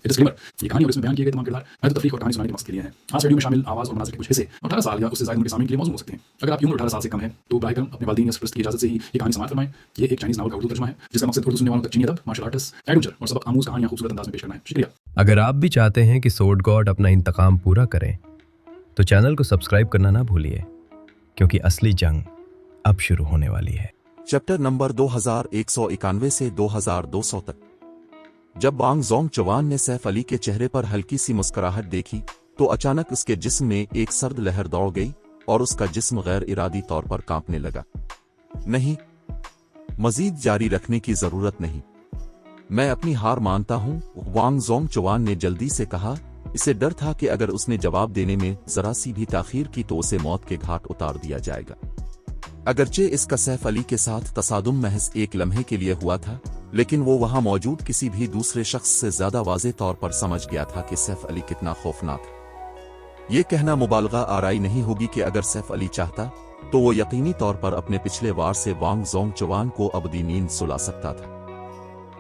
Disclaimer, ये कहानी और इसमें बयान किए गए तमाम किरदार महज तफरीक और कहानी सुनाने के मकसद के लिए हैं। आज वीडियो में शामिल आवाज़ और मनाज़िर के कुछ हिस्से 18 साल या उससे ज़्यादा उम्र के सामीन के लिए मौजूद हो सकते हैं। अगर आपकी उम्र 18 साल से कम है तो बराए करम अपने वालिदैन या सरपरस्त की इजाज़त से ही ये कहानी समाअत फरमाएं। ये एक चाइनीज़ नावल का उर्दू तर्जुमा है जिसका मकसद उर्दू सुनने वालों तक चीनी अदब, मार्शल आर्ट्स, एडवेंचर और सबक आमूज़ कहानियाँ खूबसूरत अंदाज में पेश करना है। शुक्रिया। अगर आप भी चाहते हैं कि सोर्ड गॉड अपना इंतकाम पूरा करें तो चैनल को सब्सक्राइब करना ना भूलिए, क्योंकि असली जंग अब शुरू होने वाली है। चैप्टर नंबर 2191 से 2200 तक। जब वांग जोंग चवान ने सैफ अली के चेहरे पर हल्की सी मुस्कुराहट देखी तो अचानक उसके जिस्म में एक सर्द लहर दौड़ गई और उसका जिस्म गैर इरादी तौर पर कांपने लगा। नहीं, मजीद जारी रखने की जरूरत नहीं, मैं अपनी हार मानता हूं, वांग जोंग चवान ने जल्दी से कहा। इसे डर था कि अगर उसने जवाब देने में जरा सी भी ताखीर की तो उसे मौत के घाट उतार दिया जाएगा। अगरचे इसका सैफ अली के साथ तसादुम महज एक लम्हे के लिए हुआ था, लेकिन वो वहां मौजूद किसी भी दूसरे शख्स से ज्यादा वाज़े तौर पर समझ गया था कि सैफ अली कितना खौफनाक है। ये कहना मुबालगा आराई नहीं होगी कि अगर सैफ अली चाहता तो वो यकीनी तौर पर अपने पिछले वार से वांग जोंग चवान को अबदी नींद सुला सकता था।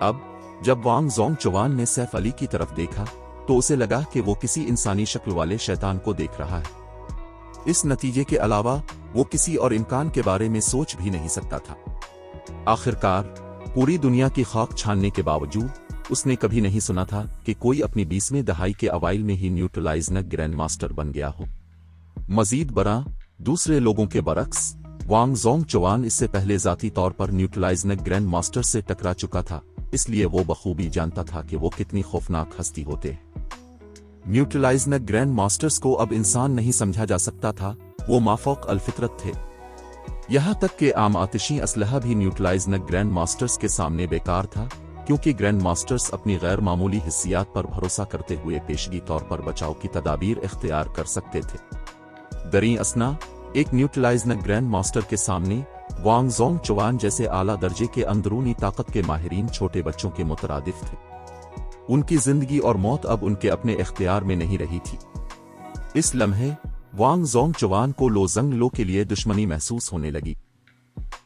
अब जब वांग जोंग चवान ने सैफ अली की तरफ देखा तो उसे लगा कि वो किसी इंसानी शक्ल वाले शैतान को देख रहा है। इस नतीजे के अलावा वो किसी और इम्कान के बारे में सोच भी नहीं सकता था। आखिरकार पूरी दुनिया की खाक छानने के बावजूद उसने कभी नहीं सुना था कि कोई अपनी 20वीं दहाई के अवाइल में ही न्यूट्रलाइजर ग्रैंड मास्टर बन गया हो। मजीद बरा, दूसरे लोगों के बरक्स वांग जोंग चवान इससे पहले जाती तौर पर न्यूट्रलाइजर ग्रैंड मास्टर से टकरा चुका था, इसलिए वो बखूबी जानता था कि वो कितनी खौफनाक हस्ती होते हैं। न्यूट्रलाइजर ग्रैंड मास्टर्स को अब इंसान नहीं समझा जा सकता था, वो माफौक अलफितरत थे। यहां तक कि आम आतिशी असलहा भी न्यूट्रलाइजर ग्रैंड मास्टर्स के सामने बेकार था, क्योंकि ग्रैंड मास्टर्स अपनी गैर मामूली हिस्सियात पर भरोसा करते हुए पेशगी तौर पर बचाव की तदाबीर इख्तियार कर सकते थे। दरी असना एक न्यूट्रलाइजर ग्रैंड मास्टर के सामने वांग जोंग चवान जैसे आला दर्जे के अंदरूनी ताकत के माहिरीन छोटे बच्चों के मुतरादिफ थे। उनकी जिंदगी और मौत अब उनके अपने इख्तियार में नहीं रही थी। इस लम्हे वांग जोंग चवान को लो जंग लो के लिए दुश्मनी महसूस होने लगी।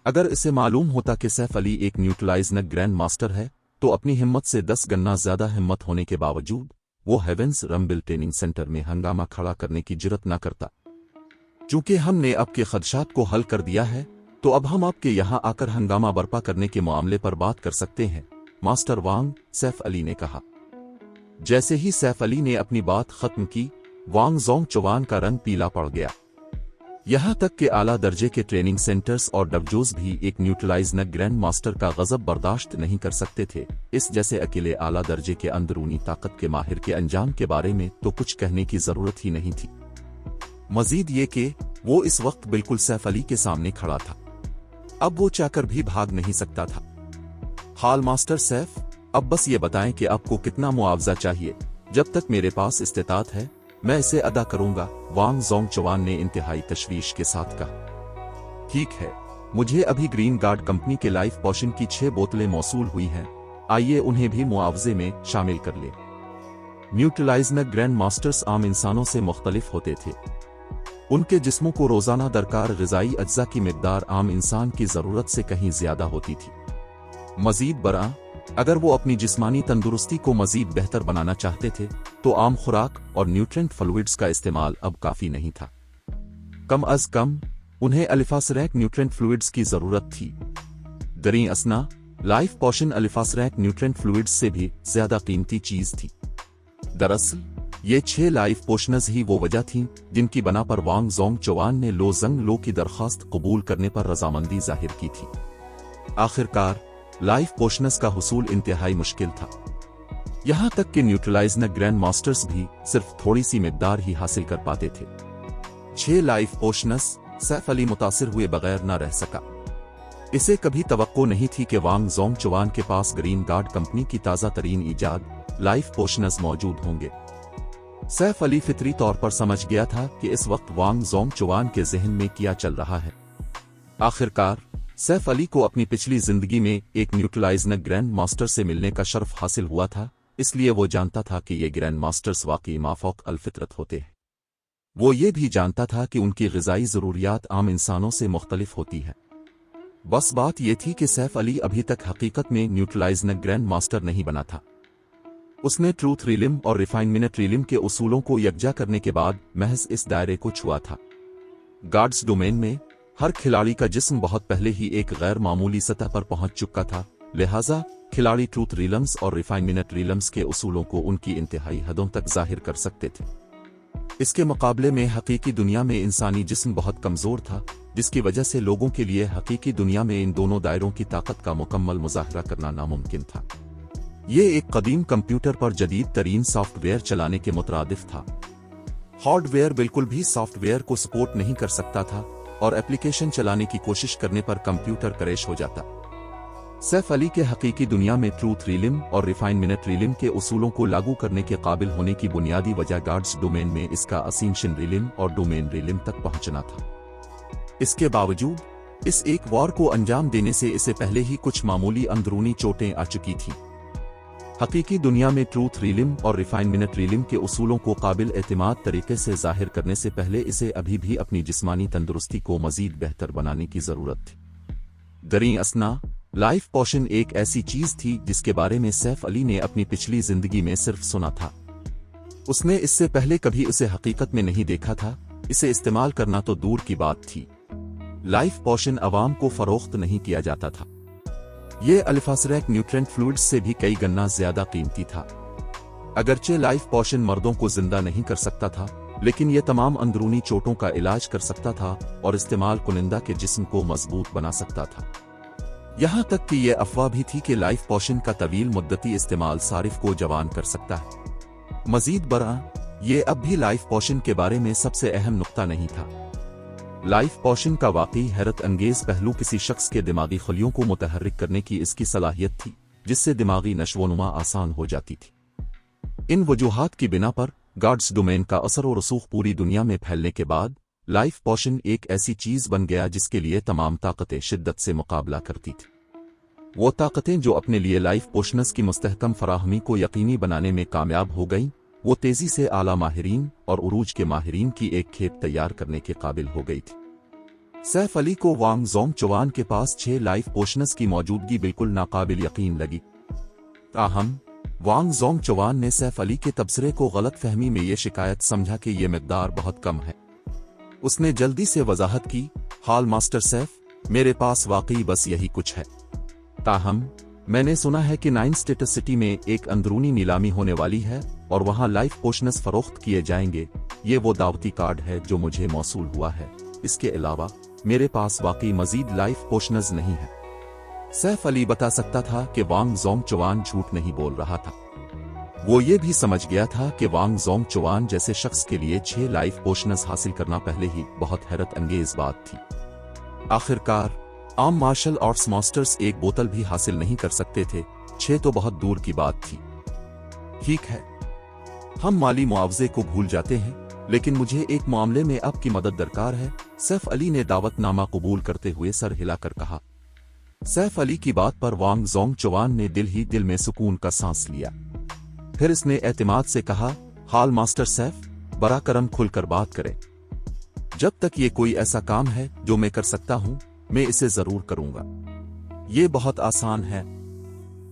अगर इसे मालूम होता कि सैफ अली एक न्यूट्रलाइजर ग्रैंड मास्टर है तो अपनी हिम्मत से 10 गना ज्यादा हिम्मत होने के बावजूद वो हेवेंस रंबिल ट्रेनिंग सेंटर में हंगामा खड़ा करने की जुर्रत न करता। चूंकि हमने आपके खदशात को हल कर दिया है तो अब हम आपके यहाँ आकर हंगामा बर्पा करने के मामले पर बात कर सकते हैं, मास्टर वांग, सैफ अली ने कहा। जैसे ही सैफ अली ने अपनी बात खत्म की, वांग जोंग चवान का रंग पीला पड़ गया। यहां तक कि आला दर्जे के ट्रेनिंग सेंटर्स और डबजोज भी एक न्यूट्रलाइजर ग्रैंड मास्टर का गजब बर्दाश्त नहीं कर सकते थे। इस जैसे अकेले आला दर्जे के अंदरूनी ताकत के माहिर के अंजाम के बारे में तो कुछ कहने की जरूरत ही नहीं थी। मजीद ये कि वो इस वक्त बिल्कुल सैफ अली के सामने खड़ा था। अब वो चाहकर भी भाग नहीं सकता था। हाल मास्टर सैफ, अब बस ये बताएं कि आपको कितना मुआवजा चाहिए। जब तक मेरे पास इस्तेतात है मैं इसे अदा करूंगा, वांग जोंग चवान ने इंतहाई तशवीश के साथ कहा। ठीक है, मुझे अभी ग्रीन गार्ड कंपनी के लाइफ पोशन की 6 बोतलें मौसूल हुई हैं, आइए उन्हें भी मुआवजे में शामिल कर ले। न्यूट्रलाइजर ग्रैंड मास्टर्स आम इंसानों से मुख्तलिफ होते थे। उनके जिस्मों को रोजाना दरकार ग़िज़ाई अज्जा की मिक़दार आम इंसान की जरूरत से कहीं ज्यादा होती थी। मजीद बरा, अगर वो अपनी जिस्मानी तंदुरुस्ती को मजीद बेहतर बनाना चाहते थे तो आम खुराक और न्यूट्रेंट फ्लूइड्स का इस्तेमाल अब काफी नहीं था। कम अज कम उन्हें अलिफासरैक न्यूट्रेंट फ्लूइड्स की जरूरत थी। दरी असना, लाइफ पोशन अलिफासरैक न्यूट्रेंट फ्लूइड्स से भी ज्यादा कीमती चीज थी। दरअसल ये 6 लाइफ पोशनर्स ही वो वजह थीं जिनकी बना पर वांग जोंग चवान ने लो जंग लो की दरख्वास्त कबूल करने पर रजामंदी जाहिर की थी। आखिरकार लाइफ पोशनर्स का हुसूल इंतहाई मुश्किल था। यहां तक कि न्यूट्रलाइजर ग्रैंड मास्टर्स भी सिर्फ थोड़ी सी मिकदार ही हासिल कर पाते थे। 6 लाइफ पोशनर्स, सैफ अली मुतासिर हुए बगैर न रह सका। इसे कभी तवक्को नहीं थी कि वांग जोंग चवान के पास ग्रीन गार्ड कंपनी की ताजा तरीन ईजाद लाइफ पोशनर्स मौजूद होंगे। सैफ अली फितरी तौर पर समझ गया था कि इस वक्त वांग जोंग चवान के जहन में क्या चल रहा है। आखिरकार सैफ अली को अपनी पिछली जिंदगी में एक न्यूट्रलाइजर ग्रैंड मास्टर से मिलने का शर्फ हासिल हुआ था, इसलिए वो जानता था कि ये ग्रैंड मास्टर्स वाकई माफौक अलफितरत होते हैं। वो ये भी जानता था कि उनकी ग़िज़ाई ज़रूरियात आम इंसानों से मुख्तलिफ होती है। बस बात यह थी कि सैफ अली अभी तक हकीकत में न्यूट्रलाइजर ग्रैंड मास्टर नहीं बना था। उसने ट्रूथ रिलिम और रिफाइनमेंट रिलिम के उसूलों को यकजा करने के बाद महज इस दायरे को छुआ था। गार्ड्स डोमेन में हर खिलाड़ी का जिस्म बहुत पहले ही एक गैर मामूली सतह पर पहुंच चुका था, लिहाजा खिलाड़ी ट्रूथ रिलम्स और रिफाइनमेंट रिलम्स के उसूलों को उनकी इंतहाई हदों तक जाहिर कर सकते थे। इसके मुकाबले में हकीकी दुनिया में इंसानी जिस्म बहुत कमजोर था, जिसकी वजह से लोगों के लिए हकीकी दुनिया में इन दोनों दायरों की ताकत का मुकम्मल मुजाहरा करना नामुमकिन था। ये एक कदीम कंप्यूटर पर जदीद तरीन सॉफ्टवेयर चलाने के मुतरादिफ था। हार्डवेयर बिल्कुल भी सॉफ्टवेयर को सपोर्ट नहीं कर सकता था और एप्लीकेशन चलाने की कोशिश करने पर कंप्यूटर क्रैश हो जाता। सैफ अली के हकीकी दुनिया में ट्रूथ रिलिम और रिफाइनमेंट रिलिम के उसूलों को लागू करने के काबिल होने की बुनियादी वजह गार्ड्स डोमेन में इसका असेंशन रिलिम और डोमेन रिलिम तक पहुंचना था। इसके बावजूद इस एक वार को अंजाम देने से इसे पहले ही कुछ मामूली अंदरूनी चोटें आ चुकी थीं। हकीकी दुनिया में ट्रूथ रिलिम और रिफाइनमेंट रिलिम के उसूलों को काबिल एतमाद तरीके से जाहिर करने से पहले इसे अभी भी अपनी जिस्मानी तंदुरुस्ती को मजीद बेहतर बनाने की जरूरत थी। दरीं असना लाइफ पोशन एक ऐसी चीज थी जिसके बारे में सैफ अली ने अपनी पिछली जिंदगी में सिर्फ सुना था। उसने इससे पहले कभी उसे हकीकत में नहीं देखा था, इसे इस्तेमाल करना तो दूर की बात थी। लाइफ पोशन अवाम को फरोख्त नहीं किया जाता था। ये अल्फासरैक न्यूट्रेंट फ्लूइड्स से भी कई गुना ज्यादा कीमती था। अगरचे लाइफ पोशन मर्दों को जिंदा नहीं कर सकता था, लेकिन यह तमाम अंदरूनी चोटों का इलाज कर सकता था और इस्तेमाल कुनिंदा के जिस्म को मजबूत बना सकता था। यहां तक कि यह अफवाह भी थी कि लाइफ पोशन का तवील मुद्दती इस्तेमाल सारिफ को जवान कर सकता है। मजीद बरआं, ये अब भी लाइफ पोशन के बारे में सबसे अहम नुक्ता नहीं था। लाइफ पोशन का वाकई हैरत अंगेज पहलू किसी शख्स के दिमागी खलियों को मुतहर्रिक करने की इसकी सलाहियत थी, जिससे दिमागी नशोनुमा आसान हो जाती थी। इन वजूहात की बिना पर गार्ड्स डोमेन का असर और रसूख पूरी दुनिया में फैलने के बाद लाइफ पोशन एक ऐसी चीज बन गया जिसके लिए तमाम ताकतें शिद्दत से मुकाबला करती थी। वो ताकतें जो अपने लिए लाइफ पोशनर्स की मुस्तहकम फराहमी को यकीनी बनाने में कामयाब हो गईं, वो तेजी से आला माहिरीन और उरूज के माहिरीन की एक खेप तैयार करने के काबिल हो गई थी। सैफ अली को वांग जोंग चुवान के पास 6 लाइफ पोशनर्स की मौजूदगी बिल्कुल नाकाबिल यकीन लगी। ताहम वांग जोंग चुवान ने सैफ अली के तबसरे को गलत फहमी में ये शिकायत समझा कि ये मिकदार बहुत कम है। उसने जल्दी से वजाहत की, हाल मास्टर सैफ, मेरे पास वाकई बस यही कुछ है। ताहम मैंने सुना है कि 9 स्टेटस सिटी में एक अंदरूनी नीलामी होने वाली है और वहां लाइफ पोशनर्स फरोख्त किए जाएंगे। ये वो दावती कार्ड है जो मुझे मौसूल हुआ है। इसके अलावा मेरे पास वाकई मजीद लाइफ पोशनर्स नहीं है। सैफ अली बता सकता था कि वांग जोंग चुवान झूठ नहीं बोल रहा था। वो ये भी समझ गया था कि वांग जोंग चुवान जैसे शख्स के लिए 6 लाइफ पोशनर्स हासिल करना पहले ही बहुत हैरत अंगेज बात थी। आखिरकार आम मार्शल आर्ट्स मास्टर्स एक बोतल भी हासिल नहीं कर सकते थे, 6 तो बहुत दूर की बात थी। ठीक है, हम माली मुआवजे को भूल जाते हैं, लेकिन मुझे एक मामले में आपकी मदद दरकार है। सैफ अली ने दावतनामा कबूल करते हुए सर हिलाकर कहा। सैफ अली की बात पर वांग जोंग चुवान ने दिल ही दिल में सुकून का सांस लिया। फिर इसने एतमाद से कहा, हाल मास्टर सैफ, बरा करम खुलकर बात करें। जब तक ये कोई ऐसा काम है जो मैं कर सकता हूं, मैं इसे जरूर करूंगा। ये बहुत आसान है।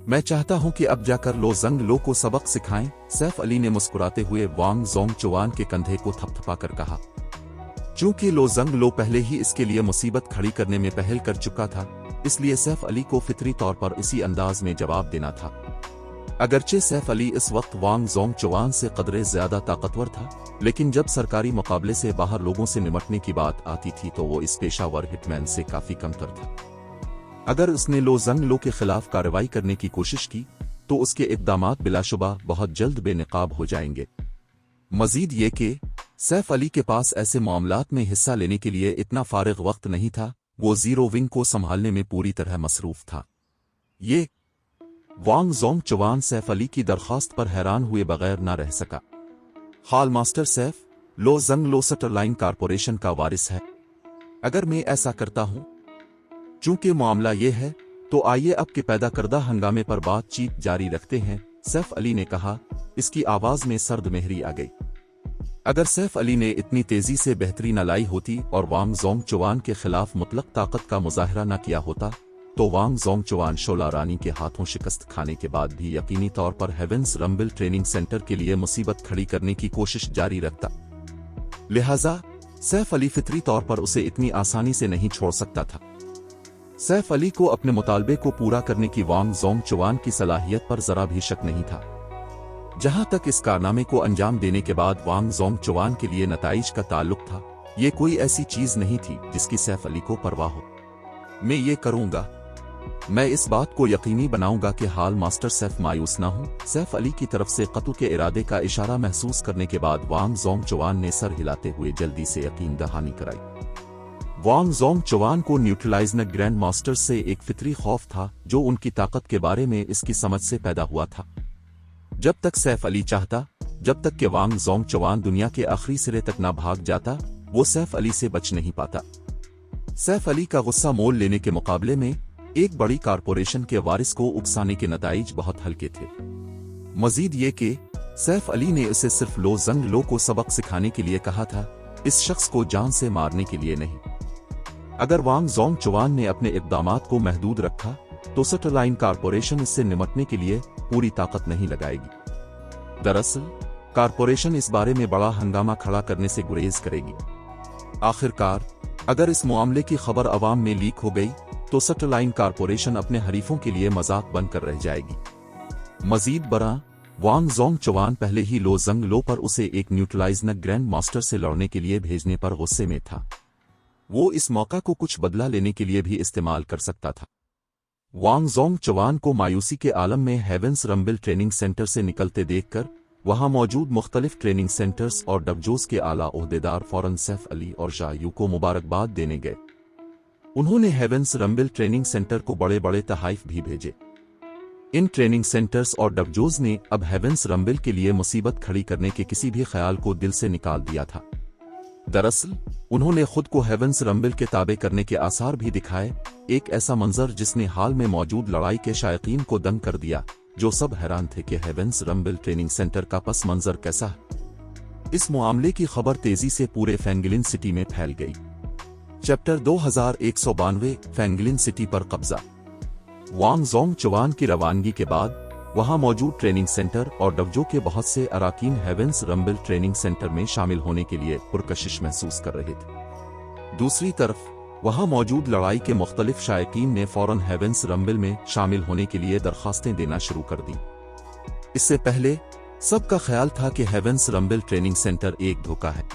मैं चाहता हूं कि अब जाकर लो जंग लो को सबक सिखाएं। सैफ अली ने मुस्कुराते हुए वांग जोंग चुवान के कंधे को थपथपाकर कहा। चूंकि लो जंग लो पहले ही इसके लिए मुसीबत खड़ी करने में पहल कर चुका था, इसलिए सैफ अली को फितरी तौर पर इसी अंदाज में जवाब देना था। अगरचे सैफ अली इस वक्त वांग जोंग चुवान से कदरे ज्यादा ताकतवर था, लेकिन जब सरकारी मुकाबले से बाहर लोगों से निमटने की बात आती थी तो वो इस पेशावर हिटमैन से काफी कमतर था। अगर उसने लो जंग लो के खिलाफ कार्रवाई करने की कोशिश की तो उसके इक़दामात बिलाशुबा बहुत जल्द बेनकाब हो जाएंगे। मजीद ये कि सैफ अली के पास ऐसे मामलात में हिस्सा लेने के लिए इतना फारिग वक्त नहीं था। वो जीरो विंग को संभालने में पूरी तरह मसरूफ था। ये वांग जोंग चुवान सैफ अली की दरख्वास्त पर हैरान हुए बगैर न रह सका। हाल मास्टर सैफ, लो जंग लो सटरलाइन कारपोरेशन का वारिस है। अगर मैं ऐसा करता हूं, चूंकि मामला ये है, तो आइए अब के पैदा करदा हंगामे पर बातचीत जारी रखते हैं। सैफ अली ने कहा। इसकी आवाज में सर्द मेहरी आ गई। अगर सैफ अली ने इतनी तेजी से बेहतरी न लाई होती और वांग जोंग चुवान के खिलाफ मुतलक ताकत का मुजाहरा न किया होता, तो वांग जोंगचुआन शोला रानी के हाथों शिकस्त खाने के बाद भी यकीनी तौर पर हेवेंस रंबिल ट्रेनिंग सेंटर के लिए मुसीबत खड़ी करने की कोशिश जारी रखता। लिहाजा सैफ अली फितरी तौर पर उसे इतनी आसानी से नहीं छोड़ सकता था। सैफ अली को अपने मुतालबे को पूरा करने की वांग जोंगचुआन की सलाहियत पर जरा भी शक नहीं था। जहां तक इस कारनामे को अंजाम देने के बाद वांग जोंगचुआन के लिए नताइज का ताल्लुक था, ये कोई ऐसी चीज नहीं थी जिसकी सैफ अली को परवाह हो। मैं ये करूंगा, मैं इस बात को यकीनी बनाऊंगा कि हाल मास्टर सैफ मायूस ना हो। सैफ अली की तरफ से कत्ल के इरादे का इशारा महसूस करने के बाद वांग जोंगचुआन ने सर हिलाते हुए जल्दी से यकीन दहानी कराई। वांग जोंगचुआन को न्यूट्रलाइजर ग्रैंड मास्टर से एक फितरी खौफ था जो उनकी ताकत के बारे में इसकी समझ से पैदा हुआ था। जब तक सैफ अली चाहता, जब तक कि वांग जोंगचुआन दुनिया के आखिरी सिरे तक ना भाग जाता, वो सैफ अली से बच नहीं पाता। सैफ अली का गुस्सा मोल लेने के मुकाबले में एक बड़ी कारपोरेशन के वारिस को उकसाने के नताइज बहुत हल्के थे। मजीद ये कि सैफ अली ने उसे सिर्फ लो जंग लो को सबक सिखाने के लिए कहा था, इस शख्स को जान से मारने के लिए नहीं। अगर वांग जोंगचुआन ने अपने इक़दामात को महदूद रखा तो सटरलाइन कारपोरेशन इससे निपटने के लिए पूरी ताकत नहीं लगाएगी। दरअसल कारपोरेशन इस बारे में बड़ा हंगामा खड़ा करने से गुरेज करेगी। आखिरकार अगर इस मामले की खबर अवाम में लीक हो गई तो सटरलाइन कारपोरेशन अपने हरीफों के लिए मजाक बनकर रह जाएगी। मजीद बरा, वांग जोंगचुआन पहले ही लो जंग लो पर उसे एक न्यूट्रलाइजर ग्रैंड मास्टर से लड़ने के लिए भेजने पर गुस्से में था। वो इस मौका को कुछ बदला लेने के लिए भी इस्तेमाल कर सकता था। वांग जोंगचुआन को मायूसी के आलम में हेवेंस रंबिल ट्रेनिंग सेंटर से निकलते देखकर वहां मौजूद मुख्तलिफ ट्रेनिंग सेंटर्स और डबजोस के आला ओहदेदार फौरन सैफ अली और शायू को मुबारकबाद देने गए। उन्होंने हेवेंस रंबिल ट्रेनिंग सेंटर को बड़े बड़े तहाइफ भी भेजे। इन ट्रेनिंग सेंटर्स और डबजोस ने अब हेवेंस रंबिल के लिए मुसीबत खड़ी करने के किसी भी ख्याल को दिल से निकाल दिया था। दरअसल उन्होंने खुद को हेवेंस रंबिल के ताबे करने के आसार भी दिखाए, एक ऐसा मंजर जिसने हाल में मौजूद लड़ाई के शायकीन को दंग कर दिया, जो सब हैरान थे कि हेवेंस रंबिल ट्रेनिंग सेंटर का पस मंजर कैसा है। इस मामले की खबर तेजी से पूरे फैंगलिन सिटी में फैल गई। चैप्टर 2192 फैंगलिन सिटी पर कब्जा। वांग जोंगचुआन की रवानगी के बाद वहां मौजूद ट्रेनिंग सेंटर और डबजो के बहुत से अराकीन हेवेंस रंबिल ट्रेनिंग सेंटर में शामिल होने के लिए पुरकशिश महसूस कर रहे थे। दूसरी तरफ वहां मौजूद लड़ाई के मुख्तलिफ शायकीन ने फौरन हेवेंस रंबिल में शामिल होने के लिए दरखास्तें देना शुरू कर दी। इससे पहले सबका ख्याल था कि हेवेंस रंबिल ट्रेनिंग सेंटर एक धोखा है।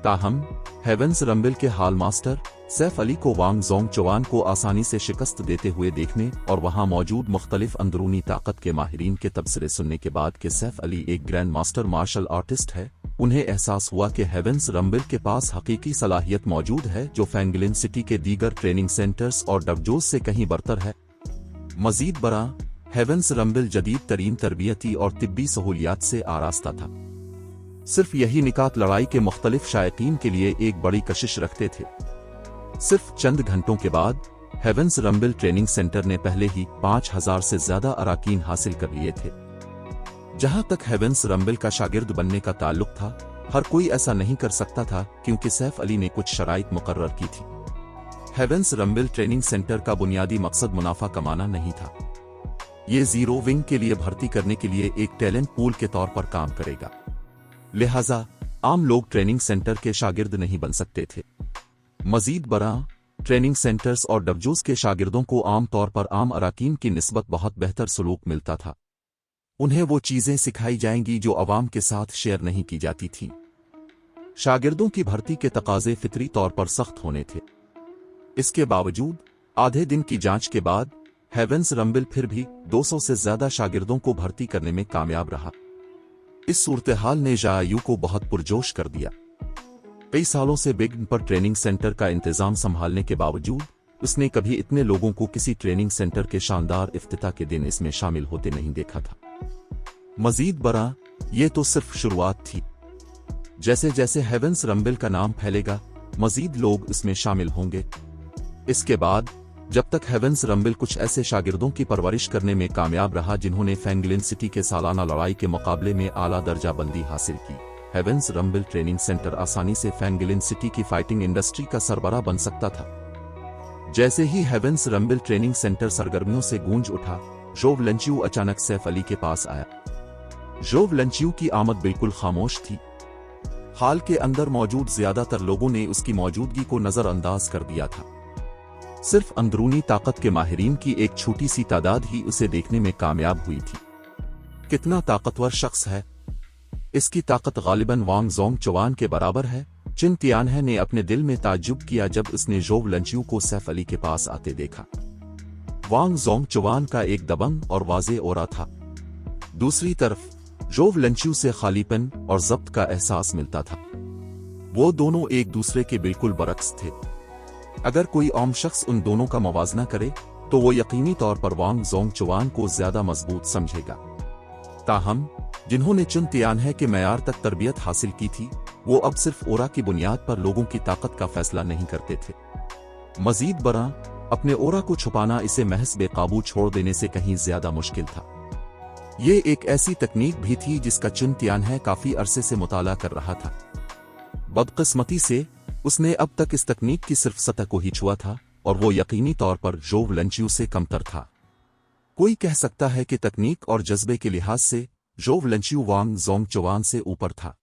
ताहम हेवेंस रंबिल के हाल मास्टर सैफ अली को वांग जोंगचुआन को आसानी से शिकस्त देते हुए देखने और वहां मौजूद मुख्तलिफ अंदरूनी ताकत के माहिरीन के तबसरे सुनने के बाद कि सैफ अली एक ग्रैंड मास्टर मार्शल आर्टिस्ट है, उन्हें एहसास हुआ कि हेवेंस रंबिल के पास हकीकी सलाहियत मौजूद है जो फैंगलिन सिटी के दीगर ट्रेनिंग सेंटर्स और डबजोस से कहीं बरतर है। मजीद बरा, हेवेंस रंबिल जदीद तरीन तरबियती और तिब्बी सहूलियात से आरास्ता था। सिर्फ यही निकात लड़ाई के मुख्तलिफ शायकीन के लिए एक बड़ी कशिश रखते थे। सिर्फ चंद घंटों के बाद हेवेंस रंबिल ट्रेनिंग सेंटर ने पहले ही 5000 से ज्यादा अराकीन हासिल कर लिए थे। जहां तक हेवेंस रंबिल का शागिर्द बनने का ताल्लुक था, हर कोई ऐसा नहीं कर सकता था क्योंकि सैफ अली ने कुछ शराइत मुकर्रर की थी। हेवेंस रंबिल ट्रेनिंग सेंटर का बुनियादी मकसद मुनाफा कमाना नहीं था। ये जीरो विंग के लिए भर्ती करने के लिए एक टैलेंट पूल के तौर पर काम करेगा। लिहाजा आम लोग ट्रेनिंग सेंटर के शागिर्द नहीं बन सकते थे। मजीद बरा, ट्रेनिंग सेंटर्स और डबजोस के शागिर्दों को आम तौर पर आम अराकीन की निस्बत बहुत बेहतर सलूक मिलता था। उन्हें वो चीजें सिखाई जाएंगी जो अवाम के साथ शेयर नहीं की जाती थीं। शागिर्दों की भर्ती के तकाजे फितरी तौर पर सख्त होने थे। इसके बावजूद आधे दिन की जांच के बाद हेवेंस रंबिल फिर भी 200 से ज्यादा शागिर्दों को भर्ती करने में कामयाब रहा। इस सूरत-ए-हाल ने जायू को बहुत पुरजोश कर दिया। कई सालों से बिग पर ट्रेनिंग सेंटर का इंतजाम संभालने के बावजूद उसने कभी इतने लोगों को किसी ट्रेनिंग सेंटर के शानदार इफ्तिताह के दिन इसमें शामिल होते नहीं देखा था। मजीद बरा, ये तो सिर्फ शुरुआत थी। जैसे जैसे हेवेंस रंबिल का नाम फैलेगा, मजीद लोग इसमें शामिल होंगे। इसके बाद जब तक हेवेंस रंबिल कुछ ऐसे शागिर्दों की परवरिश करने में कामयाब रहा जिन्होंने फैंगलिन सिटी के सालाना लड़ाई के मुकाबले में आला दर्जा बंदी हासिल की, हेवेंस रंबिल ट्रेनिंग सेंटर आसानी से फैंगलिन सिटी की फाइटिंग इंडस्ट्री का सरबराह बन सकता था। जैसे ही हेवेंस रंबल ट्रेनिंग सेंटर सरगर्मियों से गूंज उठा, जोव लंचियू अचानक सैफ अली के पास आया। जोव लंचियू की आमद बिल्कुल खामोश थी। हाल के अंदर मौजूद ज्यादातर लोगों ने उसकी मौजूदगी को नजरअंदाज कर दिया था। सिर्फ अंदरूनी ताकत के माहिरीन की एक छोटी सी तादाद ही उसे देखने में कामयाब हुई थी। कितना ताकतवर शख्स है! इसकी ताकत गालिबन वांग जोंग चुवान के बराबर है। चिन तियानहे ने अपने दिल में ताज्जुब किया जब उसने जोव लंचियू को सैफ अली के पास आते देखा। वांग जोंग चुवान का एक दबंग और वाज़े ओरा था। दूसरी तरफ जोव लंचियू से खालीपन और जब्त का एहसास मिलता था। वो दोनों एक दूसरे के बिल्कुल बरक्स थे। अगर कोई आम शख्स उन दोनों का मवाजना करे तो वो यकीनी तौर पर वांग जोंग चुवान को ज्यादा मजबूत समझेगा। ताहम जिन्होंने चिन तियानहे के मयार तक तरबियत हासिल की थी, वो अब सिर्फ ओरा की बुनियाद पर लोगों की ताकत का फैसला नहीं करते थे। मजीद बरा अपने ओरा को छुपाना इसे महज बेकाबू छोड़ देने से कहीं ज्यादा मुश्किल था। ये एक ऐसी तकनीक भी थी जिसका चिन तियानहे काफी अरसे से मुताला कर रहा था। बदकिस्मती से उसने अब तक इस तकनीक की सिर्फ सतह को ही छुआ था और वो यकीनी तौर पर जोव लंचियू से कमतर था। कोई कह सकता है कि तकनीक और जज्बे के लिहाज से जोव लंचियू वांग जोंग चुवान से ऊपर था।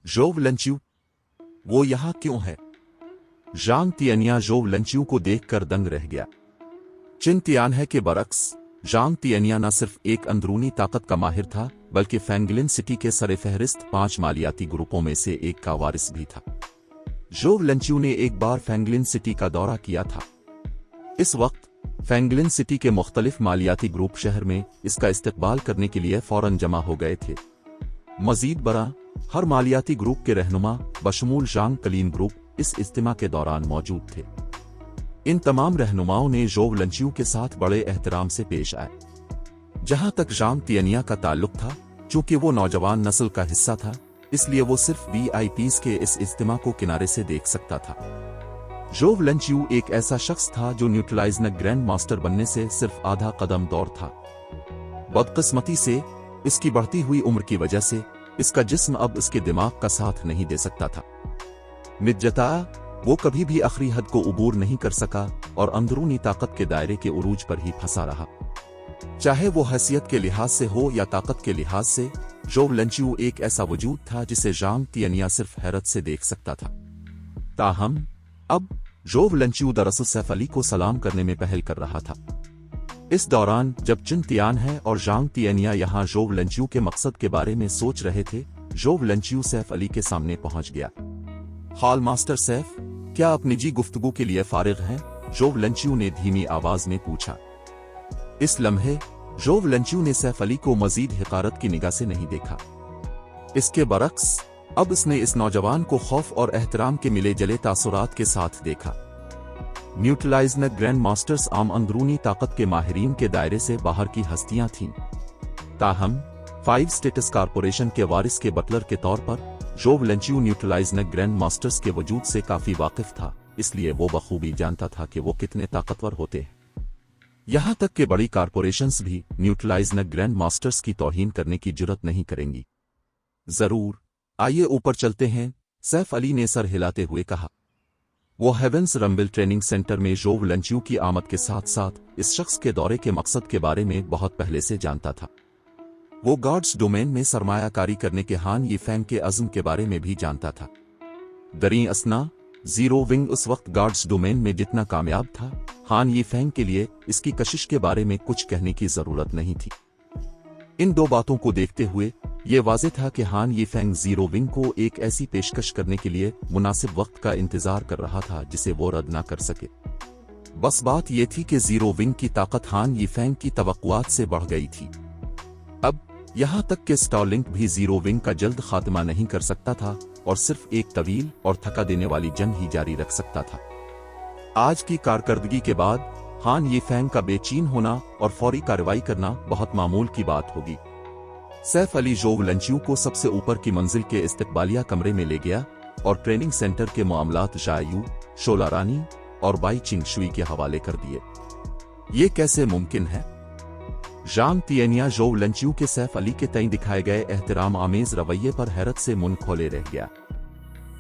जोव लंचियू, वो यहां क्यों है? जांग तियनिया जोव लंचियू को देखकर दंग रह गया। चिन तियानहे के बरक्स जांग तियनिया न सिर्फ एक अंदरूनी ताकत का माहिर था, बल्कि फैंगलिन सिटी के सरे-फहरिस्त 5 मालियाती ग्रुपों में से एक का वारिस भी था। जोव लंचियू ने एक बार फैंगलिन सिटी का दौरा किया था। इस वक्त फैंगलिन सिटी के मुख्तलिफ मालियाती ग्रुप शहर में इसका इस्तकबाल करने के लिए फौरन जमा हो गए थे। मजीद बरा हर मालियाती ग्रुप के रहनुमा बशमूल जांग कलीन ग्रुप इस इज्तिमा के दौरान मौजूद थे। इन तमाम रहनुमाओं ने जोव लंचियू के साथ बड़े एहतराम से पेश आए। जहां तक जांग तियनिया का ताल्लुक था, चूंकि वो नौजवान नस्ल का हिस्सा था, इसलिए वो सिर्फ VIPs के इस इज्तिमा को किनारे से देख सकता था। जोव लंचियू एक ऐसा शख्स था जो न्यूट्रलाइजर ग्रैंड मास्टर बनने से सिर्फ आधा कदम दूर था। बदकिस्मती से इसकी बढ़ती हुई उम्र की वजह से इसका जिस्म अब इसके दिमाग का साथ नहीं दे सकता था। निजता वो कभी भी आखिरी हद को उबूर नहीं कर सका और अंदरूनी ताकत के दायरे के उरूज पर ही फंसा रहा। चाहे वो हैसियत के लिहाज से हो या ताकत के लिहाज से, जोव लंचियू एक ऐसा वजूद था जिसे जांग तियनिया सिर्फ हैरत से देख सकता था। ताहम अब जोव लंचियू दरअसल सैफ अली को सलाम करने में पहल कर रहा था। इस दौरान जब चिन तियानहे और जांग तियनिया यहां जोव लंचियू के मकसद के बारे में सोच रहे थे, जोव लंचियू सैफ अली के सामने पहुंच गया। हाल मास्टर सैफ, क्या आप निजी गुफ्तगू के लिए फारिग हैं? जोव लंचियू ने धीमी आवाज में पूछा। इस लम्हे जोव लंचियू ने सैफ अली को मजीद हिकारत की निगाह से नहीं देखा। इसके बरक्स अब उसने इस नौजवान को खौफ और एहतराम के मिले जले तासुरात के साथ देखा। न्यूट्रलाइजर ग्रैंड मास्टर्स आम अंदरूनी ताकत के माहिरीन के दायरे से बाहर की हस्तियां थीं। ताहम 5 स्टेटस कारपोरेशन के वारिस के बटलर के तौर पर जोव लंचियू न्यूट्रलाइजर ग्रैंड मास्टर्स के वजूद से काफी वाकिफ था, इसलिए वो बखूबी जानता था कि वो कितने ताकतवर होते हैं। यहां तक कि बड़ी कारपोरेशंस भी न्यूट्रलाइजर ग्रैंड मास्टर्स की तौहीन करने की जुर्रत नहीं करेंगी। जरूर, आइए ऊपर चलते हैं, सैफ अली ने सर हिलाते हुए कहा। वो हेवेंस रंबल ट्रेनिंग सेंटर में जोव लंचियू की आमद के साथ साथ इस शख्स के दौरे के मकसद के बारे में बहुत पहले से जानता था। वो गार्ड्स डोमेन में सरमायाकारी करने के हान यीफेंग के अज़्म के बारे में भी जानता था। दरी असना जीरो विंग उस वक्त गार्ड्स डोमेन में जितना कामयाब था, हान यीफेंग के लिए इसकी कशिश के बारे में कुछ कहने की जरूरत नहीं थी। इन दो बातों को देखते हुए ये वाज़ेह था कि हान यीफेंग जीरो विंग को एक ऐसी पेशकश करने के लिए मुनासिब वक्त का इंतजार कर रहा था जिसे वो रद्द ना कर सके। बस बात यह थी कि जीरो विंग की ताकत हान यीफेंग की तवक्कुआत से बढ़ गई थी। अब यहां तक कि स्टारलिंक भी जीरो विंग का जल्द खात्मा नहीं कर सकता था और सिर्फ एक तवील और थका देने वाली जंग ही जारी रख सकता था। आज की कारकर्दगी के बाद हान यीफेंग का बेचैन होना और फौरी कार्रवाई करना बहुत मामूल की बात होगी। सैफ अली जोव लंचियू को सबसे ऊपर की मंजिल के इस्तकबालिया कमरे में ले गया और ट्रेनिंग सेंटर के मामलात जायू, शोला रानी और बाई चिंग शुई के हवाले कर दिए। ये कैसे मुमकिन है? जांग तियनिया जोव लंचियू के सैफ अली के तय दिखाए गए एहतराम आमेज रवैये पर हैरत से मुंह खोले रह गया।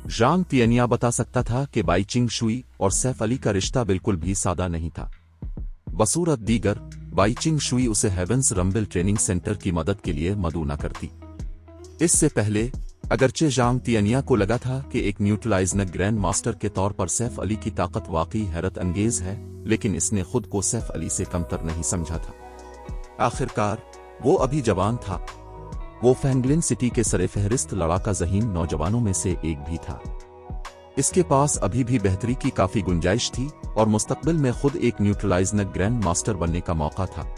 जांग तियनिया बता सकता था कि बाई चिंग शुई और सैफ अली का रिश्ता बिल्कुल भी सादा नहीं था। बसूरत दीगर, बाई चिंग शुई उसे हेवेंस रंबल ट्रेनिंग सेंटर की मदद के लिए मदऊ न करती। इससे पहले अगरचे जांग तियनिया को लगा था कि एक न्यूट्रलाइज्ड ग्रैंड मास्टर के तौर पर सैफ अली की ताकत वाकई हैरत अंगेज है, लेकिन इसने खुद को सैफ अली से कमतर नहीं समझा था। आखिरकार वो अभी जवान था। वो फैंगलिन सिटी के सरे-फहरिस्त लड़ाका ज़हीन नौजवानों में से एक भी था। इसके पास अभी भी बेहतरी की काफी गुंजाइश थी और मुस्तकबिल में खुद एक न्यूट्रलाइज्ड ग्रैंड मास्टर बनने का मौका था।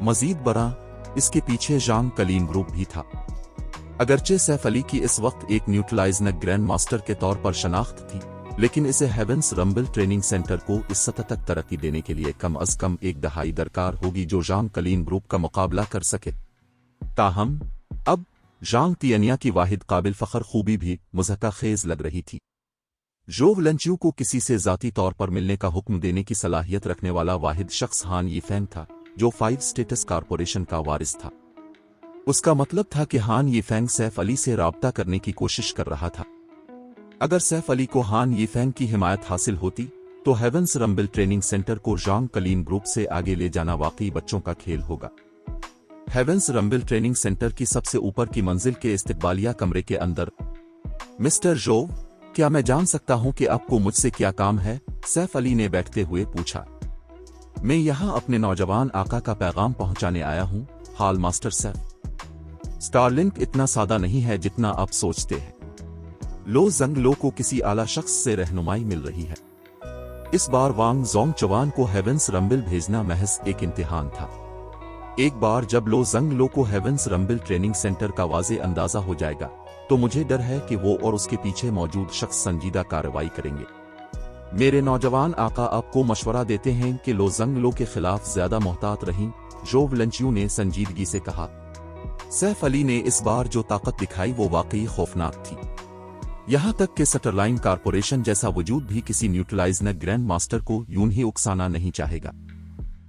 मजीद बरा, इसके पीछे जांग कलीन ग्रुप भी था। अगरचे सैफ अली की इस वक्त एक न्यूट्रलाइज्ड ग्रैंड मास्टर के तौर पर शनाख्त थी, लेकिन इसे हेवेंस रंबल ट्रेनिंग सेंटर को इस सतह तक तरक्की देने के लिए कम अज कम एक दहाई दरकार होगी जो जांग कलीन ग्रुप का मुकाबला कर सके। ताहम अब जांग तियनिया की वाहिद काबिल फखर खूबी भी मुज़हका खेज लग रही थी। जोव लंचियू को किसी से जाती तौर पर मिलने का हुक्म देने की सलाहियत रखने वाला वाहिद शख्स हान यीफेंग था, जो 5 स्टेटस कारपोरेशन का वारिस था। उसका मतलब था कि हान यीफेंग सैफ अली से राब्ता करने की कोशिश कर रहा था। अगर सैफ अली को हान यीफेंग की हिमायत हासिल होती तो हेवेंस रंबल ट्रेनिंग सेंटर को जांग कलीन ग्रुप से आगे ले जाना वाकई बच्चों का खेल होगा। हेवेंस रंबल ट्रेनिंग सेंटर की सबसे ऊपर की मंजिल के इस्तकबालिया कमरे के अंदर, मिस्टर जोव, क्या मैं जान सकता हूं कि आपको मुझसे क्या काम है? सैफ अली ने बैठते हुए पूछा। मैं यहां अपने नौजवान आका का पैगाम पहुंचाने आया हूं, हाल मास्टर सैफ। स्टारलिंक इतना सादा नहीं है जितना आप सोचते हैं। लो जंग लो को किसी आला शख्स से रहनुमाई मिल रही है। इस बार वांग जोंग चवान को हेवेंस रंबल भेजना महज एक इम्तिहान था। एक बार जब लो जंग लो को हेवेंस रंबल ट्रेनिंग सेंटर का वाज़े अंदाजा हो जाएगा तो मुझे डर है कि वो और उसके पीछे मौजूद शख्स संजीदा कार्रवाई करेंगे। मेरे नौजवान आका आपको मशवरा देते हैं कि लो जंग लो के खिलाफ ज्यादा मोहतात रहें, जोव लंचियू ने संजीदगी से कहा। सैफ अली ने इस बार जो ताकत दिखाई वो वाकई खौफनाक थी। यहां तक कि सटरलाइन कारपोरेशन जैसा वजूद भी किसी न्यूट्रलाइज्ड ग्रैंड मास्टर को यूं ही उकसाना नहीं चाहेगा।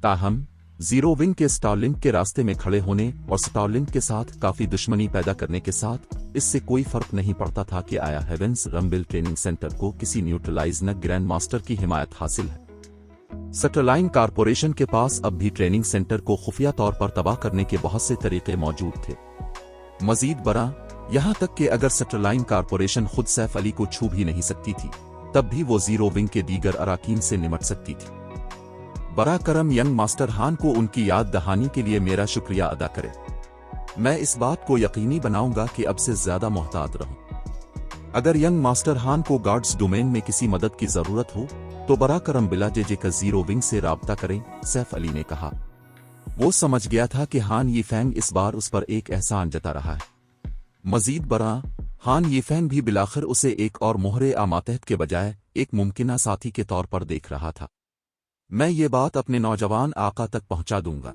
ताहम जीरो विंग के स्टारलिंक के रास्ते में खड़े होने और स्टारलिंक के साथ काफी दुश्मनी पैदा करने के साथ इससे कोई फर्क नहीं पड़ता था कि आया हेवेंस रंबल ट्रेनिंग सेंटर को किसी न्यूट्रलाइज्ड ग्रैंड मास्टर की हिमायत हासिल है। सटरलाइन कारपोरेशन के पास अब भी ट्रेनिंग सेंटर को खुफिया तौर पर तबाह करने के बहुत से तरीके मौजूद थे। मजीद बरा, यहां तक कि अगर सटरलाइन कारपोरेशन खुद सैफ अली को छू भी नहीं सकती थी, तब भी वो जीरो विंग के दीगर अराकीन से निमट सकती थी। बरा करम यंग मास्टर हान को उनकी याद दहानी के लिए मेरा शुक्रिया अदा करें। मैं इस बात को यकीनी बनाऊंगा कि अब से ज्यादा मोहतात रहूं। अगर यंग मास्टर हान को गार्ड्स डोमेन में किसी मदद की जरूरत हो तो बरा करम बिला जे का जीरो विंग से राब्ता करें, सैफ अली ने कहा। वो समझ गया था कि हान यीफेंग इस बार उस पर एक एहसान जता रहा है। मजीद बरा, हान यीफेंग भी बिलाखिर उसे एक और मोहरे आमातहत के बजाय एक मुमकिना साथी के तौर पर देख रहा था। मैं ये बात अपने नौजवान आका तक पहुंचा दूंगा।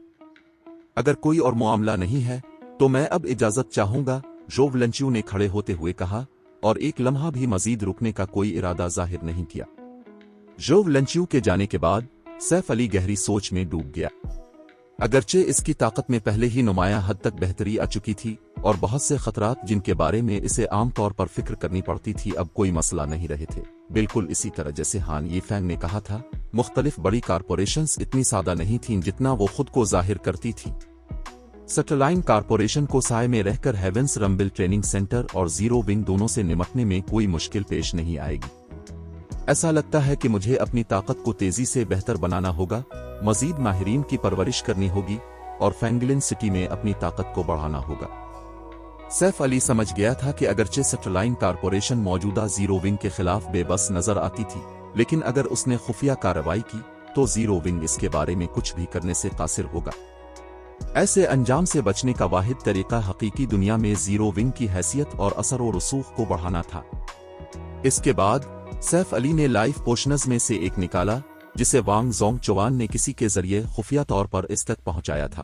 अगर कोई और मामला नहीं है तो मैं अब इजाजत चाहूंगा, जोव लंचियू ने खड़े होते हुए कहा और एक लम्हा भी मजीद रुकने का कोई इरादा जाहिर नहीं किया। जोव लंचियू के जाने के बाद सैफ अली गहरी सोच में डूब गया। अगरचे इसकी ताकत में पहले ही नुमायां हद तक बेहतरी आ चुकी थी और बहुत से खतरात जिनके बारे में इसे आम तौर पर फिक्र करनी पड़ती थी अब कोई मसला नहीं रहे थे। बिल्कुल इसी तरह जैसे हान यीफेंग ने कहा था, मुख्तलिफ बड़ी कारपोरेशंस इतनी सादा नहीं थीं जितना वो खुद को जाहिर करती थी। सटरलाइन कारपोरेशन को साए में रहकर हेवेंस रंबल ट्रेनिंग सेंटर और जीरो विंग दोनों से निमटने में कोई मुश्किल पेश नहीं आएगी। ऐसा लगता है कि मुझे अपनी ताकत को तेजी से बेहतर बनाना होगा, मजीद माहिरीन की परवरिश करनी होगी और फैंगलिन सिटी में अपनी ताकत को बढ़ाना होगा। सैफ अली समझ गया था कि अगरचे सटरलाइन कारपोरेशन मौजूदा जीरो विंग के खिलाफ बेबस नजर आती थी, लेकिन अगर उसने खुफिया कार्रवाई की तो जीरो विंग इसके बारे में कुछ भी करने से कासिर होगा। ऐसे अंजाम से बचने का वाहिद तरीका हकीकी दुनिया में जीरो विंग की हैसियत और असर व रसूख को बढ़ाना था। इसके बाद सैफ अली ने लाइफ पोशनर्स में से एक निकाला जिसे वांग जोंग चवान ने किसी के जरिए खुफिया तौर पर इस तक पहुंचाया था।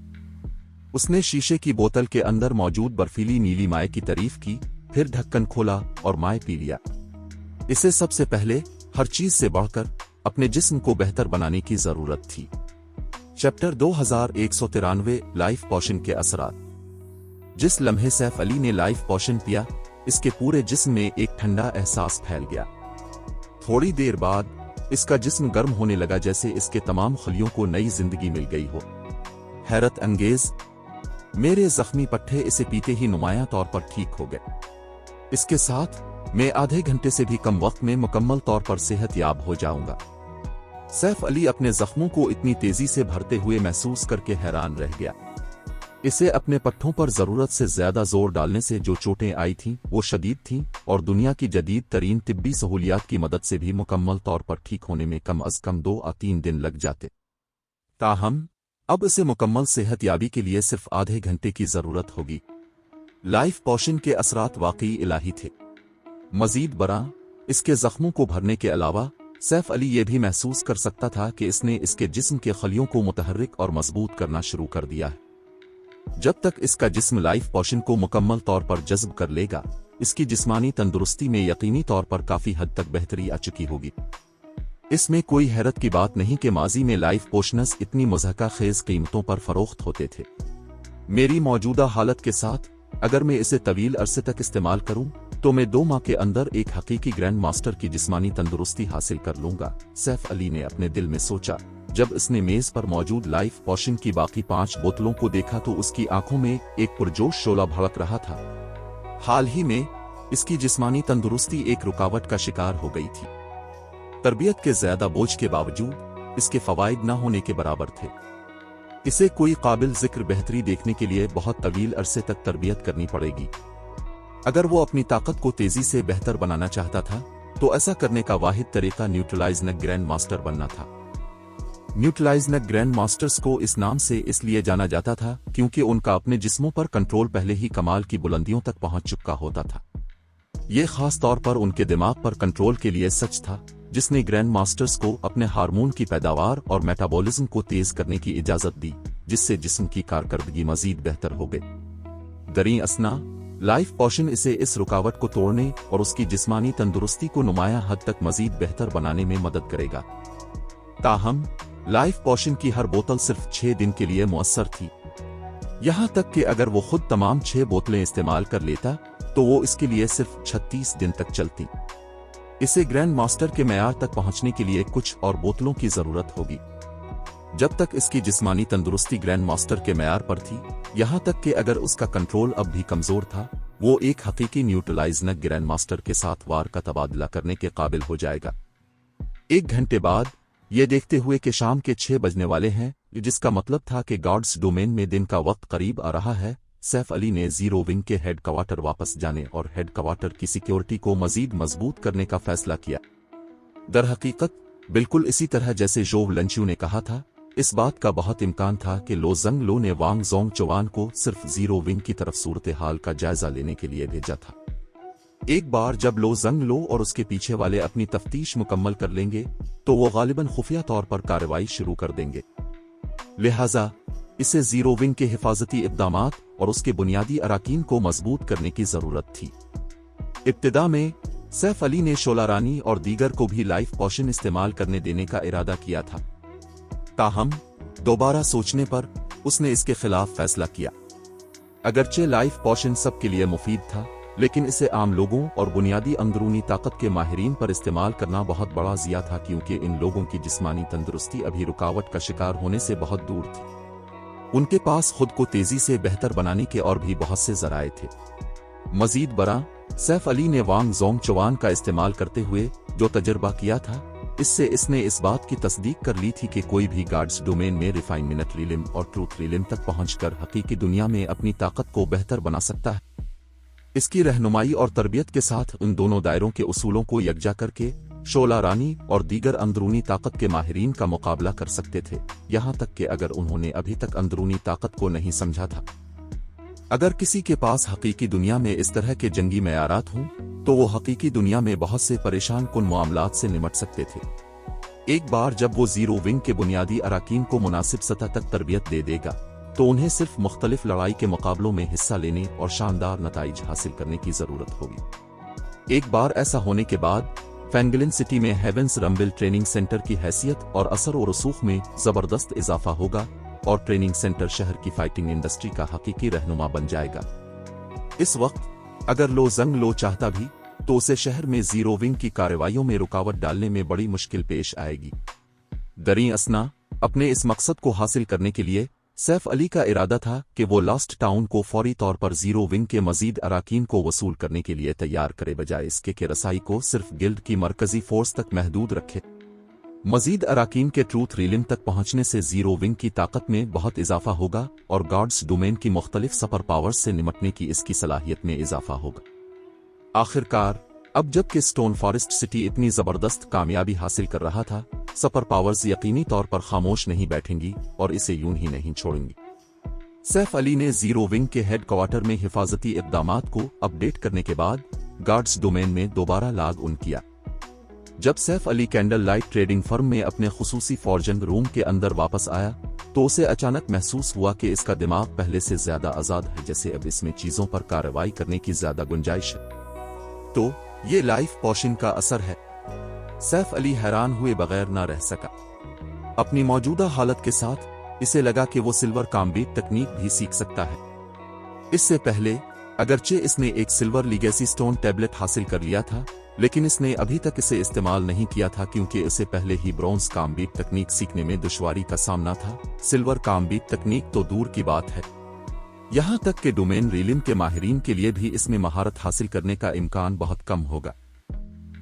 उसने शीशे की बोतल के अंदर मौजूद बर्फीली नीली माए की तारीफ की, फिर ढक्कन खोला और माए पी लिया। इसे सबसे पहले हर चीज से बढ़कर अपने जिस्म को बेहतर बनाने की जरूरत थी। चैप्टर 2193 लाइफ पोशन के असरात। जिस लम्हे सैफ अली ने लाइफ पोशन पिया इसके पूरे जिस्म में एक ठंडा एहसास फैल गया। थोड़ी देर बाद इसका जिस्म गर्म होने लगा, जैसे इसके तमाम खलियों को नई जिंदगी मिल गई हो। हैरत अंगेज, मेरे जख्मी पट्टे इसे पीते ही नुमायां तौर पर ठीक हो गए। इसके साथ मैं आधे घंटे से भी कम वक्त में मुकम्मल तौर पर सेहतयाब हो जाऊंगा। सैफ अली अपने जख्मों को इतनी तेजी से भरते हुए महसूस करके हैरान रह गया। इसे अपने पट्टों पर जरूरत से ज्यादा जोर डालने से जो चोटें आई थीं वो शदीद थीं और दुनिया की जदीद तरीन तिब्बी सहूलियात की मदद से भी मुकम्मल तौर पर ठीक होने में कम अज कम 2 या 3 दिन लग जाते। ताहम अब इसे मुकम्मल सेहतयाबी के लिए सिर्फ आधे घंटे की जरूरत होगी। लाइफ पोशन के असरात वाकई इलाही थे। मजीद बरा, इसके जख्मों को भरने के अलावा सैफ अली ये भी महसूस कर सकता था कि इसने इसके जिस्म के खलियों को मुतहर्रिक और मजबूत करना शुरू कर दिया है। जब तक इसका जिस्म लाइफ पोशन को मुकम्मल तौर पर जज्ब कर लेगा, इसकी जिस्मानी तंदुरुस्ती में यकीनी तौर पर काफी हद तक बेहतरी आ चुकी होगी। इसमें कोई हैरत की बात नहीं कि माजी में लाइफ पोशनस इतनी मुज़हका खेज कीमतों पर फरोख्त होते थे। मेरी मौजूदा हालत के साथ अगर मैं इसे तवील अरसे तक इस्तेमाल करूं तो मैं 2 माह के अंदर एक हकीकी ग्रैंड मास्टर की जिस्मानी तंदुरुस्ती हासिल कर लूंगा, सैफ अली ने अपने दिल में सोचा। जब इसने मेज पर मौजूद लाइफ पोशन की बाकी 5 बोतलों को देखा तो उसकी आंखों में एक पुरजोश शोला भड़क रहा था। हाल ही में इसकी जिस्मानी तंदुरुस्ती एक रुकावट का शिकार हो गई थी। तरबियत के ज्यादा बोझ के बावजूद इसके फवाइद न होने के बराबर थे। इसे कोई काबिल जिक्र बेहतरी देखने के लिए बहुत तवील अरसे तक तरबियत करनी पड़ेगी। अगर वो अपनी ताकत को तेजी से बेहतर बनाना चाहता था तो ऐसा करने का वाहिद तरीका न्यूट्रलाइज्ड ग्रैंड मास्टर बनना था। न्यूट्रलाइज्ड ग्रैंड मास्टर्स को इस नाम से इसलिए जाना जाता था क्योंकि उनका अपने जिस्मों पर कंट्रोल पहले ही कमाल की बुलंदियों तक पहुंच चुका होता था। ये खास तौर पर उनके दिमाग पर कंट्रोल के लिए सच था, जिसने ग्रैंड मास्टर्स को अपने हार्मोन की पैदावार और मेटाबॉलिज्म को तेज करने की इजाजत दी, जिससे जिस्म की कारकर्दगी मजीद बेहतर हो गई। दरीं असना, लाइफ पोशन इसे इस रुकावट को तोड़ने और उसकी जिस्मानी तंदुरुस्ती को नुमाया हद तक मजीद बेहतर बनाने में मदद करेगा। ताहम लाइफ पोशन की हर बोतल सिर्फ 6 दिन के लिए मुअस्सर थी। यहां तक कि अगर वो खुद तमाम 6 बोतलें इस्तेमाल कर लेता तो वो इसके लिए सिर्फ 36 दिन तक चलती। इसे ग्रैंड मास्टर के मेयार तक पहुंचने के लिए कुछ और बोतलों की जरूरत होगी। जब तक इसकी जिस्मानी तंदुरुस्ती ग्रैंड मास्टर के मेयार पर थी, यहां तक कि अगर उसका कंट्रोल अब भी कमजोर था, वो एक हकीकी न्यूट्रलाइज्ड ग्रैंड मास्टर के साथ वार का तबादला करने के काबिल हो जाएगा। 1 घंटे बाद, ये देखते हुए कि शाम के 6 बजने वाले हैं, जिसका मतलब था कि गॉड्स डोमेन में दिन का वक्त करीब आ रहा है, सैफ अली ने जीरो विंग के हेड क्वार्टर वापस जाने और हेड क्वार्टर की सिक्योरिटी को मजीद मजबूत करने का फैसला किया। दरहकीकत बिल्कुल इसी तरह जैसे जोव लंचू ने कहा था, इस बात का बहुत इम्कान था कि लो जंग लो ने वांग जोंग चौवान को सिर्फ जीरो विंग की तरफ सूरत हाल का जायजा लेने के लिए भेजा था। एक बार जब लो जंग लो और उसके पीछे वाले अपनी तफ्तीश मुकम्मल कर लेंगे तो वो गालिबन खुफिया तौर पर कार्रवाई शुरू कर देंगे। लिहाजा इसे जीरो विंग के हिफाजती इक़दामात और उसके बुनियादी अराकीन को मजबूत करने की जरूरत थी। इब्तिदा में सैफ अली ने शोला रानी और दीगर को भी लाइफ पोशन इस्तेमाल करने देने का इरादा किया था। ताहम दोबारा सोचने पर उसने इसके खिलाफ फैसला किया। अगरचे लाइफ पोशन सबके लिए मुफीद था, लेकिन इसे आम लोगों और बुनियादी अंदरूनी ताकत के माहिरीन पर इस्तेमाल करना बहुत बड़ा ज़िया था, क्योंकि इन लोगों की जिस्मानी तंदुरुस्ती अभी रुकावट का शिकार होने से बहुत दूर थी। उनके पास खुद को तेजी से बेहतर बनाने के और भी बहुत से जराए थे। मजीद बरा, सैफ अली ने वांग जोंग चौवान का इस्तेमाल करते हुए जो तजर्बा किया था, इससे इसने इस बात की तस्दीक कर ली थी कि कोई भी गार्ड्स डोमेन में रिफाइनमेंट रिलिम और ट्रूथ रिलिम तक पहुंचकर हकीकी दुनिया में अपनी ताकत को बेहतर बना सकता है। इसकी रहनुमाई और तरबियत के साथ उन दोनों दायरों के उसूलों को यकजा करके शोला रानी और दीगर अंदरूनी ताकत के माहिरीन का मुकाबला कर सकते थे, यहां तक कि अगर उन्होंने अभी तक अंदरूनी ताकत को नहीं समझा था। अगर किसी के पास हकीकी दुनिया में इस तरह के जंगी मयारात हों तो वो हकीकी दुनिया में बहुत से परेशान कुन मामलात से निमट सकते थे। एक बार जब वो जीरो विंग के बुनियादी अराकीन को मुनासिब सतह तक तरबियत दे देगा तो उन्हें सिर्फ मुख्तलिफ लड़ाई के मुकाबलों में हिस्सा लेने और शानदार नताइज हासिल करने की जरूरत होगी। एक बार ऐसा होने के बाद फैंगलिन सिटी में हेवेंस रंबिल ट्रेनिंग सेंटर की हैसियत और असर और रसूख में जबरदस्त इजाफा होगा और ट्रेनिंग सेंटर शहर की फाइटिंग इंडस्ट्री का हकीकी रहनुमा बन जाएगा। इस वक्त अगर लो जंग लो चाहता भी तो उसे शहर में जीरो विंग की कार्रवाइयों में रुकावट डालने में बड़ी मुश्किल पेश आएगी। दरी असना अपने इस मकसद को हासिल करने के लिए सैफ अली का इरादा था कि वो लास्ट टाउन को फौरी तौर पर जीरो विंग के मजीद अराकीन को वसूल करने के लिए तैयार करे, बजाय इसके कि रसाई को सिर्फ गिल्ड की मरकजी फोर्स तक महदूद रखे। मजीद अराकीन के ट्रूथ रीलिम तक पहुंचने से जीरो विंग की ताकत में बहुत इजाफा होगा और गॉड्स डोमेन की मुख्तलिफ सुपर पावर्स से निमटने की इसकी सलाहियत में इजाफा होगा। आखिरकार अब जबकि स्टोन फॉरेस्ट सिटी इतनी जबरदस्त कामयाबी हासिल कर रहा था, सुपर पावर्स यकीनी तौर पर खामोश नहीं बैठेंगी और इसे यूं ही नहीं छोड़ेंगी। सैफ अली ने जीरो विंग के हेडक्वार्टर में हिफाजती इक़दामात को अपडेट करने के बाद गार्ड्स डोमेन में दोबारा लॉग इन किया। जब Saif Ali candle light trading firm में अपने खुसूसी फॉर्जन रूम के अंदर वापस आया तो उसे अचानक महसूस हुआ कि इसका दिमाग पहले से ज्यादा आजाद है, जैसे अब इसमें चीजों पर कार्रवाई करने की ज्यादा गुंजाइश है। तो ये लाइफ पोशन का असर है। सैफ अली हैरान हुए बगैर ना रह सका। अपनी मौजूदा हालत के साथ इसे लगा कि वो सिल्वर कॉम्बैट तकनीक भी सीख सकता है। इससे पहले अगरचे इसने एक सिल्वर लीगेसी स्टोन टैबलेट हासिल कर लिया था, लेकिन इसने अभी तक इसे इस्तेमाल नहीं किया था क्योंकि इसे पहले ही ब्रॉन्ज कॉम्बैट तकनीक सीखने में दुश्वारी का सामना था। सिल्वर कॉम्बैट तकनीक तो दूर की बात है, यहां तक कि डोमेन रीलिम के माहिरीन के लिए भी इसमें महारत हासिल करने का इम्कान बहुत कम होगा।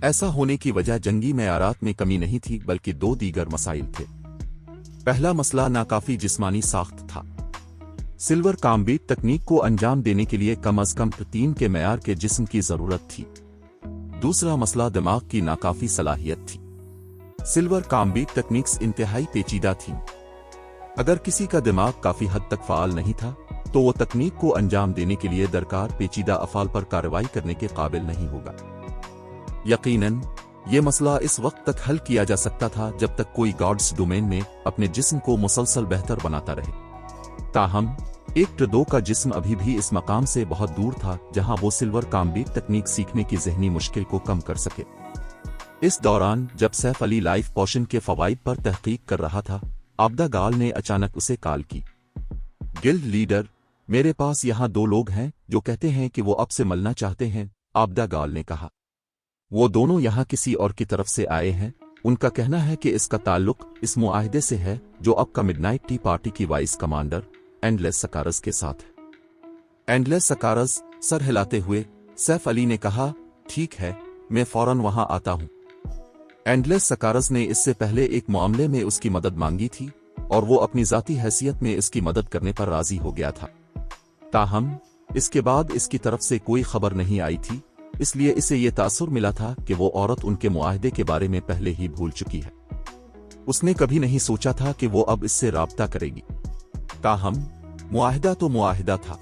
ऐसा होने की वजह जंगी मयारात में कमी नहीं थी, बल्कि दो दीगर मसाइल थे। पहला मसला नाकाफी जिस्मानी साख्त था। सिल्वर कॉम्बैट तकनीक को अंजाम देने के लिए कम अज कम 3 के मयार के जिस्म की जरूरत थी। दूसरा मसला दिमाग की नाकाफी सलाहियत थी। सिल्वर कॉम्बैट तकनीक्स इंतहाई पेचीदा थी। अगर किसी का दिमाग काफी हद तक फाल नहीं था तो वो तकनीक को अंजाम देने के लिए दरकार पेचीदा अफाल पर कार्रवाई करने के काबिल नहीं होगा। यकीनन ये मसला इस वक्त तक हल किया जा सकता था जब तक कोई गॉड्स डोमेन में अपने जिस्म को मुसलसल बेहतर बनाता रहे। ताहम एक ट्रडो का जिस्म अभी भी इस मकाम से बहुत दूर था जहां वो सिल्वर कॉम्बैट तकनीक सीखने की जहनी मुश्किल को कम कर सके। इस दौरान जब सैफ अली लाइफ पोशन के फवाइद पर तहकीक कर रहा था, आबदा गाल ने अचानक उसे कॉल की। गिल्ड लीडर, मेरे पास यहाँ 2 लोग हैं जो कहते हैं कि वो अब से मिलना चाहते हैं, आबदा गाल ने कहा। वो दोनों यहाँ किसी और की तरफ से आए हैं। उनका कहना है कि इसका ताल्लुक इस मुआहदे से है जो अब का मिडनाइट टी पार्टी की वाइस कमांडर एंडलेस सकारस के साथ है। एंडलेस सकारस सर हिलाते हुए सैफ अली ने कहा, ठीक है, मैं फौरन वहां आता हूं। एंडलेस सकारस ने इससे पहले एक मामले में उसकी मदद मांगी थी और वो अपनी जाती हैसियत में इसकी मदद करने पर राजी हो गया था। ताहम इसके बाद इसकी तरफ से कोई खबर नहीं आई थी, इसलिए इसे ये तासुर मिला था कि वो औरत उनके मुआहदे के बारे में पहले ही भूल चुकी है। उसने कभी नहीं सोचा था कि वो अब इससे राब्ता करेगी। ताहम मुआहदा तो मुआहदा था।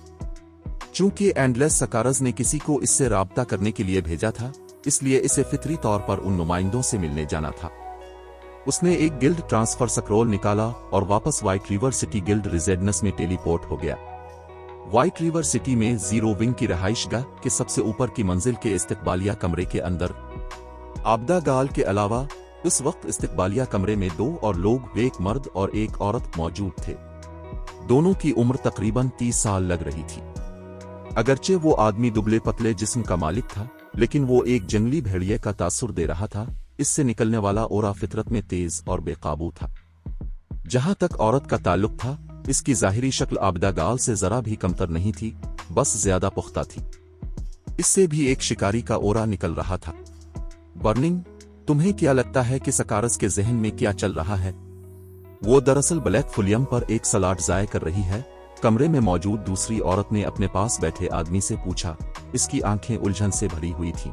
चूंकि एंडलेस सकारस ने किसी को इससे राब्ता करने के लिए भेजा था, इसलिए इसे फितरी तौर पर उन नुमाइंदों से मिलने जाना था। उसने एक गिल्ड ट्रांसफर स्क्रॉल निकाला और वापस white river city guild residence में टेलीपोर्ट हो गया। व्हाइट रिवर सिटी में जीरो विंग की रहाइशगाह के सबसे ऊपर की मंजिल के इस्तिकबालिया कमरे के अंदर आबदा गाल के अलावा उस वक्त इस्तिकबालिया कमरे में 2 और लोग, एक मर्द और एक औरत मौजूद थे। दोनों की उम्र तकरीबन 30 साल लग रही थी। अगरचे वो आदमी दुबले पतले जिस्म का मालिक था, लेकिन वो एक जंगली भेड़िए का तासुर दे रहा था। इससे निकलने वाला ओरा फितरत में तेज और बेकाबू था। जहां तक औरत का ताल्लुक था, इसकी जाहिरी शक्ल आबदा गाल से जरा भी कमतर नहीं थी, बस ज्यादा पुख्ता थी। इससे भी एक शिकारी का ओरा निकल रहा था। बर्निंग, तुम्हें क्या लगता है कि सकारस के जहन में क्या चल रहा है? वो दरअसल ब्लैक फुलियम पर एक सलाड ज़ाय कर रही है। कमरे में मौजूद दूसरी औरत ने अपने पास बैठे आदमी से पूछा। इसकी आंखें उलझन से भरी हुई थीं।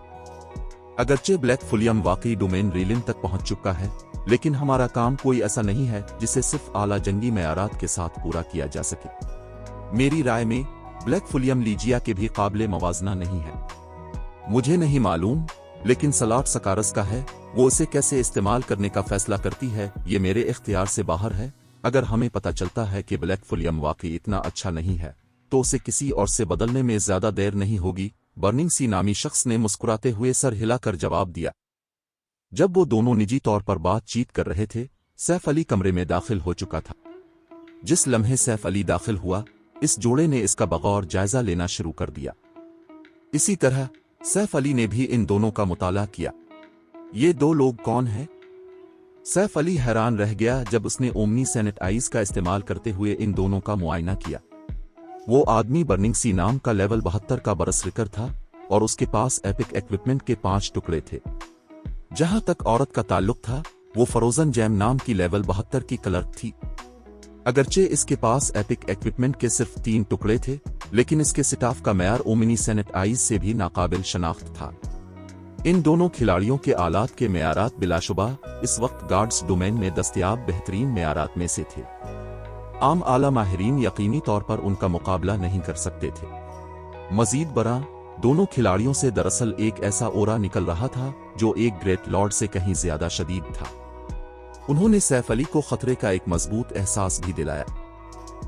अगरचे ब्लैक फुलियम वाकई डोमेन रीलिम तक पहुंच चुका है, लेकिन हमारा काम कोई ऐसा नहीं है जिसे सिर्फ आला जंगी मयारात के साथ पूरा किया जा सके। मेरी राय में ब्लैक फुलियम लीजिया के भी काबिले मवाजना नहीं है। मुझे नहीं मालूम, लेकिन सलाड सकारस का है। वो उसे कैसे इस्तेमाल करने का फैसला करती है, ये मेरे इख्तियार से बाहर है। अगर हमें पता चलता है कि ब्लैक फुलियम वाकई इतना अच्छा नहीं है, तो उसे किसी और से बदलने में ज्यादा देर नहीं होगी। बर्निंग सी नामी शख्स ने मुस्कुराते हुए सर हिलाकर जवाब दिया। जब वो दोनों निजी तौर पर बातचीत कर रहे थे, सैफ अली कमरे में दाखिल हो चुका था। जिस लम्हे सैफ अली दाखिल हुआ, इस जोड़े ने इसका बगौर जायजा लेना शुरू कर दिया। इसी तरह सैफ अली ने भी इन दोनों का मुताला किया। ये दो लोग कौन हैं? सैफ अली हैरान रह गया जब उसने ओमनी सैनिटाइज का इस्तेमाल करते हुए इन दोनों का मुआयना किया। वो आदमी बर्निंग सी नाम का लेवल 72 का बरसरिकर था और उसके पास एपिक इक्विपमेंट के 5 टुकड़े थे। जहां तक औरत का ताल्लुक था, वो फरोजन जैम नाम की लेवल 72 की क्लर्क थी। अगरचे इसके पास एपिक इक्विपमेंट के सिर्फ 3 टुकड़े थे, लेकिन इसके स्टाफ का मेयार ओमनी सैनिटाइज से भी नाकाबिल शनाख्त था। इन दोनों खिलाड़ियों के आलात के मेयारात बिलाशुबा इस वक्त गार्ड्स डोमेन में दस्तयाब बेहतरीन मेयारात में से थे। आम आला माहिरीन यकीनी तौर पर उनका मुकाबला नहीं कर सकते थे। मजीद बरा, दोनों खिलाड़ियों से दरअसल एक ऐसा ओरा निकल रहा था जो एक ग्रेट लॉर्ड से कहीं ज्यादा शदीद था। उन्होंने सैफ अली को खतरे का एक मजबूत एहसास भी दिलाया।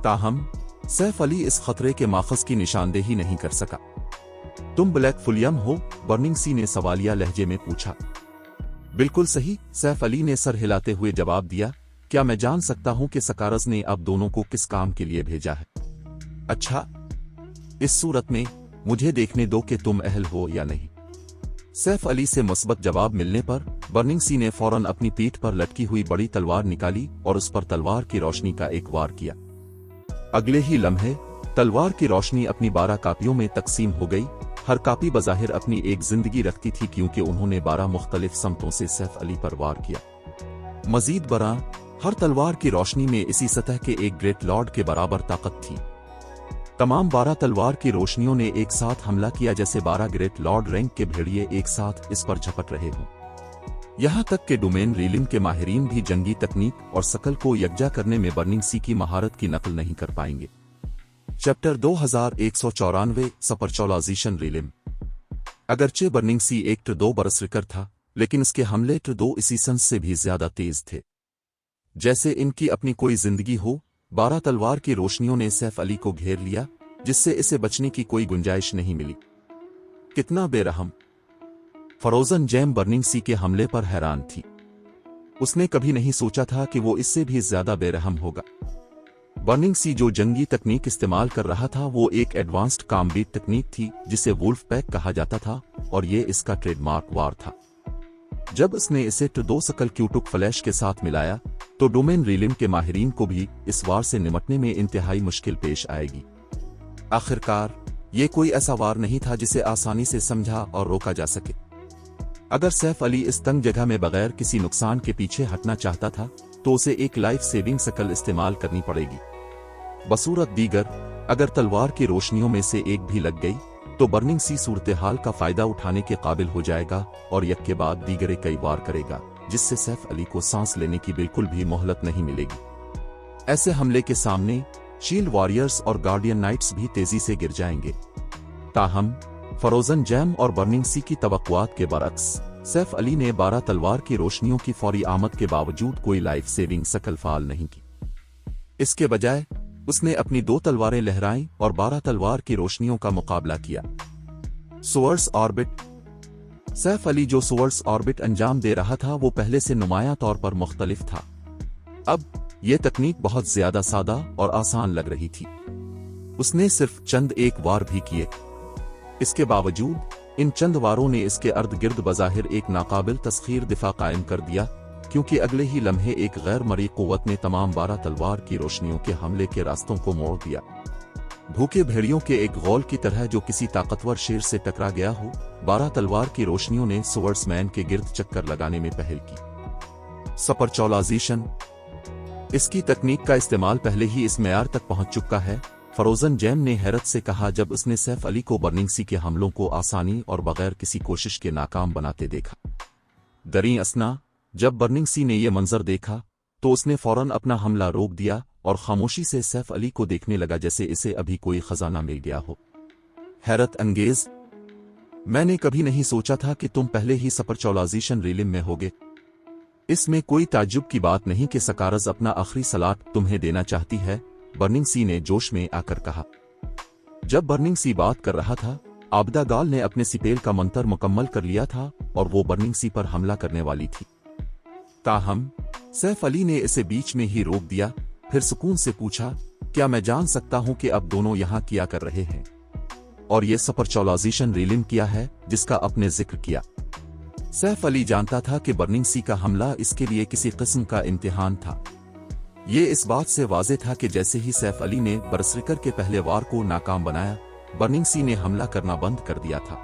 ताहम सैफ अली इस खतरे के माखज़ की निशानदेही नहीं कर सका। तुम ब्लैक फुलियम हो? बर्निंग सी ने सवालिया लहजे में पूछा। बिल्कुल सही, सैफ अली ने सर हिलाते हुए जवाब दिया। क्या मैं जान सकता हूं कि सकारज ने अब दोनों को किस काम के लिए भेजा है? अच्छा, इस सूरत में मुझे देखने दो कि तुम अहल हो या नहीं। सैफ अली से मुस्बत जवाब मिलने पर बर्निंग सी ने फौरन अपनी पीठ पर लटकी हुई बड़ी तलवार निकाली और उस पर तलवार की रोशनी का एक वार किया। अगले ही लम्हे तलवार की रोशनी अपनी 12 कापियों में तकसीम हो गई। हर कापी बज़ाहिर अपनी एक जिंदगी रखती थी क्योंकि उन्होंने 12 मुख्तलिफ समतों से सैफ अली पर वार किया। मजीद बरा, हर तलवार की रोशनी में इसी सतह के एक ग्रेट लॉर्ड के बराबर ताकत थी। तमाम 12 तलवार की रोशनियों ने एक साथ हमला किया जैसे 12 ग्रेट लॉर्ड रैंक के भेड़िए एक साथ इस पर झपट रहे हों। यहां तक कि डोमेन रीलिम के माहिरीन भी जंगी तकनीक और शकल को यकजा करने में बर्निंग सी की महारत की नकल नहीं कर पाएंगे। Chapter 2194 specialization realm. अगरचे बर्निंग सी एक ट्र2 बरसरिकर था, लेकिन इसके हमले ट्र2 इसीसन से भी ज्यादा तेज थे। जैसे इनकी अपनी कोई जिंदगी हो, 12 तलवार की रोशनियों ने सैफ अली को घेर लिया, जिससे इसे बचने की कोई गुंजाइश नहीं मिली। कितना बेरहम! फरोजन जैम बर्निंग सी के हमले पर हैरान थी। उसने कभी नहीं सोचा था कि वो इससे भी ज्यादा बेरहम होगा। बर्निंग सी जो जंगी तकनीक इस्तेमाल कर रहा था वो एक एडवांस्ड काम्बीट तकनीक थी जिसे वुल्फ पैक कहा जाता था, और ये इसका ट्रेडमार्क वार था। जब उसने इसे ट्र2 सकल क्यूटुक फ्लैश के साथ मिलाया तो डोमेन रीलिम के माहिरीन को भी इस वार से निमटने में इंतहाई मुश्किल पेश आएगी। आखिरकार ये कोई ऐसा वार नहीं था जिसे आसानी से समझा और रोका जा सके। अगर सैफ अली इस तंग जगह में बगैर किसी नुकसान के पीछे हटना चाहता था तो उसे एक लाइफ सेविंग शकल इस्तेमाल करनी पड़ेगी। बसूरत दीगर, अगर तलवार की रोशनियों में से एक भी लग गई तो बर्निंग सी सूरत हाल का फायदा उठाने के काबिल हो जाएगा और एक के बाद दीगरे कई वार करेगा, जिससे सैफ अली को सांस लेने की बिल्कुल भी मोहलत नहीं मिलेगी। ऐसे हमले के सामने शील्ड वॉरियर्स और गार्डियन नाइट्स भी तेजी से गिर जाएंगे। ताहम फरोजन जैम और बर्निंग सी की तवक्कुआत के बरक्स सैफ अली ने 12 तलवार की रोशनियों की फौरी आमद के बावजूद कोई लाइफ सेविंग शकल फाल नहीं की। इसके बजाय उसने अपनी 2 तलवारें लहराईं और 12 तलवार की रोशनियों का मुकाबला किया। सोवर्स ऑर्बिट। सैफ अली जो सोवर्स ऑर्बिट अंजाम दे रहा था वो पहले से नुमायां तौर पर मुख्तलिफ था। अब यह तकनीक बहुत ज्यादा सादा और आसान लग रही थी। उसने सिर्फ चंद एक वार भी किए। इसके बावजूद इन चंद वारों ने इसके अर्द गिर्द बज़ाहिर एक नाकाबिल तस्खीर दिफा कायम कर दिया, क्योंकि अगले ही लम्हे एक गैर मरी कुव्वत ने तमाम 12 तलवार की रोशनियों के हमले के रास्तों को मोड़ दिया। भूखे भेड़ियों के एक गौल की तरह जो किसी ताकतवर शेर से टकरा गया हो, 12 तलवार की रोशनियों ने स्वर्ड्समैन के गिर्द चक्कर लगाने में पहल की। स्पेशलाइजेशन। इसकी तकनीक का इस्तेमाल पहले ही इस मेयार तक पहुंच चुका है, फरोजन जैम ने हैरत से कहा जब उसने सैफ अली को बर्निंग सी के हमलों को आसानी और बगैर किसी कोशिश के नाकाम बनाते देखा। दरी असना, जब बर्निंग सी ने यह मंजर देखा तो उसने फौरन अपना हमला रोक दिया और खामोशी से सैफ अली को देखने लगा जैसे इसे अभी कोई खजाना मिल गया हो। हैरत अंगेज, मैंने कभी नहीं सोचा था कि तुम पहले ही स्पेशलाइजेशन रीलिम में होगे। इसमें कोई ताज्जुब की बात नहीं कि सकारज अपना आखिरी सलात तुम्हें देना चाहती है, बर्निंग सी ने जोश में आकर कहा। जब बर्निंग सी बात कर रहा था, आबदा गाल ने अपने सिपेल का मंतर मुकम्मल कर लिया था और वो बर्निंग सी पर हमला करने वाली थी। ताहम सैफ अली ने इसे बीच में ही रोक दिया, फिर सुकून से पूछा, क्या मैं जान सकता हूं कि अब दोनों यहां क्या कर रहे हैं और ये स्पेशलाइजेशन रीलिम किया है जिसका आपने जिक्र किया। सैफ अली जानता था कि बर्निंग सी का हमला इसके लिए किसी किस्म का इम्तिहान था। ये इस बात से वाज़े था कि जैसे ही सैफ अली ने बरसरिकर के पहले वार को नाकाम बनाया, बर्निंग सी ने हमला करना बंद कर दिया था।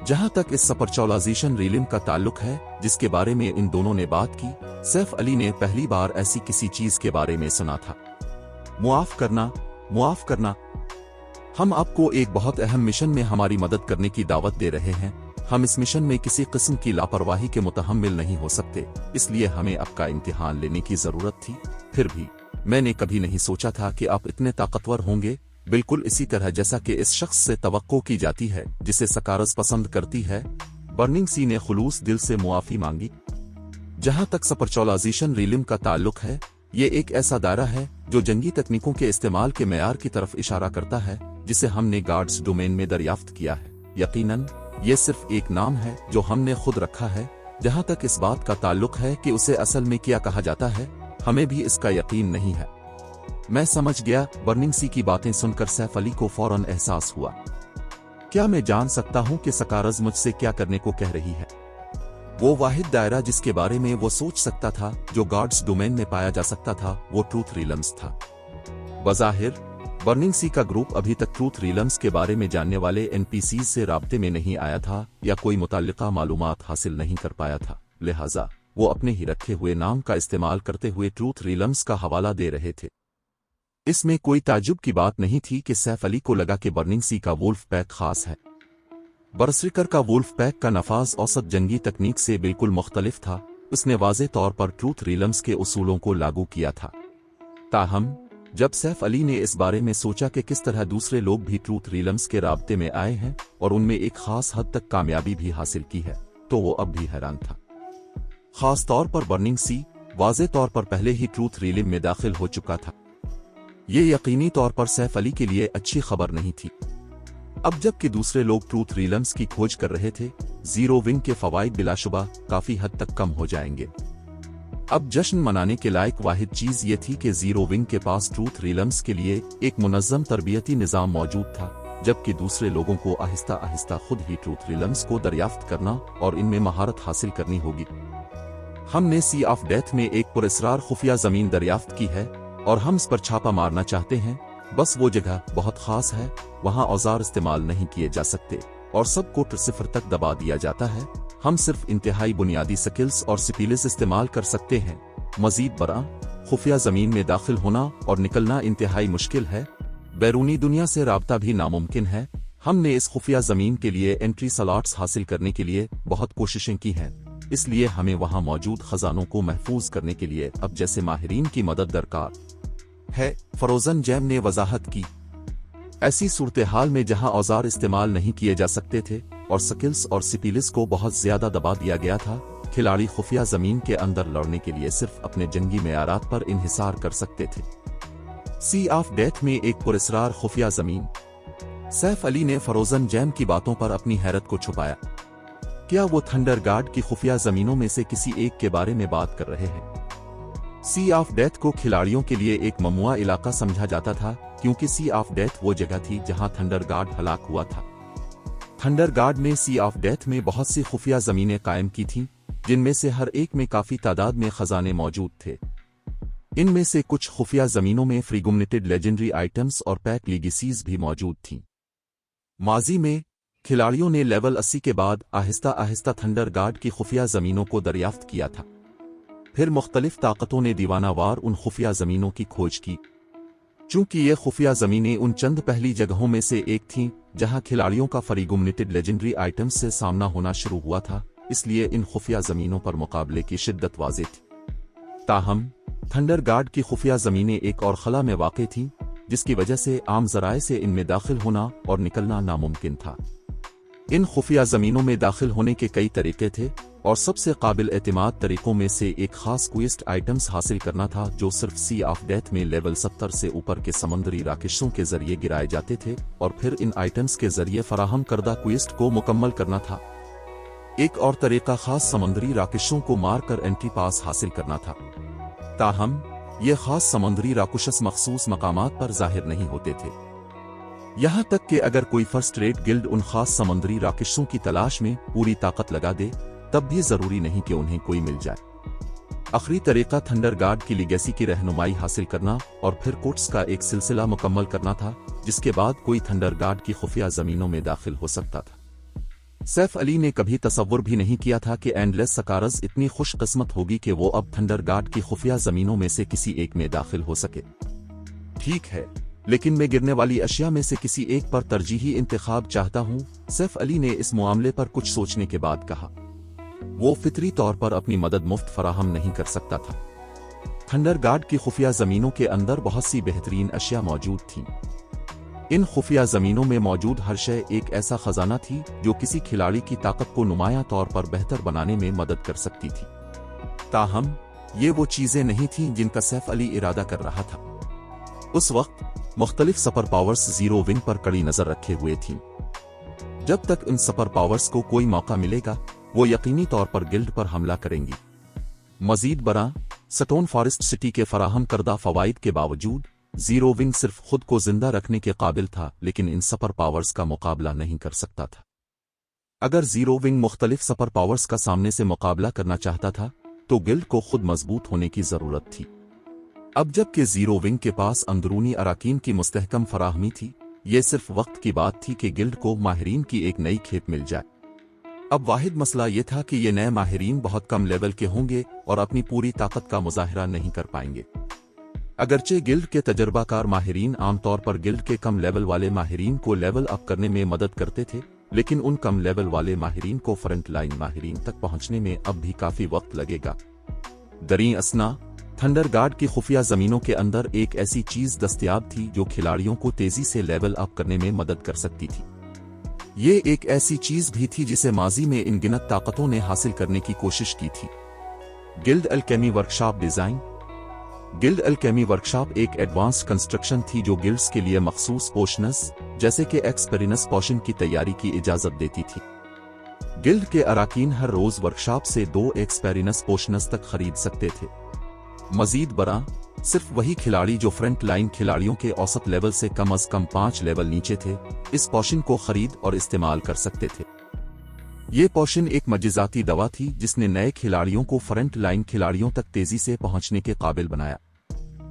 जहां तक इस स्पेशलाइजेशन रीलिम का ताल्लुक है जिसके बारे में इन दोनों ने बात की, सैफ अली ने पहली बार ऐसी किसी चीज के बारे में सुना था। मुआफ करना। हम आपको एक बहुत अहम मिशन में हमारी मदद करने की दावत दे रहे हैं। हम इस मिशन में किसी किस्म की लापरवाही के मुतहम्मिल नहीं हो सकते, इसलिए हमें आपका इम्तिहान लेने की जरूरत थी। फिर भी मैंने कभी नहीं सोचा था कि आप इतने ताकतवर होंगे, बिल्कुल इसी तरह जैसा कि इस शख्स से तवक्को की जाती है जिसे सकारस पसंद करती है। बर्निंग सी ने खुलूस दिल से मुआफी मांगी। जहां तक स्पेशलाइजेशन रीलिम का ताल्लुक है, ये एक ऐसा दायरा है जो जंगी तकनीकों के इस्तेमाल के मेयार की तरफ इशारा करता है जिसे हमने गार्ड्स डोमेन में दरियाफ्त किया है। यकीनन ये सिर्फ एक नाम है जो हमने खुद रखा है। जहां तक इस बात का ताल्लुक है कि उसे असल में क्या कहा जाता है, हमें भी इसका यकीन नहीं है। मैं समझ गया। बर्निंग सी की बातें सुनकर सैफ अली को फौरन एहसास हुआ। क्या मैं जान सकता हूं कि सकारज मुझसे क्या करने को कह रही है? वो वाहिद दायरा जिसके बारे में वो सोच सकता था जो गार्ड्स डोमेन में पाया जा सकता था, वो ट्रूथ रीलम्स था। बज़ाहिर बर्निंग सी का ग्रुप अभी तक ट्रूथ रीलम्स के बारे में जानने वाले एनपीसीज से राब्ते में नहीं आया था या कोई मुतल्लिका मालूमात हासिल नहीं कर पाया था, लिहाजा वो अपने ही रखे हुए नाम का इस्तेमाल करते हुए ट्रूथ रीलम्स का हवाला दे रहे थे। इसमें कोई ताज्जुब की बात नहीं थी कि सैफ अली को लगा कि बर्निंग सी का वुल्फ पैक खास है। बरसरिकर का वुल्फ पैक का नफाज औसत जंगी तकनीक से बिल्कुल मुख्तलिफ था। उसने वाज़े तौर पर ट्रूथ रीलम्स के उसूलों को लागू किया था। ताहम जब सैफ अली ने इस बारे में सोचा कि किस तरह दूसरे लोग भी ट्रूथ रीलम्स के राब्ते में आए हैं और उनमें एक खास हद तक कामयाबी भी हासिल की है, तो वो अब भी हैरान था। खास तौर पर बर्निंग सी वाज़े तौर पर पहले ही ट्रूथ रीलिम में दाखिल हो चुका था। ये यकीनी तौर पर सैफ अली के लिए अच्छी खबर नहीं थी। अब जबकि दूसरे लोग ट्रूथ रीलम्स की खोज कर रहे थे, जीरो विंग के फवाइद बिलाशुबा काफी हद तक कम हो जाएंगे। अब जश्न मनाने के लायक वाहिद चीज ये थी कि जीरो विंग के पास ट्रूथ रीलम्स के लिए एक मुनज़्ज़म तरबियती निज़ाम मौजूद था, जबकि दूसरे लोगों को आहिस्ता आहिस्ता खुद ही ट्रूथ रीलम्स को दरियाफ्त करना और इनमें महारत हासिल करनी होगी। हमने सी ऑफ डेथ में एक पुरस्रार खुफिया जमीन दरियाफ्त की है और हम इस पर छापा मारना चाहते हैं। बस वो जगह बहुत खास है, वहां औजार इस्तेमाल नहीं किए जा सकते और सब को सिफर तक दबा दिया जाता है। हम सिर्फ इंतहाई बुनियादी स्किल्स और स्किल्स इस्तेमाल कर सकते हैं। मजीद बरा खुफिया जमीन में दाखिल होना और निकलना इंतहाई मुश्किल है। बैरूनी दुनिया से राब्ता भी नामुमकिन है। हमने इस खुफिया जमीन के लिए एंट्री स्लॉट्स हासिल करने के लिए बहुत कोशिशें की हैं, इसलिए हमें वहां मौजूद खजानों को महफूज करने के लिए अब जैसे माहिरीन की मदद दरकार है, फरोजन जैम ने वजाहत की। ऐसी सूरत हाल में जहां औजार इस्तेमाल नहीं किए जा सकते थे और स्किल्स और स्किल्स को बहुत ज्यादा दबा दिया गया था, खिलाड़ी खुफिया जमीन के अंदर लड़ने के लिए सिर्फ अपने जंगी मेयारात पर इन्हिसार कर सकते थे। सी ऑफ डेथ में एक पुरस्रार खुफिया जमीन। सैफ अली ने फरोजन जैम की बातों पर अपनी हैरत को छुपाया। क्या वो थंडर गार्ड की खुफिया जमीनों में से किसी एक के बारे में बात कर रहे हैं? सी ऑफ डेथ को खिलाड़ियों के लिए एक ममुआ इलाका समझा जाता था, क्योंकि सी ऑफ डेथ वो जगह थी जहां थंडर गार्ड हलाक हुआ था। थंडर गार्ड ने सी ऑफ डेथ में बहुत सी खुफिया जमीनें कायम की थीं, जिनमें से हर एक में काफी तादाद में खजाने मौजूद थे। इनमें से कुछ खुफिया जमीनों में फ्रीगुमनेटेड लेजेंडरी आइटम्स और पैक लीगेसीज भी मौजूद थीं। माजी में खिलाड़ियों ने लेवल 80 के बाद आहिस्ता आहिस्ता थंडर गार्ड की खुफिया जमीनों को दरियाफ्त किया था। फिर मुख्तलिफ ताकतों ने दीवानावार उन खुफिया जमीनों की खोज की। चूंकि ये खुफिया जमीनें उन चंद पहली जगहों में से एक थीं जहां खिलाड़ियों का फ्रीगुमनेटेड लेजेंडरी आइटम्स से सामना होना शुरू हुआ था, इसलिए इन खुफिया जमीनों पर मुकाबले की शिद्दत वाज़ेह थी। ताहम थंडर गार्ड की खुफिया जमीनें एक और खला में वाक़े थीं, जिसकी वजह से आम ज़राए से इनमें दाखिल होना और निकलना नामुमकिन था। इन खुफिया जमीनों में दाखिल होने के कई तरीके थे और सबसे काबिल एतमाद तरीकों में से एक खास क्वेस्ट आइटम्स हासिल करना था, जो सिर्फ सी ऑफ डेथ में लेवल 70 से ऊपर के समंदरी राकेशों के जरिए गिराए जाते थे और फिर इन आइटम्स के जरिए फराहम करदा क्वेस्ट को मुकम्मल करना था। एक और तरीका खास समंदरी राकेशों को मारकर एंट्री पास हासिल करना था। ताहम ये खास समंदरी राकुशस मखसूस मकामात पर जाहिर नहीं होते थे। यहाँ तक कि अगर कोई फर्स्ट रेट गिल्ड उन खास समुद्री राक्षसों की तलाश में पूरी ताकत लगा दे, तब भी जरूरी नहीं कि उन्हें कोई मिल जाए। आखिरी तरीका थंडर गार्ड की लीगेसी की रहनुमाई हासिल करना और फिर कोट्स का एक सिलसिला मुकम्मल करना था, जिसके बाद कोई थंडर गार्ड की खुफिया जमीनों में दाखिल हो सकता था। सैफ अली ने कभी तसव्वुर भी नहीं किया था कि एंडलेस सकारज इतनी खुशकिस्मत होगी कि वो अब थंडर गार्ड की खुफिया जमीनों में से किसी एक में दाखिल हो सके। ठीक है, लेकिन मैं गिरने वाली अशिया में से किसी एक पर तरजीही इंतखाब चाहता हूं, सैफ अली ने इस मामले पर कुछ सोचने के बाद कहा। वो फितरी तौर पर अपनी मदद मुफ्त फराहम नहीं कर सकता था। थंडर गार्ड की खुफिया जमीनों के अंदर बहुत सी बेहतरीन अशिया मौजूद थीं। इन खुफिया जमीनों में मौजूद हर शय एक ऐसा खजाना थी जो किसी खिलाड़ी की ताकत को नुमायां तौर पर बेहतर बनाने में मदद कर सकती थी। ताहम ये वो चीजें नहीं थीं जिनका सैफ अली इरादा कर रहा था। उस वक्त मुख्तलिफ सुपर पावर्स जीरो विंग पर कड़ी नजर रखे हुए थीं। जब तक इन सुपर पावर्स को कोई मौका मिलेगा, वो यकीनी तौर पर गिल्ड पर हमला करेंगी। मजीद बरा, स्टोन फॉरेस्ट सिटी के फराहम करदा फवाइद के बावजूद जीरो विंग सिर्फ खुद को जिंदा रखने के काबिल था, लेकिन इन सुपर पावर्स का मुकाबला नहीं कर सकता था। अगर जीरो विंग मुख्तलिफ सुपर पावर्स का सामने से मुकाबला करना चाहता था, तो गिल्ड को खुद मजबूत होने की जरूरत थी। अब जबकि जीरो विंग के पास अंदरूनी अराकीन की मुस्तहकम फराहमी थी, ये सिर्फ वक्त की बात थी कि गिल्ड को माहिरीन की एक नई खेप मिल जाए। अब वाहिद मसला ये था कि ये नए माहिरीन बहुत कम लेवल के होंगे और अपनी पूरी ताकत का मुजाहिरा नहीं कर पाएंगे। अगरचे गिल्ड के तजर्बाकार माहिरीन आमतौर पर गिल्ड के कम लेवल वाले माहिरीन को लेवल अप करने में मदद करते थे, लेकिन उन कम लेवल वाले माहिरीन को फ्रंट लाइन माहिरीन तक पहुंचने में अब भी काफी वक्त लगेगा। दरीं असना, थंडर गार्ड की खुफिया जमीनों के अंदर एक ऐसी चीज दस्तयाब थी जो खिलाड़ियों को तेजी से लेवल अप करने में मदद कर सकती थी। ये एक ऐसी चीज भी थी जिसे माजी में इन गिनत ताकतों ने हासिल करने की कोशिश की थी। Guild Alchemy workshop design. Guild Alchemy workshop एक एडवांस्ड कंस्ट्रक्शन थी जो गिल्ड्स के लिए मखसूस पोशनस जैसे कि एक्सपेरिनस पोशन की तैयारी की इजाजत देती थी। गिल्ड के अराकीन हर रोज वर्कशॉप से 2 एक्सपेरिनस पोशनस तक खरीद सकते थे। मजीद बरा, सिर्फ वही खिलाड़ी जो फ्रंट लाइन खिलाड़ियों के औसत लेवल से कम अज कम 5 लेवल नीचे थे, इस पोशन को खरीद और इस्तेमाल कर सकते थे। ये पोशन एक मजिजाती दवा थी जिसने नए खिलाड़ियों को फ्रंट लाइन खिलाड़ियों तक तेजी से पहुंचने के काबिल बनाया।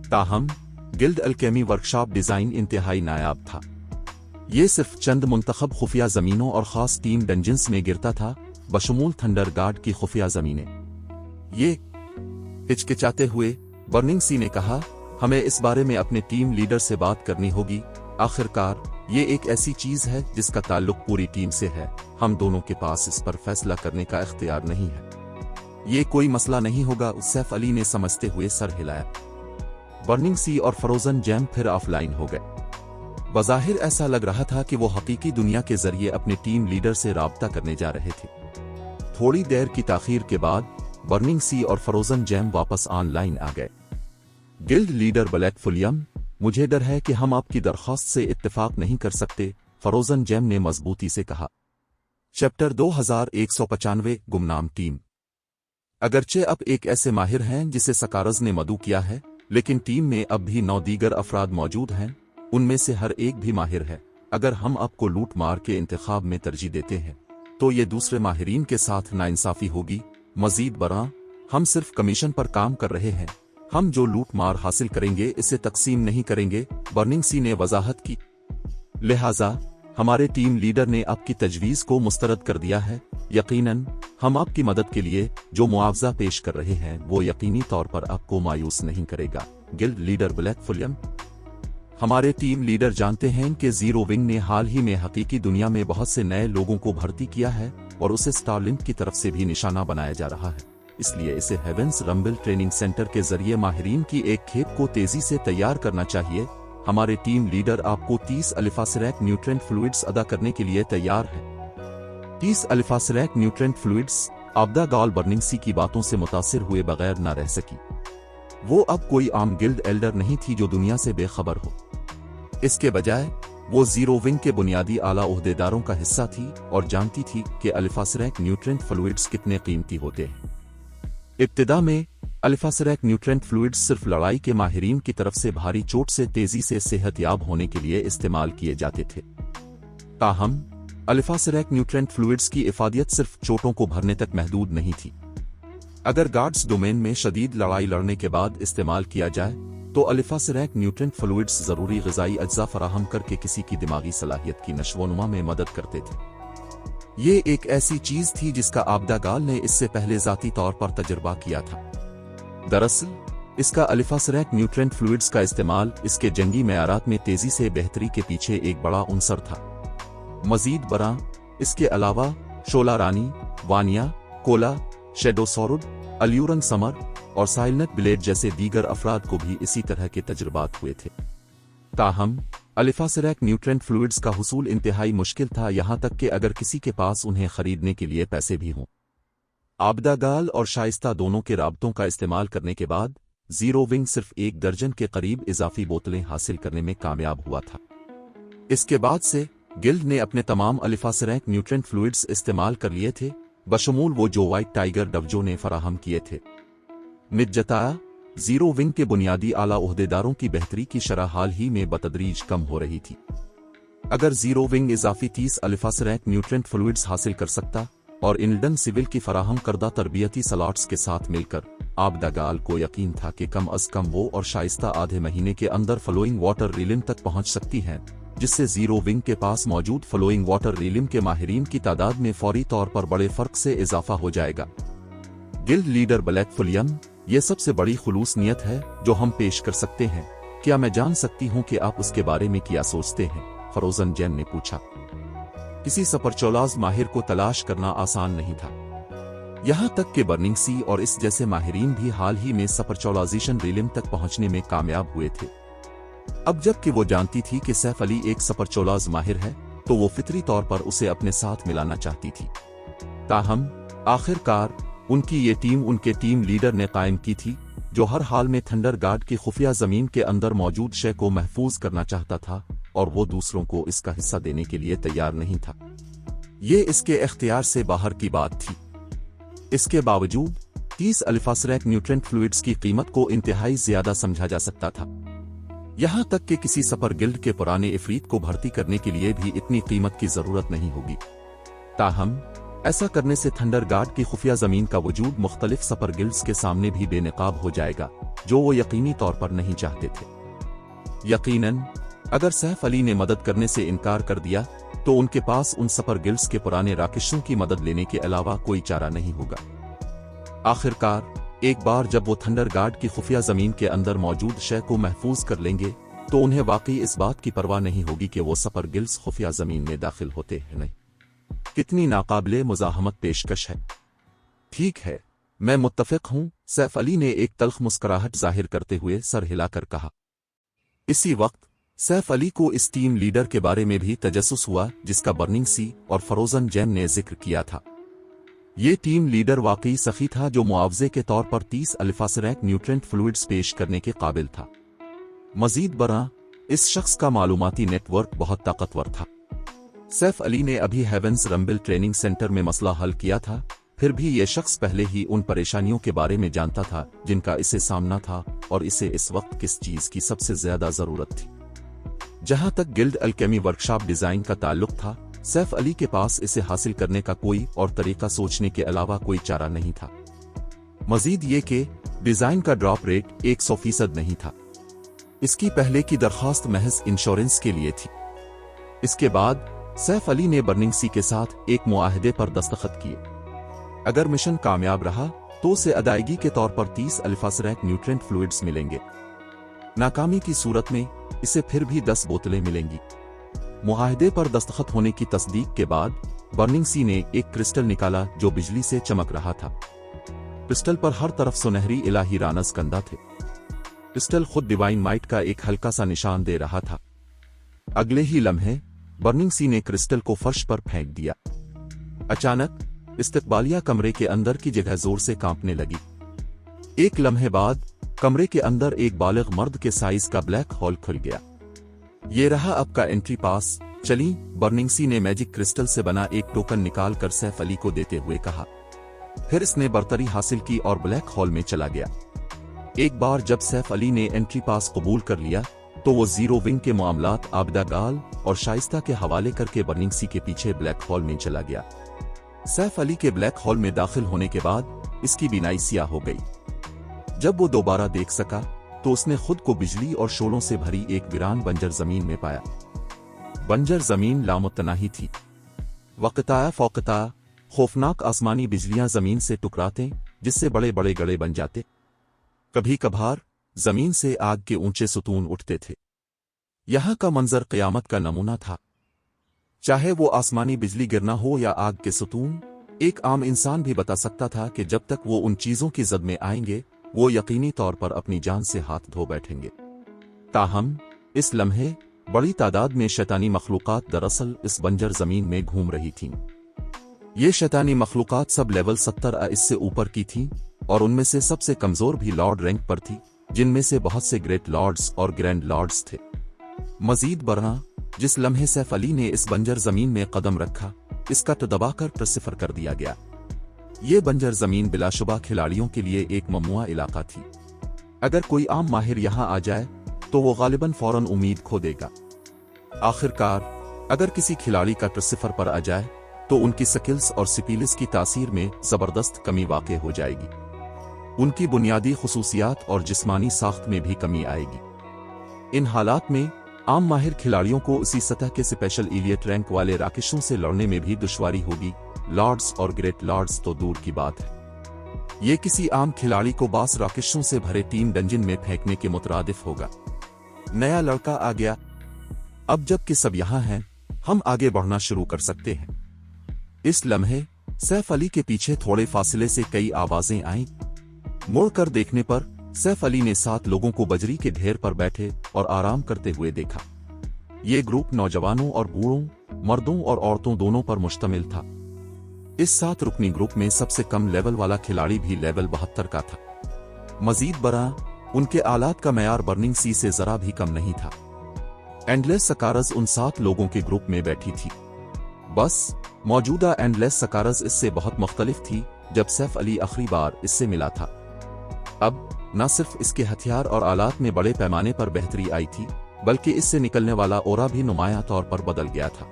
ताहम गिल्ड अल्केमी वर्कशॉप डिजाइन इंतहाई नायाब था। ये सिर्फ चंद मुंतखब खुफिया जमीनों और खास टीम डंजन्स में गिरता था, बशमूल थंडर गार्ड की खुफिया जमीनें। ये हिचकिचाते हुए बर्निंग सी ने कहा, हमें इस बारे में अपने टीम लीडर से बात करनी होगी। आखिरकार ये एक ऐसी चीज है जिसका ताल्लुक पूरी टीम से है। हम दोनों के पास इस पर फैसला करने का इख्तियार नहीं है। ये कोई मसला नहीं होगा, सैफ अली ने समझते हुए सर हिलाया। बर्निंग सी और फ्रोजन जैम फिर ऑफलाइन हो गए। बज़ाहिर ऐसा लग रहा था कि वो हकीकी दुनिया के जरिए अपने टीम लीडर से राब्ता करने जा रहे थे। थोड़ी देर की ताखीर के बाद बर्निंग सी और फ्रोजन जैम वापस ऑनलाइन आ गए। गिल्ड लीडर ब्लैक फुलियम, मुझे डर है कि हम आपकी दरख्वास्त से इत्तेफाक नहीं कर सकते, फ्रोजन जैम ने मजबूती से कहा। चैप्टर 2195 गुमनाम टीम। अगरचे अब एक ऐसे माहिर हैं जिसे सकारज ने मदऊ किया है, लेकिन टीम में अब भी 9 दीगर अफराद मौजूद हैं। उनमें से हर एक भी माहिर है। अगर हम आपको लूट मार के इंतखाब में तरजीह देते हैं, तो ये दूसरे माहिरीन के साथ नाइंसाफी होगी। मजीद बरा, हम सिर्फ कमीशन पर काम कर रहे हैं। हम जो लूट मार हासिल करेंगे इसे तकसीम नहीं करेंगे, बर्निंग सी ने वजाहत की। लिहाजा हमारे टीम लीडर ने आपकी तजवीज़ को मुस्तरद कर दिया है। यकीनन हम आपकी मदद के लिए जो मुआवजा पेश कर रहे हैं वो यकीनी तौर पर आपको मायूस नहीं करेगा। गिल्ड लीडर ब्लैक फुलियम, हमारे टीम लीडर जानते हैं कि जीरो विंग ने हाल ही में हकीकी दुनिया में बहुत से नए लोगों को भर्ती किया है और उसे स्टारलिंक की तरफ से भी निशाना बनाया जा रहा है। इसलिए इसे हेवेंस रंबल ट्रेनिंग सेंटर के जरिए माहिरीन की एक खेप को तेजी से तैयार करना चाहिए। हमारे टीम लीडर आपको 30 अल्फासरैक न्यूट्रेंट फ्लूइड्स अदा करने के लिए तैयार है। 30 अल्फासरैक न्यूट्रेंट फ्लूइड्स। आबदा गाल बर्निंग सी की बातों से मुतासिर हुए बगैर न रह सकी। वो अब कोई आम गिल्ड एल्डर नहीं थी जो दुनिया से बेखबर हो। इसके बजाय वो जीरो विंग के बुनियादी आला ओहदेदारों का हिस्सा थी और जानती थी कि अल्फासरैक न्यूट्रेंट फ्लूइड्स कितने कीमती होते हैं। इब्तिदा में अल्फासरैक न्यूट्रेंट फ्लूइड्स सिर्फ लड़ाई के माहिरीन की तरफ से भारी चोट से तेजी से सेहतयाब होने के लिए इस्तेमाल किए जाते थे। ताहम अल्फासरैक न्यूट्रेंट फ्लूइड्स की इफादियत सिर्फ चोटों को भरने तक महदूद नहीं थी। अगर गार्ड्स डोमेन में शदीद लड़ाई लड़ने के बाद इस्तेमाल किया जाए तो अल्फासरैक न्यूट्रेंट फ्लूइड्स जरूरी ग़िज़ाई अज्जा फराहम करके किसी की दिमागी सलाहियत की नशोनुमा में मदद करते थे। ये एक ऐसी चीज थी जिसका आब्दागाल ने इससे पहले ज़ाती तौर पर तजुर्बा किया था। दरअसल इसका अल्फासरैक न्यूट्रेंट फ्लूइड्स का इस्तेमाल इसके जंगी मेयारात में तेजी से बेहतरी के पीछे एक बड़ा उनसर था। मजीद बरां इसके अलावा शोला रानी, वानिया, कोला, शेडोसौरुड, अल्यूरन समर और साइलनेट ब्लेड जैसे दीगर अफराद को भी इसी तरह के तजुर्बात हुए थे। ताहम अल्फासरैक न्यूट्रेंट फ्लूइड्स का हुसूल इंतहाई मुश्किल था, यहां तक कि अगर किसी के पास उन्हें खरीदने के लिए पैसे भी हों। आब्दागाल और शाइस्ता दोनों के राबतों का इस्तेमाल करने के बाद जीरो विंग सिर्फ 1 दर्जन के करीब इजाफी बोतलें हासिल करने में कामयाब हुआ था। इसके बाद से गिल्ड ने अपने तमाम अल्फासरैक न्यूट्रेंट फ्लूइड्स इस्तेमाल कर लिए थे, बशमूल वो जो व्हाइट टाइगर डवजो ने फराहम किए थे। निजताया जीरो विंग के बुनियादी आला ओहदेदारों की बेहतरी की शरह हाल ही में बतदरीज कम हो रही थी। अगर जीरो विंग इजाफी 30 अल्फासरैक न्यूट्रेंट फ्लूइड्स हासिल कर सकता और इंडन सिविल की फराहम करदा तरबियती सलाट्स के साथ मिलकर, आब्दागाल को यकीन था कि कम अज कम वो और शाइस्ता आधे महीने के अंदर फ्लोइंग वाटर रीलिम तक पहुंच सकती हैं, जिससे जीरो विंग के पास मौजूद फ्लोइंग वाटर रीलिम के माहिरीन की तादाद में फौरी तौर पर बड़े फर्क से इजाफा हो जाएगा। गिल्ड लीडर ब्लैक फुलियम, ये सबसे बड़ी खुलूस नियत है जो हम पेश कर सकते हैं, क्या मैं जान सकती हूँ कि आप उसके बारे में क्या सोचते हैं? फरोजन जैन ने पूछा। किसी सपरचौलाज माहिर को तलाश करना आसान नहीं था, यहां तक कि बर्निंग सी और इस जैसे माहिरीन भी हाल ही में सपरचौलाजेशन रीलिम तक पहुंचने में कामयाब हुए थे। अब जबकि वो जानती थी कि सैफ अली एक सपरचौलाज माहिर है, तो वो फितरी तौर पर उसे अपने साथ मिलाना चाहती थी। ताहम आखिरकार उनकी ये टीम उनके टीम लीडर ने कायम की थी, जो हर हाल में थंडर गार्ड की खुफिया जमीन के अंदर मौजूद शय को महफूज करना चाहता था, और वो दूसरों को इसका हिस्सा देने के लिए तैयार नहीं था। ये इसके इख्तियार से बाहर की बात थी। इसके बावजूद 30 अल्फासरैक न्यूट्रेंट फ्लूइड्स की कीमत को इंतहाई ज्यादा समझा जा सकता था, यहां तक कि किसी सपर गिल्ड के पुराने इफरीत को भर्ती करने के लिए भी इतनी कीमत की जरूरत नहीं होगी। ताहम ऐसा करने से थंडर गार्ड की खुफिया जमीन का वजूद मुख्तलिफ सपर गिल्ड्स के सामने भी बेनकाब हो जाएगा, जो वो यकीनी तौर पर नहीं चाहते थे। यकीनन अगर सैफ अली ने मदद करने से इनकार कर दिया तो उनके पास उन सपर गिल्ड्स के पुराने राकेशों की मदद लेने के अलावा कोई चारा नहीं होगा। आखिरकार एक बार जब वो थंडर गार्ड की खुफिया जमीन के अंदर मौजूद शय को महफूज कर लेंगे तो उन्हें वाकई इस बात की परवाह नहीं होगी कि वो सपर गिल्ड्स खुफिया जमीन में दाखिल होते हैं नहीं। कितनी नाकाबिले मुजाहमत पेशकश है। ठीक है, मैं मुत्तफिक हूं, सैफ अली ने एक तल्ख मुस्कुराहट जाहिर करते हुए सर हिलाकर कहा। इसी वक्त सैफ अली को इस टीम लीडर के बारे में भी तजस्सुस हुआ जिसका बर्निंग सी और फरोजन जैन ने जिक्र किया था। ये टीम लीडर वाकई सखी था जो मुआवजे के तौर पर 30 अल्फासरैक न्यूट्रेंट फ्लूइड्स पेश करने के काबिल था। मजीद बरां इस शख्स का मालूमाती नेटवर्क बहुत ताकतवर था। सैफ अली ने अभी हेवेंस रंबिल ट्रेनिंग सेंटर में मसला हल किया था, फिर भी यह शख्स पहले ही उन परेशानियों के बारे में जानता था जिनका इसे सामना था और इसे इस वक्त किस चीज की सबसे ज्यादा जरूरत थी। जहां तक गिल्ड अल्केमी वर्कशॉप डिजाइन का ताल्लुक था, सैफ अली के पास इसे हासिल करने का कोई और तरीका सोचने के अलावा कोई चारा नहीं था। मजीद ये कि डिजाइन का ड्रॉप रेट 100% नहीं था। इसकी पहले की दरखास्त महज इंश्योरेंस के लिए थी। इसके बाद सैफ अली ने बर्निंग सी के साथ एक मुआहदे पर दस्तखत किए। अगर मिशन कामयाब रहा तो उसे अदायगी के तौर पर 30 अल्फासरैक न्यूट्रेंट फ्लूइड्स मिलेंगे। नाकामी की सूरत में इसे फिर भी 10 बोतलें मिलेंगी। मुआहदे पर दस्तखत होने की तस्दीक के बाद बर्निंग सी ने एक क्रिस्टल निकाला जो बिजली से चमक रहा था। क्रिस्टल पर हर तरफ सुनहरी इलाही रानस कंधा थे। क्रिस्टल खुद डिवाइन माइट का एक हल्का सा निशान दे रहा था। अगले ही लम्हे बर्निंग सी ने क्रिस्टल को फर्श पर फेंक दिया। अचानक इस्तकबालिया कमरे के अंदर की जगह जोर से कांपने लगी। एक लम्हे बाद कमरे के अंदर एक बालिग मर्द के साइज का ब्लैक होल खुल गया। ये रहा आपका एंट्री पास, चली। बर्निंग सी ने मैजिक क्रिस्टल से बना एक टोकन निकाल कर सैफ अली को देते हुए कहा। फिर इसने बर्तरी हासिल की और ब्लैक होल में चला गया। एक बार जब सैफ अली ने एंट्री पास कबूल कर लिया तो वो जीरो विंग के मामलात आबिदा गाल और शाइस्ता के हवाले करके बर्निंग सी के पीछे ब्लैक होल में चला गया। सैफ अली के ब्लैक होल में दाखिल होने के बाद इसकी बीनाई सियाह हो गई। जब वो दोबारा देख सका तो उसने खुद को बिजली और शोलों से भरी एक वीरान बंजर जमीन में पाया। बंजर जमीन लामुतनाही थी। वक़्ताया फ़ौक़ता खौफनाक आसमानी बिजलियां जमीन से टुकराते जिससे बड़े बड़े गड़े बन जाते। कभी कभार जमीन से आग के ऊंचे सुतून उठते थे। यहां का मंजर क़यामत का नमूना था। चाहे वो आसमानी बिजली गिरना हो या आग के सुतून, एक आम इंसान भी बता सकता था कि जब तक वो उन चीजों की जद में आएंगे वो यकीनी तौर पर अपनी जान से हाथ धो बैठेंगे। ताहम इस लम्हे बड़ी तादाद में शैतानी मखलूक़ात दरअसल इस बंजर जमीन में घूम रही थीं। ये शैतानी मखलूक़ात सब लेवल 70 इससे ऊपर की थीं और उनमें से सबसे कमजोर भी लॉर्ड रैंक पर थी, जिनमें से बहुत से ग्रेट लॉर्ड्स और ग्रैंड लॉर्ड्स थे। मजीद बरहा जिस लम्हे सैफ अली ने इस बंजर जमीन में कदम रखा, इसका तो दबाकर सिफर कर दिया गया। ये बंजर जमीन बिलाशुबा खिलाड़ियों के लिए एक ममनुआ इलाका थी। अगर कोई आम माहिर यहां आ जाए तो वो गालिबन फौरन उम्मीद खो देगा। आखिरकार अगर किसी खिलाड़ी का सिफर पर आ जाए तो उनकी स्किल्स और स्किल्स की तासीर में जबरदस्त कमी वाक़े हो जाएगी। उनकी बुनियादी खुसूसियात और जिस्मानी साख्त में भी कमी आएगी। इन हालात में आम माहिर खिलाड़ियों को उसी सतह के स्पेशल इलियट रैंक वाले राकेशों से लड़ने में भी दुश्वारी होगी। लॉर्ड्स और ग्रेट लॉर्ड्स तो दूर की बात है, ये किसी आम खिलाड़ी को बास राकेशों से भरे टीम डंजन में फेंकने के मुतरादिफ होगा। नया लड़का आ गया। अब जबकि सब यहां हैं, हम आगे बढ़ना शुरू कर सकते हैं। इस लम्हे सैफ अली के पीछे थोड़े फासले से कई आवाजें आईं। मुड़कर देखने पर सैफ अली ने 7 लोगों को बजरी के ढेर पर बैठे और आराम करते हुए देखा। ये ग्रुप नौजवानों और बूढ़ों, मर्दों और औरतों दोनों पर मुश्तमिल था। इस 7 रुकनी ग्रुप में सबसे कम लेवल वाला खिलाड़ी भी लेवल 72 का था। मजीद बरा उनके आलात का मयार बर्निंग सी से जरा भी कम नहीं था। एंडलेस सकारज उन 7 लोगों के ग्रुप में बैठी थी। बस मौजूदा एंडलेस सकारज इससे बहुत मुख्तलिफ थी जब सैफ अली आखिरी बार इससे मिला था। अब न सिर्फ इसके हथियार और आलात में बड़े पैमाने पर बेहतरी आई थी, बल्कि इससे निकलने वाला ओरा भी नुमायां तौर पर बदल गया था।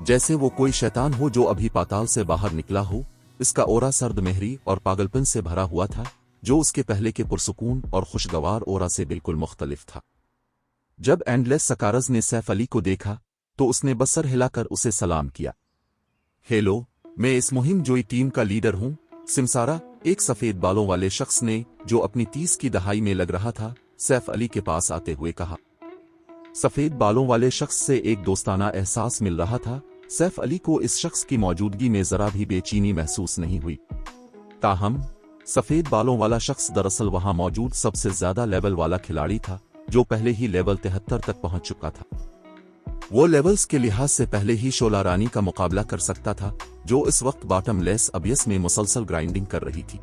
जैसे वो कोई शैतान हो जो अभी पाताल से बाहर निकला हो। इसका ओरा सर्द मेहरी और पागलपन से भरा हुआ था, जो उसके पहले के पुरसुकून और खुशगवार ओरा से बिल्कुल मुख्तलिफ था। जब एंडलेस सकारज ने सैफ अली को देखा तो उसने बसर हिलाकर उसे सलाम किया। हेलो, मैं इस मुहिम जोई टीम का लीडर हूं, सिमसारा, एक सफेद बालों वाले शख्स ने, जो अपनी 30 की दहाई में लग रहा था, सैफ अली के पास आते हुए कहा। सफेद बालों वाले शख्स से एक दोस्ताना एहसास मिल रहा था। सैफ अली को इस शख्स की मौजूदगी में जरा भी बेचैनी महसूस नहीं हुई। ताहम सफेद बालों वाला शख्स दरअसल वहां मौजूद सबसे ज्यादा लेवल वाला खिलाड़ी था, जो पहले ही लेवल 73 तक पहुंच चुका था। वो लेवल्स के लिहाज से पहले ही शोला रानी का मुकाबला कर सकता था, जो इस वक्त बॉटम लेस अबियस में मुसलसल ग्राइंडिंग कर रही थी।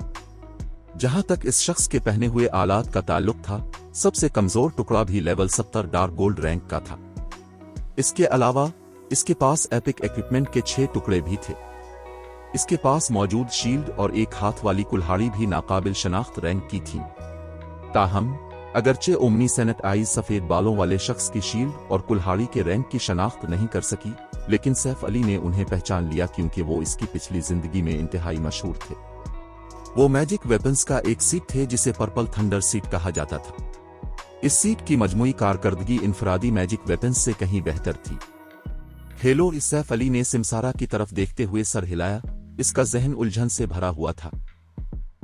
जहां तक इस शख्स के पहने हुए आलात का ताल्लुक था, सबसे कमजोर टुकड़ा भी लेवल 70 डार्क गोल्ड रैंक का था। इसके अलावा इसके पास एपिक इक्विपमेंट के 6 टुकड़े भी थे। इसके पास मौजूद शील्ड और एक हाथ वाली कुल्हाड़ी भी नाकाबिल शनाख्त रैंक की थी। ताहम अगरचे ओमनी सेनेट आइज सफेद बालों वाले शख्स की शील्ड और कुल्हाड़ी के रैंक की शनाख्त नहीं कर सकी, लेकिन सैफ अली ने उन्हें पहचान लिया क्योंकि वो इसकी पिछली जिंदगी में इंतहाई मशहूर थे। वो मैजिक वेपन्स का एक सीट थे जिसे पर्पल थंडर सीट कहा जाता था। इस सीट की मजमूई कारकर्दगी इनफरादी मैजिक वेपन्स से कहीं बेहतर थी। हेलो, इस सैफ अली ने सिमसारा की तरफ देखते हुए सर हिलाया। इसका जहन उलझन से भरा हुआ था।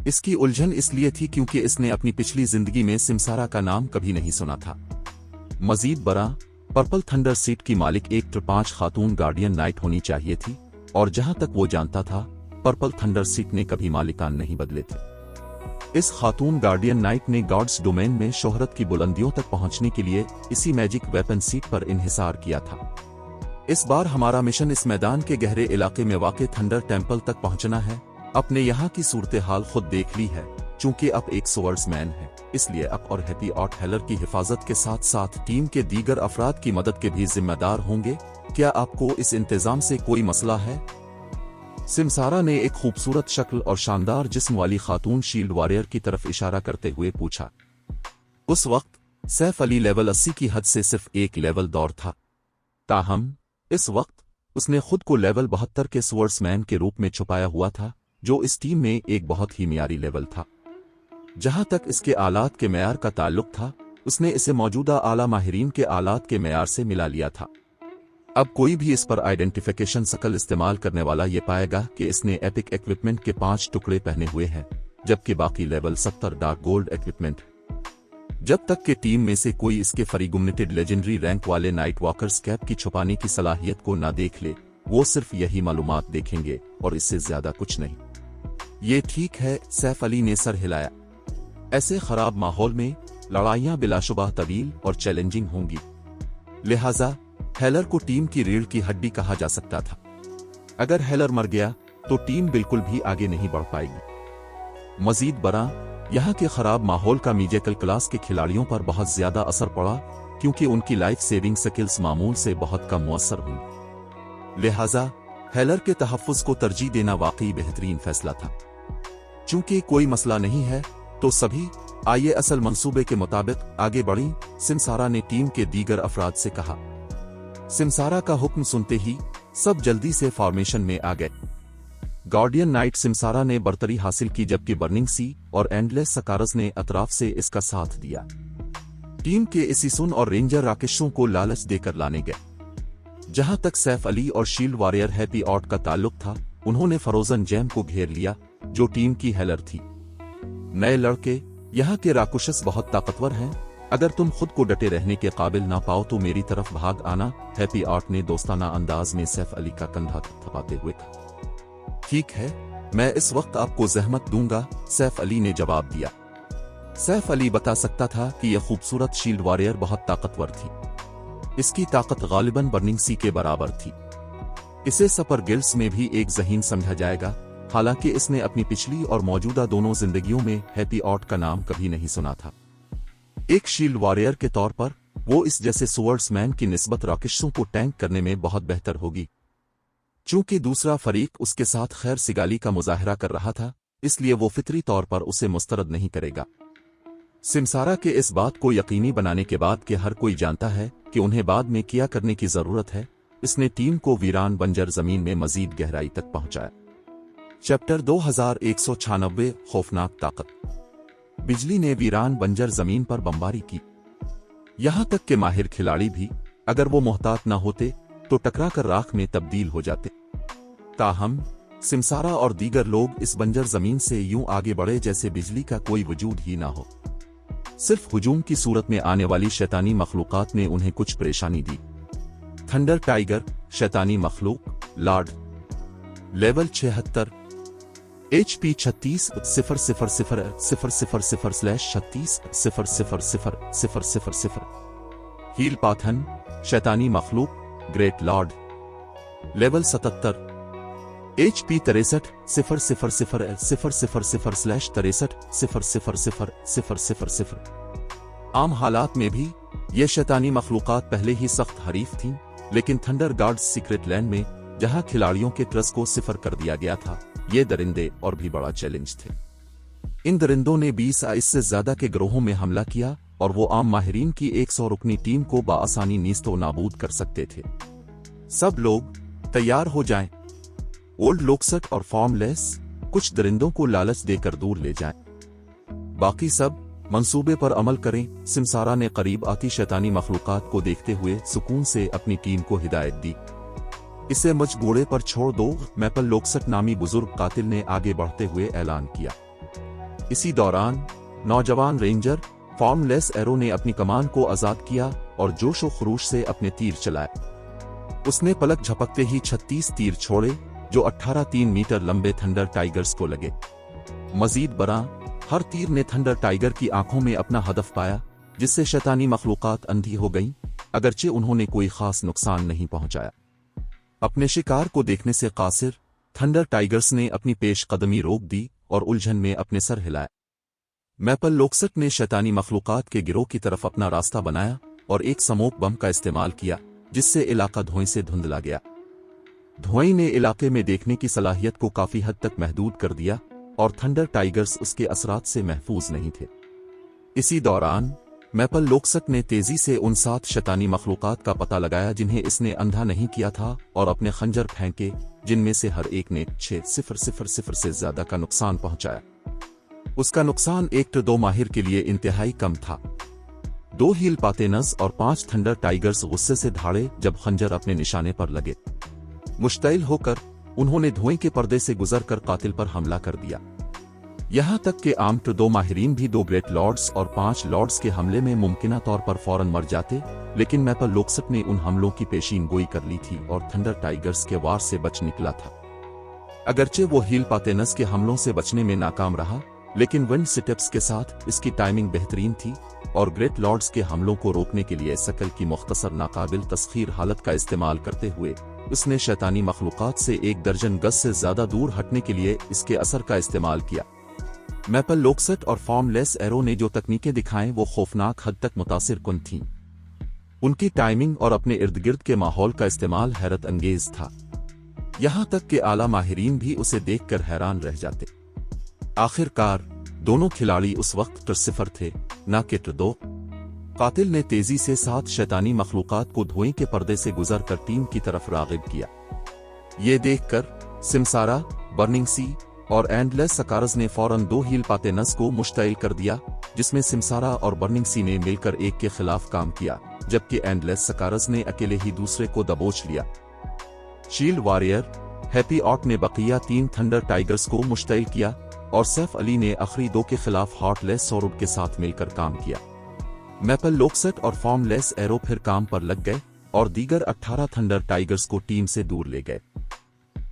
इसकी उलझन इसलिए थी क्योंकि इसने अपनी पिछली जिंदगी में सिमसारा का नाम कभी नहीं सुना था। मजीद बरा पर्पल थंडर सीट की मालिक एक 5 खातून गार्डियन नाइट होनी चाहिए थी, और जहां तक वो जानता था, पर्पल थंडर सीट ने कभी मालिकान नहीं बदले थे। इस खातून गार्डियन नाइट ने गॉड्स डोमेन में शोहरत की बुलंदियों तक पहुंचने के लिए इसी मैजिक वेपन सीट पर इन्हिसार किया था। इस बार हमारा मिशन इस मैदान के गहरे इलाके में वाक़े थंडर टेम्पल तक पहुंचना है। अपने यहाँ की सूरत हाल खुद देख ली है। चूंकि अब एक स्वर्ड्समैन है, इसलिए अप और हैप्पी ऑट हेलर की हिफाजत के साथ साथ टीम के दीगर अफराद की मदद के भी जिम्मेदार होंगे। क्या आपको इस इंतजाम से कोई मसला है? सिमसारा ने एक खूबसूरत शक्ल और शानदार जिस्म वाली खातून शील्ड वॉरियर की तरफ इशारा करते हुए पूछा। उस वक्त सैफ अली लेवल 80 की हद से सिर्फ एक लेवल दौर था। ताहम इस वक्त उसने खुद को लेवल 72 के स्वर्ड्समैन के रूप में छुपाया हुआ था, जो इस टीम में एक बहुत ही मियारी लेवल था। जहां तक इसके आलात के मेयार का ताल्लुक था, उसने इसे मौजूदा आला माहिरीन के आलात के मेयार से मिला लिया था। अब कोई भी इस पर आइडेंटिफिकेशन शकल इस्तेमाल करने वाला ये पाएगा कि इसने एपिक इक्विपमेंट के 5 टुकड़े पहने हुए हैं, जबकि बाकी लेवल 70 डार्क गोल्ड इक्विपमेंट। जब तक कि टीम में से कोई इसके फरीगुमनेटेड लेजेंडरी रैंक वाले नाइट वॉकर्स कैप की छुपाने की सलाहियत को ना देख ले, वो सिर्फ यही मालूमात देखेंगे और इससे ज्यादा कुछ नहीं। ये ठीक है, सैफ अली ने सर हिलाया। ऐसे खराब माहौल में लड़ाइयां बिलाशुबह तवील और चैलेंजिंग होंगी, लिहाजा हेलर को टीम की रीढ़ की हड्डी कहा जा सकता था। अगर हेलर मर गया तो टीम बिल्कुल भी आगे नहीं बढ़ पाएगी। मजीद बरा, यहाँ के खराब माहौल का मीडियकल क्लास के खिलाड़ियों पर बहुत ज्यादा असर पड़ा, क्योंकि उनकी लाइफ सेविंग स्किल्स मामूल से बहुत कम मुअस्सर हुई। लिहाजा हेलर के तहफ़्फ़ुज़ को तरजीह देना वाकई बेहतरीन फैसला था। चूंकि कोई मसला नहीं है तो सभी आइए असल मंसूबे के मुताबिक आगे बढ़ी, सिमसारा ने टीम के दीगर अफराद से कहा। सिमसारा का हुक्म सुनते ही सब जल्दी से फॉर्मेशन में आ गए। गार्डियन नाइट सिमसारा ने बरतरी हासिल की, जबकि बर्निंग सी और एंडलेस सकारस ने अतराफ से इसका साथ दिया। टीम के इसीसुन और रेंजर राकेशों को लालच देकर लाने गए। जहां तक सैफ अली और शील्ड वॉरियर हैप्पी आउट का ताल्लुक था, उन्होंने फरोजन जैम को घेर लिया, जो टीम की हेलर थी। नए लड़के, यहाँ के राकुशस बहुत ताकतवर हैं, अगर तुम खुद को डटे रहने के काबिल ना पाओ तो मेरी तरफ भाग आना, हैप्पी आर्ट ने दोस्ताना अंदाज में सैफ अली का कंधा थपथपाते हुए कहा। ठीक है, मैं इस वक्त आपको जहमत दूंगा, सैफ अली ने जवाब दिया। सैफ अली बता सकता था कि यह खूबसूरत शील्ड वॉरियर बहुत ताकतवर थी। इसकी ताकत गालिबन बर्निंग सी के बराबर थी। इसे सपर गिल्ड्स में भी एक ज़हीन समझा जाएगा, हालांकि इसने अपनी पिछली और मौजूदा दोनों जिंदगियों में हैप्पी आउट का नाम कभी नहीं सुना था। एक शील्ड वॉरियर के तौर पर वो इस जैसे स्वर्ड्समैन की निस्बत राकेशों को टैंक करने में बहुत बेहतर होगी। चूंकि दूसरा फरीक उसके साथ खैर सिगाली का मुजाहरा कर रहा था, इसलिए वो फितरी तौर पर उसे मुस्तरद नहीं करेगा। सिमसारा के इस बात को यकीनी बनाने के बाद कि हर कोई जानता है कि उन्हें बाद में किया करने की जरूरत है, इसने टीम को वीरान बंजर जमीन में मजीद गहराई तक पहुंचाया। चैप्टर 2196 खौफनाक ताकत। बिजली ने वीरान बंजर जमीन पर बमबारी की। यहां तक कि माहिर खिलाड़ी भी अगर वो मोहतात न होते तो टकरा कर राख में तब्दील हो जाते। ताहम सिमसारा और दीगर लोग इस बंजर जमीन से यूं आगे बढ़े जैसे बिजली का कोई वजूद ही ना हो। सिर्फ हुजूम की सूरत में आने वाली शैतानी मखलूकात ने उन्हें कुछ परेशानी दी। थंडर टाइगर शैतानी मखलूक लॉर्ड, लेवल 76, HP 36-0000/360000। हील पाथन शैतानी मखलूक ग्रेट लॉर्ड, लेवल 77, HP 63-0000/63000000। आम हालात में भी ये शैतानी मखलूकात पहले ही सख्त हरीफ थीं, लेकिन थंडर गार्ड्स सीक्रेट लैंड में जहां खिलाड़ियों के ट्रस्ट को सिफर कर दिया गया था, ये दरिंदे और भी बड़ा चैलेंज थे। इन दरिंदों ने 20 या इससे ज्यादा के ग्रोहों में हमला किया और वो आम माहिरीन की 100 रुकनी टीम को बाआसानी नीस्तो नाबूद कर सकते थे। सब लोग तैयार हो जाएं। ओल्ड लोकसट और फॉर्मलेस कुछ दरिंदों को लालच देकर दूर ले जाएं। बाकी सब मंसूबे पर अमल करें। सिमसारा ने करीब आती शैतानी मखलूकात को देखते हुए सुकून से अपनी टीम को हिदायत दी। इसे मजगोड़े पर छोड़ दो, मैपल लोकसट नामी बुजुर्ग कातिल ने आगे बढ़ते हुए ऐलान किया। इसी दौरान नौजवान रेंजर फॉर्मलेस एरो ने अपनी कमान को आजाद किया और जोश व खरूश से अपने तीर चलाए। उसने पलक झपकते ही 36 तीर छोड़े, जो 18-3 मीटर लंबे थंडर टाइगर्स को लगे। मजीद बरा, हर तीर ने थंडर टाइगर की आंखों में अपना हदफ पाया, जिससे शैतानी मखलूकात अंधी हो गईं, अगरचे उन्होंने कोई खास नुकसान नहीं पहुंचाया। अपने शिकार को देखने से कासिर थंडर टाइगर्स ने अपनी पेश कदमी रोक दी और उलझन में अपने सर हिलाए। मैपल लोकसट ने शैतानी मखलूकात के गिरोह की तरफ अपना रास्ता बनाया और एक स्मोक बम का इस्तेमाल किया, जिससे इलाका धुएं से धुंधला गया। धुएं ने इलाके में देखने की सलाहियत को काफी हद तक महदूद कर दिया और थंडर टाइगर्स उसके असरात से महफूज नहीं थे। इसी दौरान मैपल लोकसट ने तेजी से उन 7 शैतानी मखलूकात का पता लगाया जिन्हें इसने अंधा नहीं किया था और अपने खंजर फेंके, जिनमें से हर एक ने 6,000 से ज्यादा का नुकसान पहुंचाया। उसका नुकसान 1-2 माहिर के लिए इंतहाई कम था। 2 हील पातेनस और 5 थंडर टाइगर्स गुस्से से धाड़े जब खंजर अपने निशाने पर लगे। मुश्तइल होकर उन्होंने धुएं के पर्दे से गुजरकर कातिल पर हमला कर दिया। यहां तक कि आम 2 माहिरीन भी 2 ग्रेट लॉर्ड्स और 5 लॉर्ड्स के हमले में मुमकिना तौर पर फौरन मर जाते, लेकिन मैपल लोकसट ने उन हमलों की पेशीन गोई कर ली थी और थंडर टाइगर्स के वार से बच निकला था। अगरचे वो हील पातेनस के हमलों से बचने में नाकाम रहा, लेकिन विंड स्टेप्स के साथ इसकी टाइमिंग बेहतरीन थी और ग्रेट लॉर्ड्स के हमलों को रोकने के लिए शकल की मुख्तसर नाकाबिल तस्खीर हालत का इस्तेमाल करते हुए उसने शैतानी मखलूकात से 1 दर्जन गज से ज्यादा दूर हटने के लिए इसके असर का इस्तेमाल किया। मैपल लोकसट और फॉर्मलेस एरो ने जो तकनीकें दिखाएं वो खौफनाक हद तक मुतासिर कुन थीं। उनकी टाइमिंग और अपने इर्द गिर्द के माहौल का इस्तेमाल हैरत अंगेज था, यहां तक कि आला माहिरीन भी उसे देखकर हैरान रह जाते। आखिरकार दोनों खिलाड़ी उस वक्त 0 थे, न कि 2। कातिल ने तेजी से 7 शैतानी मखलूकात को धुएं के पर्दे से गुजरकर टीम की तरफ रागिब किया। ये देखकर सिमसारा, बर्निंग सी और एंडलेस सकारस ने फौरन 2 हील पातेनस को मुश्तइल कर दिया, जिसमें सिमसारा और बर्निंग सी ने मिलकर एक के खिलाफ काम किया, जबकि एंडलेस सकारस ने अकेले ही दूसरे को दबोच लिया। शील्ड वॉरियर हैप्पी ऑट ने बकिया 3 थंडर टाइगर्स को मुश्तइल किया और सैफ अली ने आखिरी 2 के खिलाफ हार्टलेस सोरुब के साथ मिलकर काम किया। मैपल लोकसट और फॉर्मलेस एरो फिर काम पर लग गए और दीगर 18 थंडर टाइगर्स को टीम से दूर ले गए।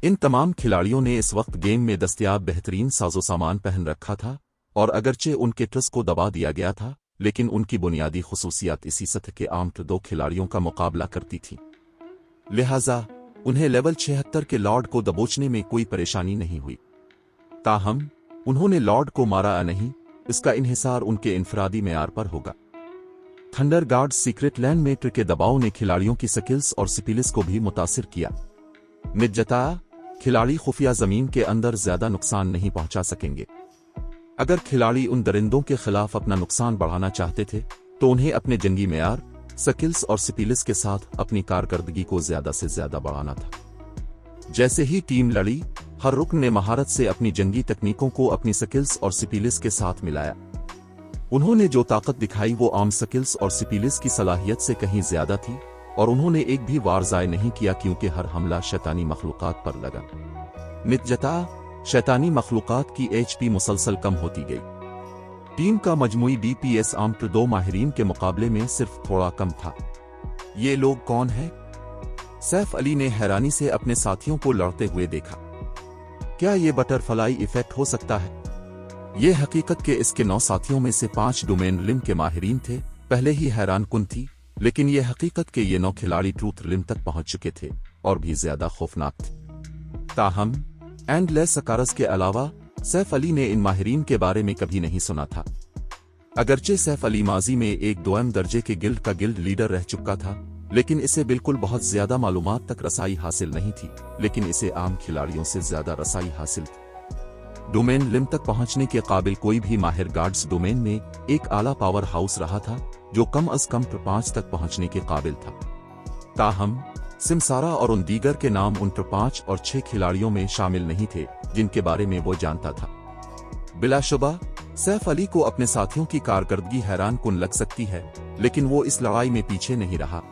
इन तमाम खिलाड़ियों ने इस वक्त गेम में दस्तयाब बेहतरीन साजो सामान पहन रखा था और अगरचे उनके ट्रस को दबा दिया गया था, लेकिन उनकी बुनियादी खुसूसियात इसी सतह के आम 2 खिलाड़ियों का मुकाबला करती थी। लिहाजा उन्हें लेवल 76 के लॉर्ड को दबोचने में कोई परेशानी नहीं हुई। ताहम उन्होंने लॉर्ड को मारा या नहीं, इसका इन्हिसार उनके इनफरादी मेयार पर होगा। थंडर गार्ड सीक्रेट लैंड में के दबाव ने खिलाड़ियों की स्किल्स और स्पिलिस को भी मुतासिर किया। निजता खिलाड़ी खुफिया जमीन के अंदर ज्यादा नुकसान नहीं पहुंचा सकेंगे। अगर खिलाड़ी उन दरिंदों के खिलाफ अपना नुकसान बढ़ाना चाहते थे तो उन्हें अपने जंगी मेयार, स्किल्स और स्पिलिस के साथ अपनी कारकर्दगी को ज्यादा से ज्यादा बढ़ाना था। जैसे ही टीम लड़ी, हर रुकन ने महारत से अपनी जंगी तकनीकों को अपनी स्किल्स और स्पिलिस के साथ मिलाया। उन्होंने जो ताकत दिखाई वो आम स्किल्स और स्पिलिस की सलाहियत से कहीं ज्यादा थी और उन्होंने एक भी वार ज़ाय नहीं किया, क्योंकि हर हमला शैतानी मखलूकात पर लगा। निजता शैतानी मखलूकात की HP मुसलसल कम होती गई। टीम का मजमूई DPS आम 2 माहिरीन के मुकाबले में सिर्फ थोड़ा कम था। ये लोग कौन हैं? सैफ अली ने हैरानी से अपने साथियों को लड़ते हुए देखा। क्या ये बटरफ्लाई इफेक्ट हो सकता है? ये हकीकत के इसके 9 साथियों में से 5 डोमेन लिम के माहिरीन थे पहले ही हैरान कुन थी, लेकिन ये हकीकत के ये 9 खिलाड़ी ट्रूथ लिम तक पहुंच चुके थे और भी ज्यादा खौफनाक थे। ताहम एंडलेस सकारस के अलावा सैफ अली ने इन माहिरीन के बारे में कभी नहीं सुना था। अगरचे सैफ अली माजी में एक 2म दर्जे के गिल्ड का गिल्ड लीडर रह चुका था, लेकिन इसे बिल्कुल बहुत ज्यादा मालूमात तक रसाई हासिल नहीं थी, लेकिन इसे आम खिलाड़ियों से ज्यादा रसाई हासिल थी। डोमेन लिम तक पहुंचने के काबिल कोई भी माहिर गार्ड्स डोमेन में एक आला पावर हाउस रहा था जो कम अज कम 5 तक पहुंचने के काबिल था। ताहम सिमसारा और उन दीगर के नाम उन 5 और 6 खिलाड़ियों में शामिल नहीं थे जिनके बारे में वो जानता था। बिलाशुबा सैफ अली को अपने साथियों की कारकर्दगी हैरान कुन लग सकती है, लेकिन वो इस लड़ाई में पीछे नहीं रहा।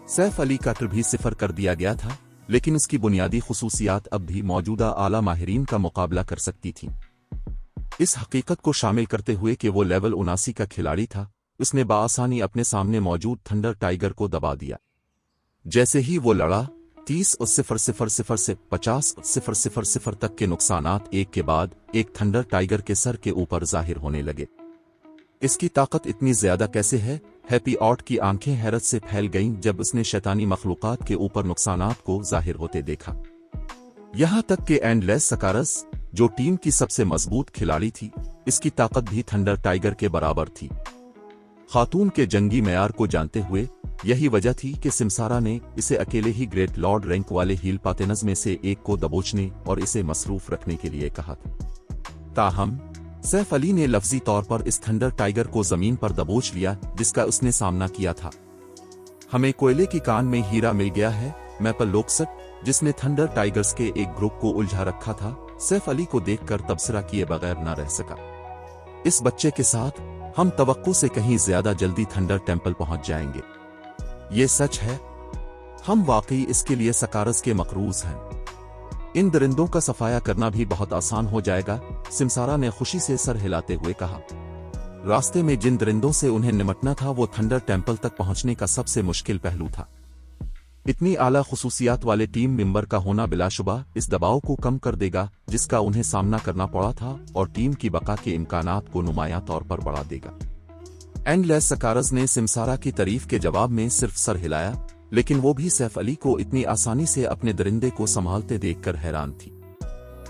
सैफ अली का ट्र भी 0 कर दिया गया था, लेकिन उसकी बुनियादी खुसूसियात अब भी मौजूदा आला माहिरीन का मुकाबला कर सकती थीं। इस हकीकत को शामिल करते हुए कि वो लेवल 79 का खिलाड़ी था, उसने बाआसानी अपने सामने मौजूद थंडर टाइगर को दबा दिया। जैसे ही वो लड़ा, 30,000 से 50,000 तक के नुकसानात एक के बाद एक थंडर टाइगर के सर के ऊपर जाहिर होने लगे। इसकी ताकत इतनी ज्यादा कैसे है? हैप्पी ऑट की आंखें हैरत से फैल गईं जब उसने शैतानी मखलूकात के ऊपर नुकसानात को जाहिर होते देखा। यहां तक कि एंडलेस सकारस, जो टीम की सबसे मजबूत खिलाड़ी थी, इसकी ताकत भी थंडर टाइगर के बराबर थी। खातून के जंगी मेयार को जानते हुए यही वजह थी कि सिमसारा ने इसे अकेले ही ग्रेट लॉर्ड रैंक वाले हील पातेनज में से एक को दबोचने और इसे मसरूफ रखने के लिए कहा था। ताहम सैफ अली ने लफ्जी तौर पर इस थंडर टाइगर को जमीन पर दबोच लिया जिसका उसने सामना किया था। हमें कोयले की कान में हीरा मिल गया है, मैपल लोकसट, जिसने थंडर टाइगर्स के एक ग्रुप को उलझा रखा था, सैफ अली को देखकर तबसरा किए बगैर न रह सका। इस बच्चे के साथ हम तवक्को से कहीं ज्यादा जल्दी थंडर टेंपल पहुंच जाएंगे। ये सच है, हम वाकई इसके लिए सकारस के मकरूज हैं। इन दरिंदों का सफाया करना भी बहुत आसान हो जाएगा, सिमसारा ने खुशी से सर हिलाते हुए कहा। रास्ते में जिन दरिंदों से उन्हें निमटना था वो थंडर टेंपल तक पहुंचने का सबसे मुश्किल पहलू था। इतनी आला खुसूसियात वाले टीम मेंबर का होना बिलाशुबा इस दबाव को कम कर देगा जिसका उन्हें सामना करना पड़ा था, और टीम की बका के इम्कानात को नुमायां तौर पर बढ़ा देगा। एंडलेस सकारस ने सिमसारा की तारीफ के जवाब में सिर्फ सर हिलाया, लेकिन वो भी सैफ अली को इतनी आसानी से अपने दरिंदे को संभालते देखकर हैरान थी।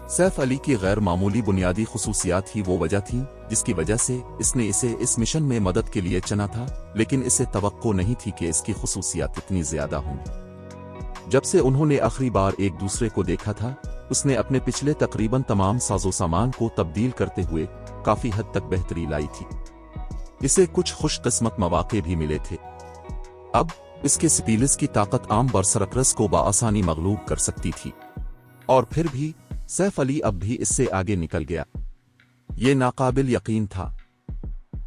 सैफ अली की गैर मामूली बुनियादी खुसूसियात ही वो वजह थी जिसकी वजह से इसने इसे इस मिशन में मदद के लिए चुना था, लेकिन इसे तवक्को नहीं थी कि इसकी खुसूसियात इतनी ज्यादा होंगी। जब से उन्होंने आखिरी बार एक दूसरे को देखा था, उसने अपने पिछले तकरीबन तमाम साजो सामान को तब्दील करते हुए काफी हद तक बेहतरी लाई थी। इसे कुछ खुशकिस्मत मौके भी मिले थे। अब इसके स्पीलिस की ताकत आम बरसरकरस को बआसानी मगलूब कर सकती थी, और फिर भी सैफ अली अब भी इससे आगे निकल गया। ये नाकाबिल यकीन था।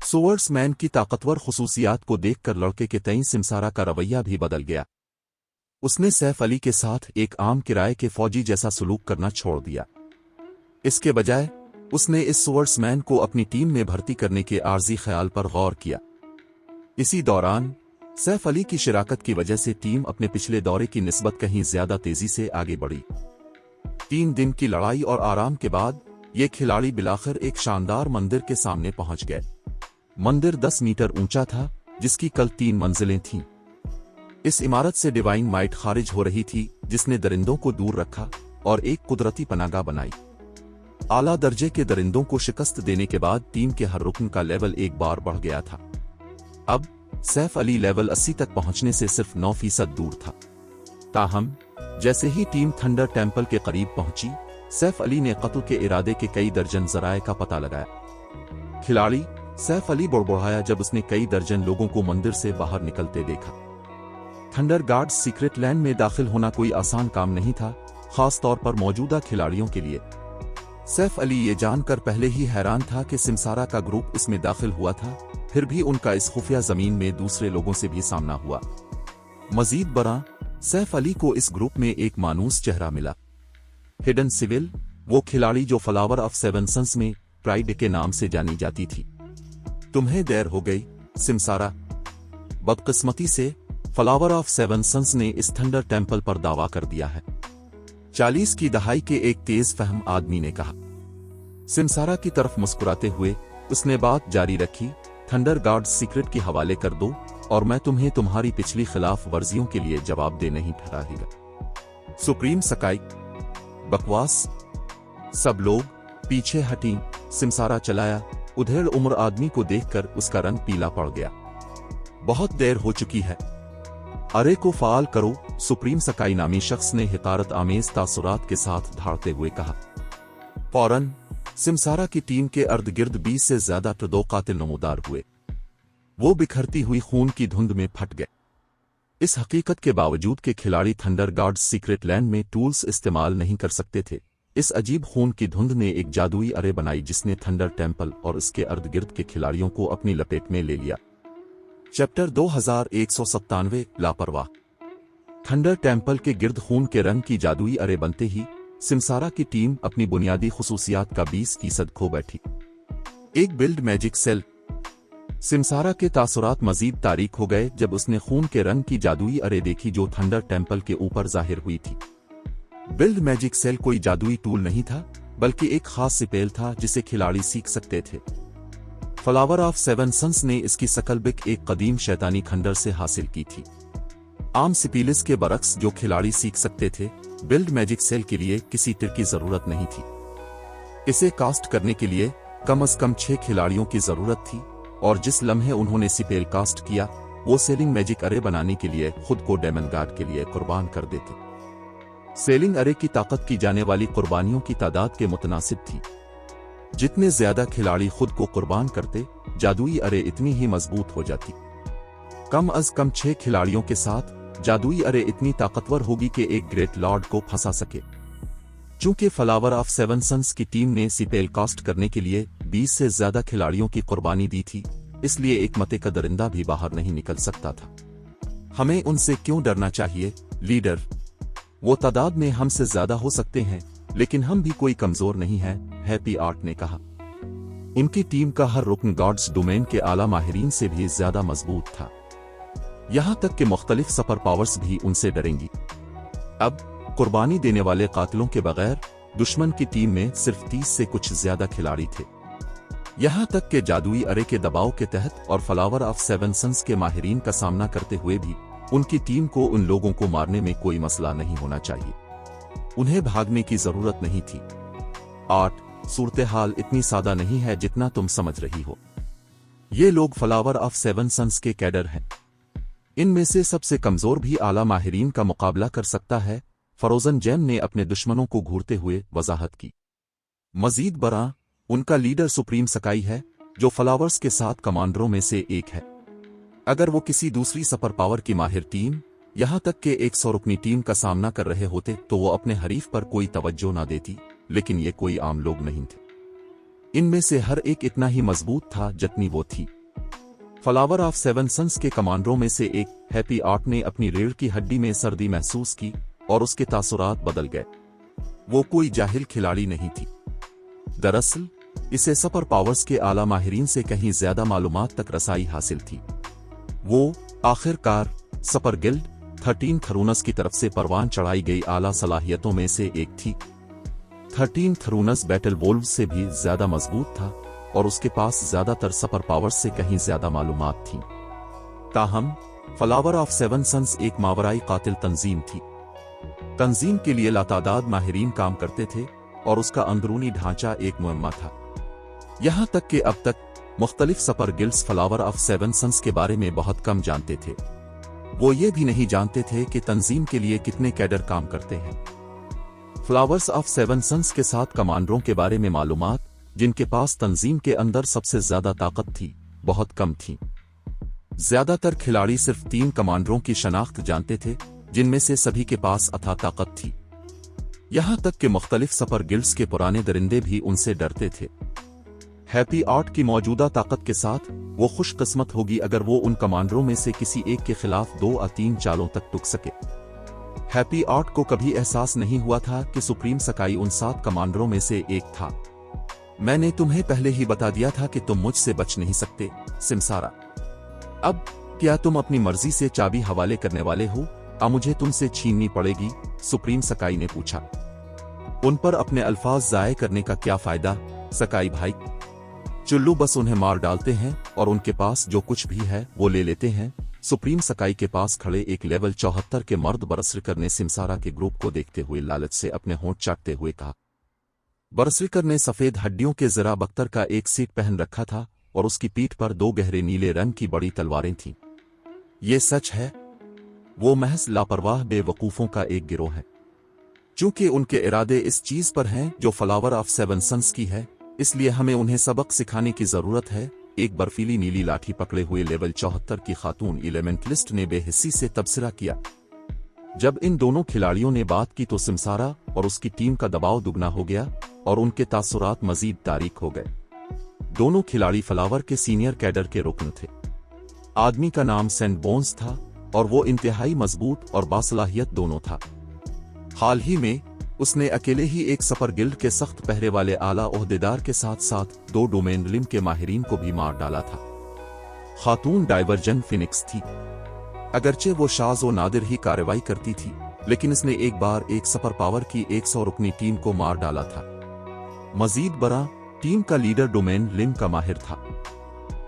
सोवर्ड्समैन की ताकतवर खुसूसियात को देखकर लड़के के तईं सिमसारा का रवैया भी बदल गया। उसने सैफ अली के साथ एक आम किराए के फौजी जैसा सलूक करना छोड़ दिया। इसके बजाय उसने इस सोवर्ड्समैन को अपनी टीम में भर्ती करने के आर्जी ख्याल पर गौर किया। इसी दौरान सैफ अली की शिराकत की वजह से टीम अपने पिछले दौरे की निस्बत कहीं ज्यादा तेजी से आगे बढ़ी। 3 दिन की लड़ाई और आराम के बाद ये खिलाड़ी बिलाखिर एक शानदार मंदिर के सामने पहुंच गए। मंदिर 10 मीटर ऊंचा था, जिसकी कल 3 मंजिलें थीं। इस इमारत से डिवाइन माइट खारिज हो रही थी, जिसने दरिंदों को दूर रखा और एक कुदरती पनागा बनाई। आला दर्जे के दरिंदों को शिकस्त देने के बाद टीम के हर रुकन का लेवल एक बार बढ़ गया था। अब सैफ अली लेवल 80 तक पहुंचने से सिर्फ 9% दूर था। ताहम जैसे ही टीम थंडर टेंपल के करीब पहुंची, सैफ अली ने कत्ल के इरादे के कई दर्जन जराए का पता लगाया। खिलाड़ी सैफ अली बुड़बुड़ाया जब उसने कई दर्जन लोगों को मंदिर से बाहर निकलते देखा। थंडर गार्ड्स सीक्रेट लैंड में दाखिल होना कोई आसान काम नहीं था, खास तौर पर मौजूदा खिलाड़ियों के लिए। सैफ अली ये जानकर पहले ही हैरान था कि सिमसारा का ग्रुप इसमें दाखिल हुआ था, फिर भी उनका इस खुफिया जमीन में दूसरे लोगों से भी सामना हुआ। मजीद बरा सैफ अली को इस ग्रुप में एक मानूस चेहरा मिला। हिडन सिविल, वो खिलाड़ी जो फ्लावर ऑफ 7 सन्स में प्राइड के नाम से जानी जाती थी। तुम्हें देर हो गई सिमसारा। बदकिस्मती से फ्लावर ऑफ 7 सन्स ने इस थंडर टेंपल पर दावा कर दिया है, 40 की दहाई के एक तेज फहम आदमी ने कहा। सिमसारा की तरफ मुस्कुराते हुए उसने बात जारी रखी, थंडर गार्ड्स सीक्रेट के हवाले कर दो और मैं तुम्हें तुम्हारी पिछली खिलाफ वर्जियों के लिए जवाबदेह नहीं ठहराऊंगा। सुप्रीम सकाई बकवास। सब लोग पीछे हटी। सिमसारा चलाया। उधेड़ उम्र आदमी को देखकर उसका रंग पीला पड़ गया। बहुत देर हो चुकी है, अरे को फाल करो, सुप्रीम सकाई नामी शख्स ने हिकारत आमेज तासुरात के साथ धाड़ते हुए कहा। फौरन सिमसारा की टीम के अर्द गिर्द 20 से ज्यादा दो कातिल नमूदार हुए। वो बिखरती हुई खून की धुंध में फट गए। इस हकीकत के बावजूद कि खिलाड़ी थंडर गार्ड्स सीक्रेट लैंड में टूल्स इस्तेमाल नहीं कर सकते थे, इस अजीब खून की धुंध ने एक जादुई अरे बनाई जिसने थंडर टेंपल और इसके अर्द गिर्द के खिलाड़ियों को अपनी लपेट में ले लिया। चैप्टर 2197 लापरवाह। थंडर टेंपल के गिर्द खून के रंग की जादुई अरे बनते ही सिमसारा की टीम अपनी बुनियादी खुसूसियात का 20% खो बैठी। एक बिल्ड मैजिक सेल। सिमसारा के तासुरात मजीद तारीक हो गए जब उसने खून के रंग की जादुई अरे देखी जो थंडर टेंपल के ऊपर जाहिर हुई थी। बिल्ड मैजिक सेल कोई जादुई टूल नहीं था, बल्कि एक खास सिपेल था जिसे खिलाड़ी सीख सकते थे। फ्लावर ऑफ 7 सन्स ने इसकी सकलबिक एक कदीम शैतानी खंडर से हासिल की थी। आम सिपीलिस के बरक्स जो खिलाड़ी सीख सकते थे, बिल्ड मैजिक सेल के लिए किसी टिर की जरूरत नहीं थी। इसे कास्ट करने के लिए कम से कम 6 खिलाड़ियों की जरूरत थी, और जिस लम्हे उन्होंने सिपेल कास्ट किया वो सेलिंग मैजिक अरे बनाने के लिए खुद को डेमन गार्ड के लिए कुर्बान कर देते। सेलिंग अरे की ताकत की जाने वाली कुर्बानियों की तादाद के मुतनासिब थी। जितने ज्यादा खिलाड़ी खुद को कुर्बान करते, जादुई अरे इतनी ही मजबूत हो जाती। कम अज कम 6 खिलाड़ियों के साथ जादुई अरे इतनी ताकतवर होगी कि एक ग्रेट लॉर्ड को फंसा सके। चूंकि फ्लावर ऑफ सेवन सन्स की टीम ने सिपेल कास्ट करने के लिए 20 से ज्यादा खिलाड़ियों की कुर्बानी दी थी, इसलिए एक मते का दरिंदा भी बाहर नहीं निकल सकता था। हमें उनसे क्यों डरना चाहिए, लीडर? वो तादाद में हमसे ज्यादा हो सकते हैं, लेकिन हम भी कोई कमजोर नहीं है, हैप्पी आर्ट ने कहा। उनकी टीम का हर रुकन गॉड्स डोमेन के आला माहिरीन से भी ज्यादा मजबूत था। यहां तक कि मुख्तलिफ सुपर पावर्स भी उनसे डरेंगी। अब कुर्बानी देने वाले कातिलों के बगैर दुश्मन की टीम में सिर्फ 30 से कुछ ज्यादा खिलाड़ी थे। यहां तक कि जादुई अरे के दबाव के तहत और फ्लावर ऑफ सेवन सन्स के माहिरीन का सामना करते हुए भी उनकी टीम को उन लोगों को मारने में कोई मसला नहीं होना चाहिए। उन्हें भागने की जरूरत नहीं थी। आर्ट, सूरत हाल इतनी सादा नहीं है जितना तुम समझ रही हो। ये लोग फ्लावर ऑफ सेवन सन्स के कैडर हैं। इनमें से सबसे कमजोर भी आला माहिरीन का मुकाबला कर सकता है, फरोजन जेम ने अपने दुश्मनों को घूरते हुए वजाहत की। मजीद बरा, उनका लीडर सुप्रीम सकाई है, जो फ्लावर्स के 7 कमांडरों में से एक है। अगर वो किसी दूसरी सुपर पावर की माहिर टीम, यहां तक कि 100 रुकनी टीम का सामना कर रहे होते तो वो अपने हरीफ पर कोई तवज्जो ना देती, लेकिन ये कोई आम लोग नहीं थे। इनमें से हर एक इतना ही मजबूत था जितनी वो थी। फ्लावर ऑफ सेवन सन्स के कमांडरों में से एक, हैप्पी आर्ट ने अपनी रीढ़ की हड्डी में सर्दी महसूस की और उसके तासुरात बदल गए। वो कोई जाहिल खिलाड़ी नहीं थी। दरअसल इसे सुपर पावर्स के आला माहिरीन से कहीं ज्यादा मालूमात तक रसाई हासिल थी। वो आखिरकार सुपर गिल्ड 13 थरूनस की तरफ से परवान चढ़ाई गई आला सलाहियतों में से एक थी। 13 थरूनस बैटल वोल्व्स से भी ज्यादा मजबूत था और उसके पास ज्यादातर सुपर पावर्स से कहीं ज्यादा मालूमात थी। ताहम फ्लावर ऑफ सेवन सन्स एक मावराई कातिल तंजीम थी। तंजीम के लिए लातादाद माहिरीन काम करते थे और उसका अंदरूनी ढांचा एक मुअम्मा था। यहां तक कि अब तक मुख्तलिफ super guilds flower of seven suns के बारे में बहुत कम जानते थे। वो ये भी नहीं जानते थे कि तंजीम के लिए कितने कैडर काम करते हैं। फ्लावर्स ऑफ सेवन सन्स के 7 कमांडरों के बारे में मालूमात, जिनके पास तंजीम के अंदर सबसे ज्यादा ताकत थी, बहुत कम थी। ज्यादातर खिलाड़ी सिर्फ 3 कमांडरों की शनाख्त जानते थे, जिनमें से सभी के पास अथा ताकत थी। यहां तक कि मुख्तलिफ सुपर गिल्ड्स के पुराने दरिंदे भी उनसे डरते थे। हैप्पी आर्ट की मौजूदा ताकत के साथ वो खुशकिस्मत होगी अगर वो उन कमांडरों में से किसी एक के खिलाफ 2 या 3 चालों तक टुक सके। हैप्पी आर्ट को कभी एहसास नहीं हुआ था कि सुप्रीम सकाई उन 7 कमांडरों में से एक था। मैंने तुम्हें पहले ही बता दिया था कि तुम मुझसे बच नहीं सकते, सिमसारा। अब क्या तुम अपनी मर्जी से चाबी हवाले करने वाले हो या मुझे तुमसे छीननी पड़ेगी? सुप्रीम सकाई ने पूछा। उन पर अपने अल्फाज जाये करने का क्या फायदा, सकाई भाई? चुल्लू बस उन्हें मार डालते हैं और उनके पास जो कुछ भी है वो ले लेते हैं। सुप्रीम सकाई के पास खड़े एक लेवल 74 के मर्द बरसरिकर ने सिमसारा के ग्रुप को देखते हुए लालच से अपने होंठ चाटते हुए कहा। बरसरिकर ने सफेद हड्डियों के जरा बख्तर का एक सीट पहन रखा था और उसकी पीठ पर 2 गहरे नीले रंग की बड़ी तलवारें थीं। ये सच है, वो महज लापरवाह बेवकूफों का एक गिरोह है। चूंकि उनके इरादे इस चीज पर हैं जो फ्लावर ऑफ सेवन सन्स की है, इसलिए हमें उन्हें सबक सिखाने की जरूरत है। एक बर्फीली नीली लाठी पकड़े हुए लेवल 74 की खातून एलिमेंटलिस्ट ने बेहिस्सी से तबसरा किया। जब इन दोनों खिलाड़ियों ने बात की तो सिमसारा और उसकी टीम का दबाव दुगना हो गया और उनके तासुरात मजीद तारीक हो गए। दोनों खिलाड़ी फ्लावर के सीनियर कैडर के रुकन थे। आदमी का नाम सेंट बोन्स था और वो इंतहाई मजबूत और बासलाहियत दोनों था। हाल ही में उसने अकेले ही एक सुपर गिल्ड के सख्त पहरे वाले आला ओहदेदार के साथ साथ 2 डोमेन लिम के माहिरीन को भी मार डाला था। खातून डाइवर्जन फिनिक्स थी। अगरचे वो शाज व नादिर ही कार्रवाई करती थी, लेकिन इसने एक बार एक सुपर पावर की 100 रुकनी टीम को मार डाला था। मजीद बड़ा, टीम का लीडर डोमेन लिम का माहिर था।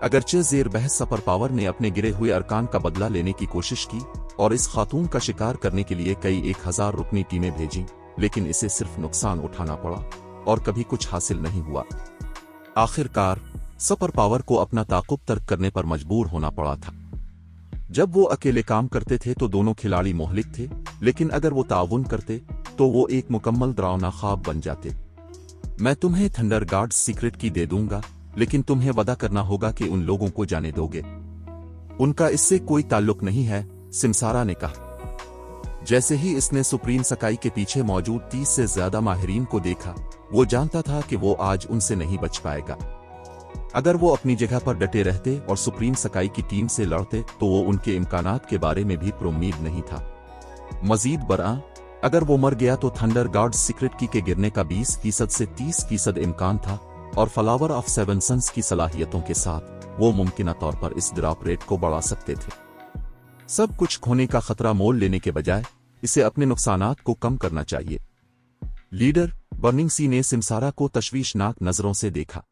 अगरचे जेर बहस सुपर पावर ने अपने गिरे हुए अरकान का बदला लेने की कोशिश की और इस खातून का शिकार करने के लिए कई 1000 रुकनी टीमें भेजीं, लेकिन इसे सिर्फ नुकसान उठाना पड़ा और कभी कुछ हासिल नहीं हुआ। आखिरकार सुपर पावर को अपना ताकुब तर्क करने पर मजबूर होना पड़ा था। जब वो अकेले काम करते थे तो दोनों खिलाड़ी मोहलिक थे, लेकिन अगर वो ताउन करते तो वो एक मुकम्मल डरावना ख्वाब बन जाते। मैं तुम्हें थंडर गार्ड्स सीक्रेट की दे दूंगा, लेकिन तुम्हें वादा करना होगा कि उन लोगों को जाने दोगे। उनका इससे कोई ताल्लुक नहीं है, सिमसारा ने कहा। जैसे ही इसने सुप्रीम सकाई के पीछे मौजूद 30 से ज्यादा माहिरीन को देखा, वो जानता था कि वो आज उनसे नहीं बच पाएगा। अगर वो अपनी जगह पर डटे रहते और सुप्रीम सकाई की टीम से लड़ते तो वो उनके इम्कानात के बारे में भी पुरुम्मीद नहीं था। मजीद बरआं, अगर वो मर गया तो थंडर गार्ड्स सीक्रेट की के गिरने का 20% से 30% इम्कान था, और फ्लावर ऑफ सेवन सन्स की सलाहियतों के साथ वो मुमकिन तौर पर इस ड्रॉप रेट को बढ़ा सकते थे। सब कुछ खोने का खतरा मोल लेने के बजाय इसे अपने नुकसानात को कम करना चाहिए। लीडर बर्निंग सी ने सिमसारा को तशवीशनाक नजरों से देखा।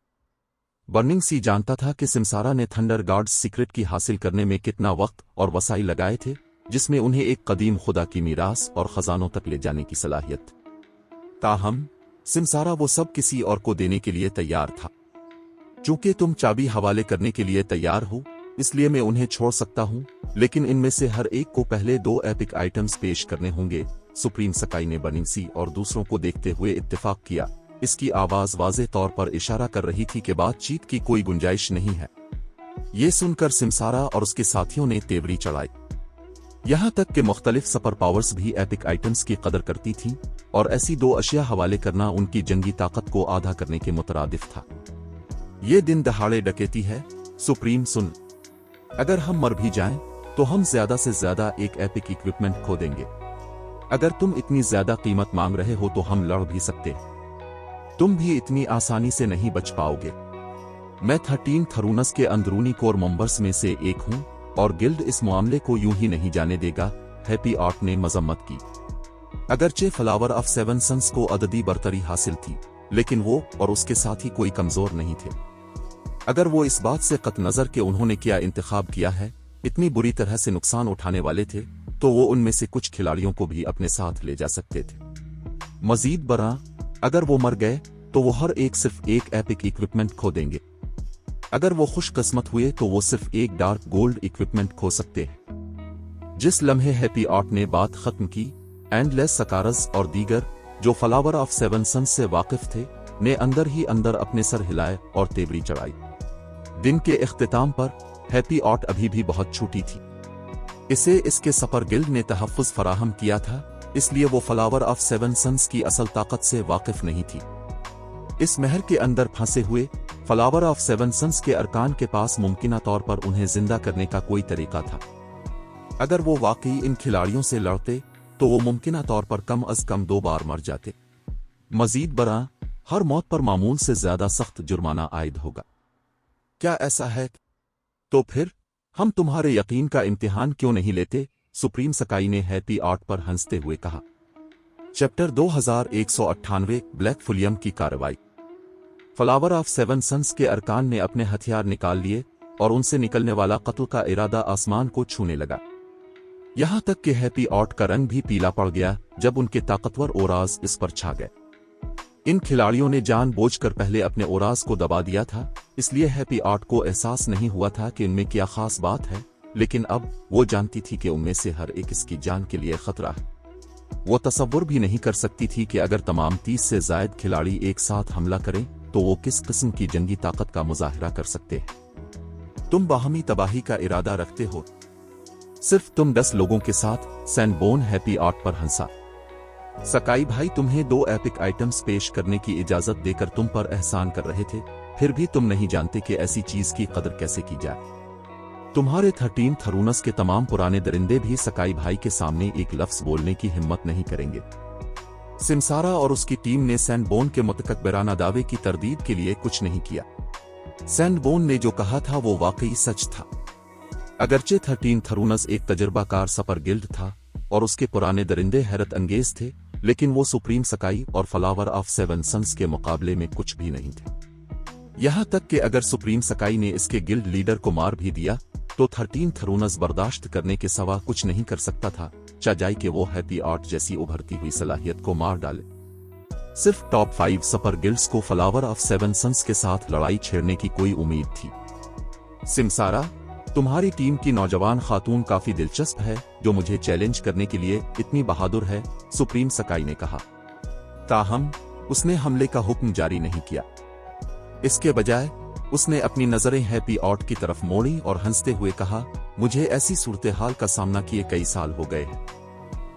बर्निंग सी जानता था कि सिमसारा ने थंडर गार्ड्स सीक्रेट की हासिल करने में कितना वक्त और वसाइल लगाए थे, जिसमें उन्हें एक कदीम खुदा की मीरास और खजानों तक ले जाने की सलाहियत। ताहम सिमसारा वो सब किसी और को देने के लिए तैयार था। चूंकि तुम चाबी हवाले करने के लिए तैयार हो, इसलिए मैं उन्हें छोड़ सकता हूं, लेकिन इनमें से हर एक को पहले 2 एपिक आइटम्स पेश करने होंगे। सुप्रीम सकाई ने बर्निंग सी और दूसरों को देखते हुए इत्तेफाक किया। इसकी आवाज वाज़े तौर पर इशारा कर रही थी कि बातचीत की कोई गुंजाइश नहीं है। ये सुनकर सिमसारा और उसके साथियों ने तेवरी चढ़ाई। यहां तक कि मुख्तलिफ सुपर पावर्स भी एपिक आइटम्स की कदर करती थीं, और ऐसी 2 अशिया हवाले करना उनकी जंगी ताकत को आधा करने के मुतरादिफ था। ये दिन दहाड़े डकैती है, सुप्रीम सुन। अगर हम मर भी जाएं, तो हम ज्यादा से ज्यादा एक एपिक इक्विपमेंट खो देंगे। अगर तुम इतनी ज्यादा कीमत मांग रहे हो तो हम लड़ भी सकते हैं। तुम भी इतनी आसानी से नहीं बच पाओगे। मैं 13 थरूनस के अंदरूनी कोर मेंबर्स में से एक हूं, और गिल्ड इस मामले को यूं ही नहीं जाने देगा, हैप्पी आर्ट ने मजम्मत की। अगरचे फ्लावर ऑफ सेवन सन्स को अददी बरतरी हासिल थी, लेकिन वो और उसके साथी कोई कमजोर नहीं थे। अगर वो इस बात से कत नजर के उन्होंने क्या इंतखाब किया है, इतनी बुरी तरह से नुकसान उठाने वाले थे, तो वो उनमें से कुछ खिलाड़ियों को भी अपने साथ ले जा सकते थे। मजीद बरआं, अगर वो मर गए तो वो हर एक सिर्फ एक एपिक इक्विपमेंट खो देंगे। अगर वो खुशकिस्मत हुए तो वो सिर्फ एक डार्क गोल्ड इक्विपमेंट खो सकते हैं। जिस लम्हे हैप्पी आर्ट ने बात खत्म की, एंडलेस सकारस और दीगर जो फ्लावर ऑफ सेवन सन्स से वाकिफ थे, ने अंदर ही अंदर अपने सर हिलाए और तेवरी चढ़ाई। दिन के इख्तिताम पर हैप्पी आर्ट अभी भी बहुत छोटी थी। इसे इसके सपर गिल्ड ने तहफ़्फ़ुज़ फराहम किया था, इसलिए वो फ्लावर ऑफ सेवन सन्स की असल ताकत से वाकिफ नहीं थी। इस महल के अंदर फंसे हुए फ्लावर ऑफ सेवन सन्स के अरकान के पास मुमकिना तौर पर उन्हें जिंदा करने का कोई तरीका था। अगर वो वाकई इन खिलाड़ियों से लड़ते तो वो मुमकिना तौर पर कम अज कम 2 बार मर जाते। मजीद बरआं, हर मौत पर मामूल से ज्यादा सख्त जुर्माना आयद होगा। क्या ऐसा है? तो फिर हम तुम्हारे यकीन का इम्तिहान क्यों नहीं लेते? सुप्रीम सकाई ने हैप्पी आर्ट पर हंसते हुए कहा। चैप्टर 2198 ब्लैक फुलियम की कार्रवाई। फ्लावर ऑफ सेवन सन्स के अरकान ने अपने हथियार निकाल लिए और उनसे निकलने वाला कत्ल का इरादा आसमान को छूने लगा। यहां तक कि हैप्पी आर्ट का रंग भी पीला पड़ गया जब उनके ताकतवर ओराज इस पर छा गए। इन खिलाड़ियों ने जानबूझकर पहले अपने ओराज को दबा दिया था, इसलिए हैप्पी आर्ट को एहसास नहीं हुआ था कि इनमें क्या खास बात है, लेकिन अब वो जानती थी कि उनमें से हर एक इसकी जान के लिए खतरा है। वो तसव्वुर भी नहीं कर सकती थी कि अगर तमाम 30 से जायद खिलाड़ी एक साथ हमला करें तो वो किस किस्म की जंगी ताकत का मुजाहिरा कर सकते हैं। तुम बाहमी तबाही का इरादा रखते हो। सिर्फ तुम 10 लोगों के साथ। सैनबोन हैप्पी आर्ट पर हंसा। सकाई भाई तुम्हें 2 एपिक आइटम्स पेश करने की इजाजत देकर तुम पर एहसान कर रहे थे, फिर भी तुम नहीं जानते कि ऐसी चीज की कदर कैसे की जाए। तुम्हारे 13 थरूनस के तमाम पुराने दरिंदे भी सकाई भाई के सामने एक लफ्ज बोलने की हिम्मत नहीं करेंगे। सिमसारा और उसकी टीम ने सैनबोन के मुतकब्बिराना दावे की तरदीद के लिए कुछ नहीं किया। सैनबोन ने जो कहा था वो वाकई सच था। अगरचे 13 थरूनस एक तजर्बाकार सपर गिल्ड था और उसके पुराने दरिंदे हैरत अंगेज थे, लेकिन वो सुप्रीम सकाई और फ्लावर ऑफ सेवन सन्स के मुकाबले में कुछ भी नहीं थे। यहां तक कि अगर सुप्रीम सकाई ने इसके गिल्ड लीडर को मार भी दिया तो 13 थरूनस बर्दाश्त करने के सिवा कुछ नहीं कर सकता था, चाहे कि वो हैप्पी आर्ट जैसी उभरती हुई सलाहियत को मार डाले। सिर्फ टॉप 5 सपर गिल्ड्स को फ्लावर ऑफ सेवन सन्स के साथ लड़ाई छेड़ने की कोई उम्मीद थी। सिमसारा, तुम्हारी टीम की नौजवान खातून काफी दिलचस्प है जो मुझे चैलेंज करने के लिए इतनी बहादुर है, सुप्रीम सकाई ने कहा। ताहम उसने हमले का हुक्म जारी नहीं किया। इसके बजाय उसने अपनी नजरें हैप्पी ऑट की तरफ मोड़ी और हंसते हुए कहा, मुझे ऐसी सूरत हाल का सामना किए कई साल हो गए हैं।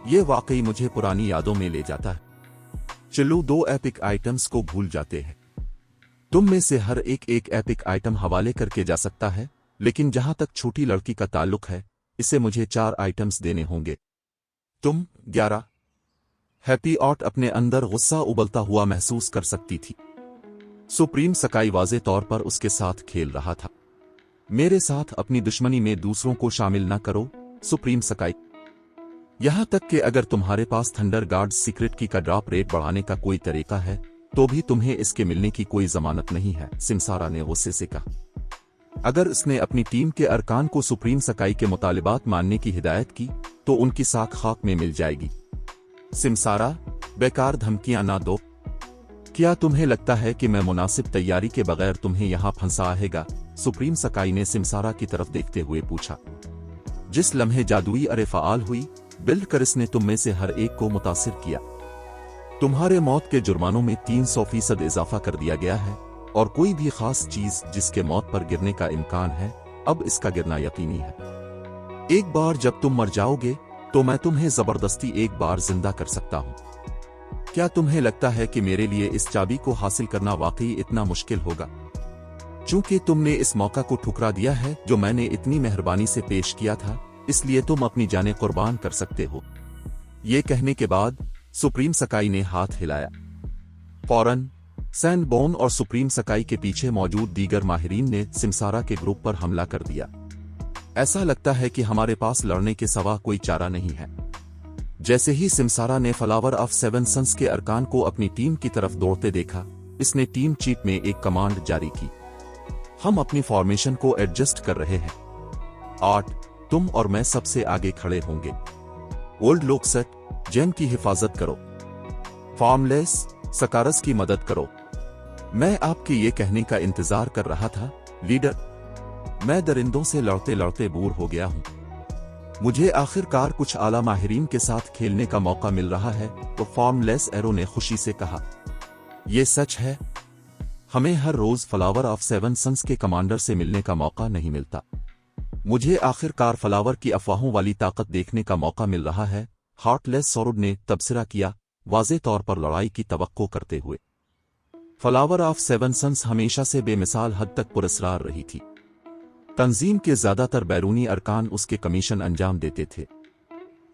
ये वाकई मुझे पुरानी यादों में ले जाता है। चलो 2 एपिक आइटम्स को भूल जाते हैं। तुम में से हर एक एपिक आइटम हवाले करके जा सकता है, लेकिन जहां तक छोटी लड़की का ताल्लुक है, इसे मुझे 4 आइटम्स देने होंगे। तुम 11। हैप्पी ऑट अपने अंदर गुस्सा उबलता हुआ महसूस कर सकती थी। सुप्रीम सकाई वाज़े तौर पर उसके साथ खेल रहा था। मेरे साथ अपनी दुश्मनी में दूसरों को शामिल न करो, सुप्रीम सकाई। यहां तक कि अगर तुम्हारे पास थंडर गार्ड सीक्रेट की का ड्रॉप रेट बढ़ाने का कोई तरीका है, तो भी तुम्हें इसके मिलने की कोई जमानत नहीं है, सिमसारा ने गुस्से से कहा। अगर उसने अपनी टीम के अरकान को सुप्रीम सकाई के मुतालिबात मानने की हिदायत की, तो उनकी साख खाक में मिल जाएगी। सिमसारा, बेकार धमकियां ना दो। क्या तुम्हें लगता है कि मैं मुनासिब तैयारी के बगैर तुम्हें यहां फंसाएगा? सुप्रीम सकाई ने सिमसारा की तरफ देखते हुए पूछा। जिस लम्हे जादुई अरे फ़ाल हुई, बिल्ड कर इसने तुम में से हर एक को मुतासिर किया। तुम्हारे मौत के जुर्मानों में 300% इजाफा कर दिया गया है, और कोई भी खास चीज जिसके मौत पर गिरने का इम्कान है, अब इसका गिरना यकीनी है। एक बार जब तुम मर जाओगे, तो मैं तुम्हें जबरदस्ती एक बार जिंदा कर सकता हूं। क्या तुम्हें लगता है कि मेरे लिए इस चाबी को हासिल करना वाकई इतना मुश्किल होगा? चूंकि तुमने इस मौका को ठुकरा दिया है जो मैंने इतनी मेहरबानी से पेश किया था, इसलिए तुम अपनी जानें कुर्बान कर सकते हो। ये कहने के बाद सुप्रीम सकाई ने हाथ हिलाया। फौरन सैंडबोन और सुप्रीम सकाई के पीछे मौजूद दीगर माहिरीन ने सिमसारा के ग्रुप पर हमला कर दिया। ऐसा लगता है कि हमारे पास लड़ने के सिवा कोई चारा नहीं है। जैसे ही सिमसारा ने फ्लावर ऑफ 7 सन्स के अरकान को अपनी टीम की तरफ दौड़ते देखा, इसने टीम चीट में एक कमांड जारी की। हम अपनी फॉर्मेशन को एडजस्ट कर रहे हैं। 8, तुम और मैं सबसे आगे खड़े होंगे। ओल्ड लोकसेट, जेम की हिफाजत करो। फॉर्मलेस, सकारस की मदद करो। मैं आपके ये कहने का इंतजार कर रहा था, लीडर। मैं दरिंदों से लड़ते लड़ते बोर हो गया हूं। मुझे आखिरकार कुछ आला माहिरीन के साथ खेलने का मौका मिल रहा है, तो फॉर्मलेस एरो ने खुशी से कहा। यह सच है, हमें हर रोज फ्लावर ऑफ 7 सन्स के कमांडर से मिलने का मौका नहीं मिलता। मुझे आखिरकार फ्लावर की अफवाहों वाली ताकत देखने का मौका मिल रहा है, हार्टलेस सॉरुड ने तबसरा किया, वाज़े तौर पर लड़ाई की तवक्को करते हुए। फ्लावर ऑफ 7 सन्स हमेशा से बेमिसाल हद तक पुरस्कार रही थी। तंजीम के ज्यादातर बैरूनी अरकान उसके कमीशन अंजाम देते थे।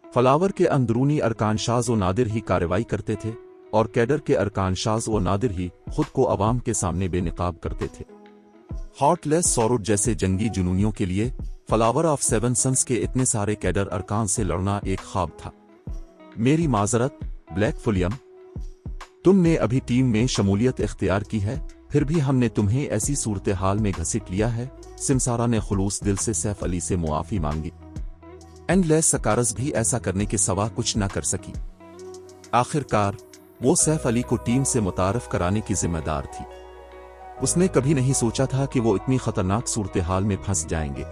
फ्लावर के अंदरूनी अरकान शाज़ व नादिर ही कार्रवाई करते थे, और कैडर के अरकान शाज़ व नादिर ही खुद को अवाम के सामने बेनकाब करते थे। हार्टलेस सॉरुड जैसे जंगी जुनूनियों के लिए फ्लावर ऑफ 7 सन्स के इतने सारे कैडर अरकान से लड़ना एक ख्वाब था। मेरी माजरत, ब्लैक फुलियम। तुमने अभी टीम में शमूलियत इख्तियार की है, फिर भी हमने तुम्हें ऐसी सूरत हाल में घसीट लिया है। सिमसारा ने खुलूस दिल से सैफ अली से मुआफी मांगी। एंडलेस सकारस भी ऐसा करने के सवा कुछ न कर सकी। आखिरकार वो सैफ अली को टीम से मुतारफ कराने की जिम्मेदार थी। उसने कभी नहीं सोचा था कि वो इतनी खतरनाक सूरत हाल में फंस जाएंगे।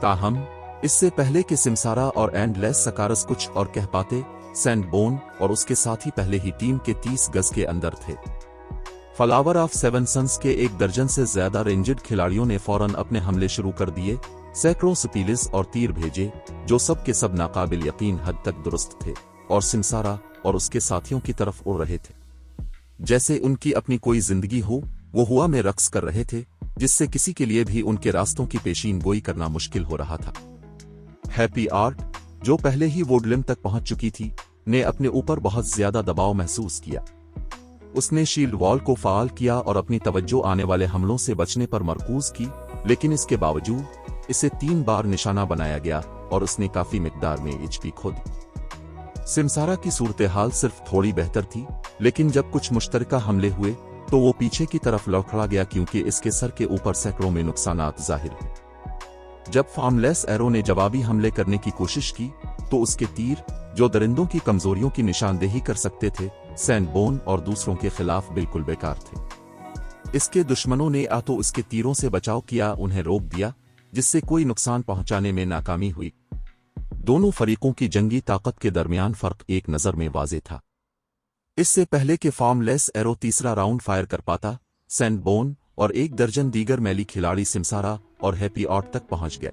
ताहम इससे पहले कि सिमसारा और एंडलेस सकारस कुछ और कह पाते, सैंडबोन और उसके साथी पहले ही टीम के 30 गज के अंदर थे। फ्लावर ऑफ 7 सन्स के 1 दर्जन से ज्यादा रेंजर्ड खिलाड़ियों ने फौरन अपने हमले शुरू कर दिए। सैकड़ों स्पीलिस और तीर भेजे, जो सब के सब नाकाबिल यकीन हद तक दुरुस्त थे, और सिमसारा और उसके साथियों की तरफ उड़ रहे थे। जैसे उनकी अपनी कोई जिंदगी हो, वो हुआ में रक्स कर रहे थे, जिससे किसी के लिए भी उनके रास्तों की पेशीन गोई करना मुश्किल हो रहा था। हैप्पी आर्ट, जो पहले ही वोडलिम तक पहुंच चुकी थी, ने अपने ऊपर बहुत ज्यादा दबाव महसूस किया। उसने शील्ड वॉल को फाल किया और अपनी तवज्जो आने वाले हमलों से बचने पर मरकूज की, लेकिन इसके बावजूद इसे 3 बार निशाना बनाया गया और उसने काफी मिकदार में एचपी खो दी। सिमसारा की सूरत हाल सिर्फ थोड़ी बेहतर थी, लेकिन जब कुछ मुश्तरका हमले हुए तो वो पीछे की तरफ लौटखड़ा गया, क्योंकि इसके सर के ऊपर सैकड़ों में नुकसानात जाहिर हैं। जब फॉर्मलेस एरो ने जवाबी हमले करने की कोशिश की, तो उसके तीर, जो दरिंदों की कमजोरियों की निशानदेही कर सकते थे, सैंडबोन और दूसरों के खिलाफ बिल्कुल बेकार थे। इसके दुश्मनों ने आ तो इसके तीरों से बचाव किया, उन्हें रोक दिया, जिससे कोई नुकसान पहुंचाने में नाकामी हुई। दोनों फरीकों की जंगी ताकत के दरमियान फर्क एक नज़र में वाज़ेह था। इससे पहले कि फॉर्मलेस एरो तीसरा राउंड फायर कर पाता, सैंडबोर्न और 1 दर्जन दीगर मैली खिलाड़ी सिमसारा और हैप्पी ऑट तक पहुंच गए।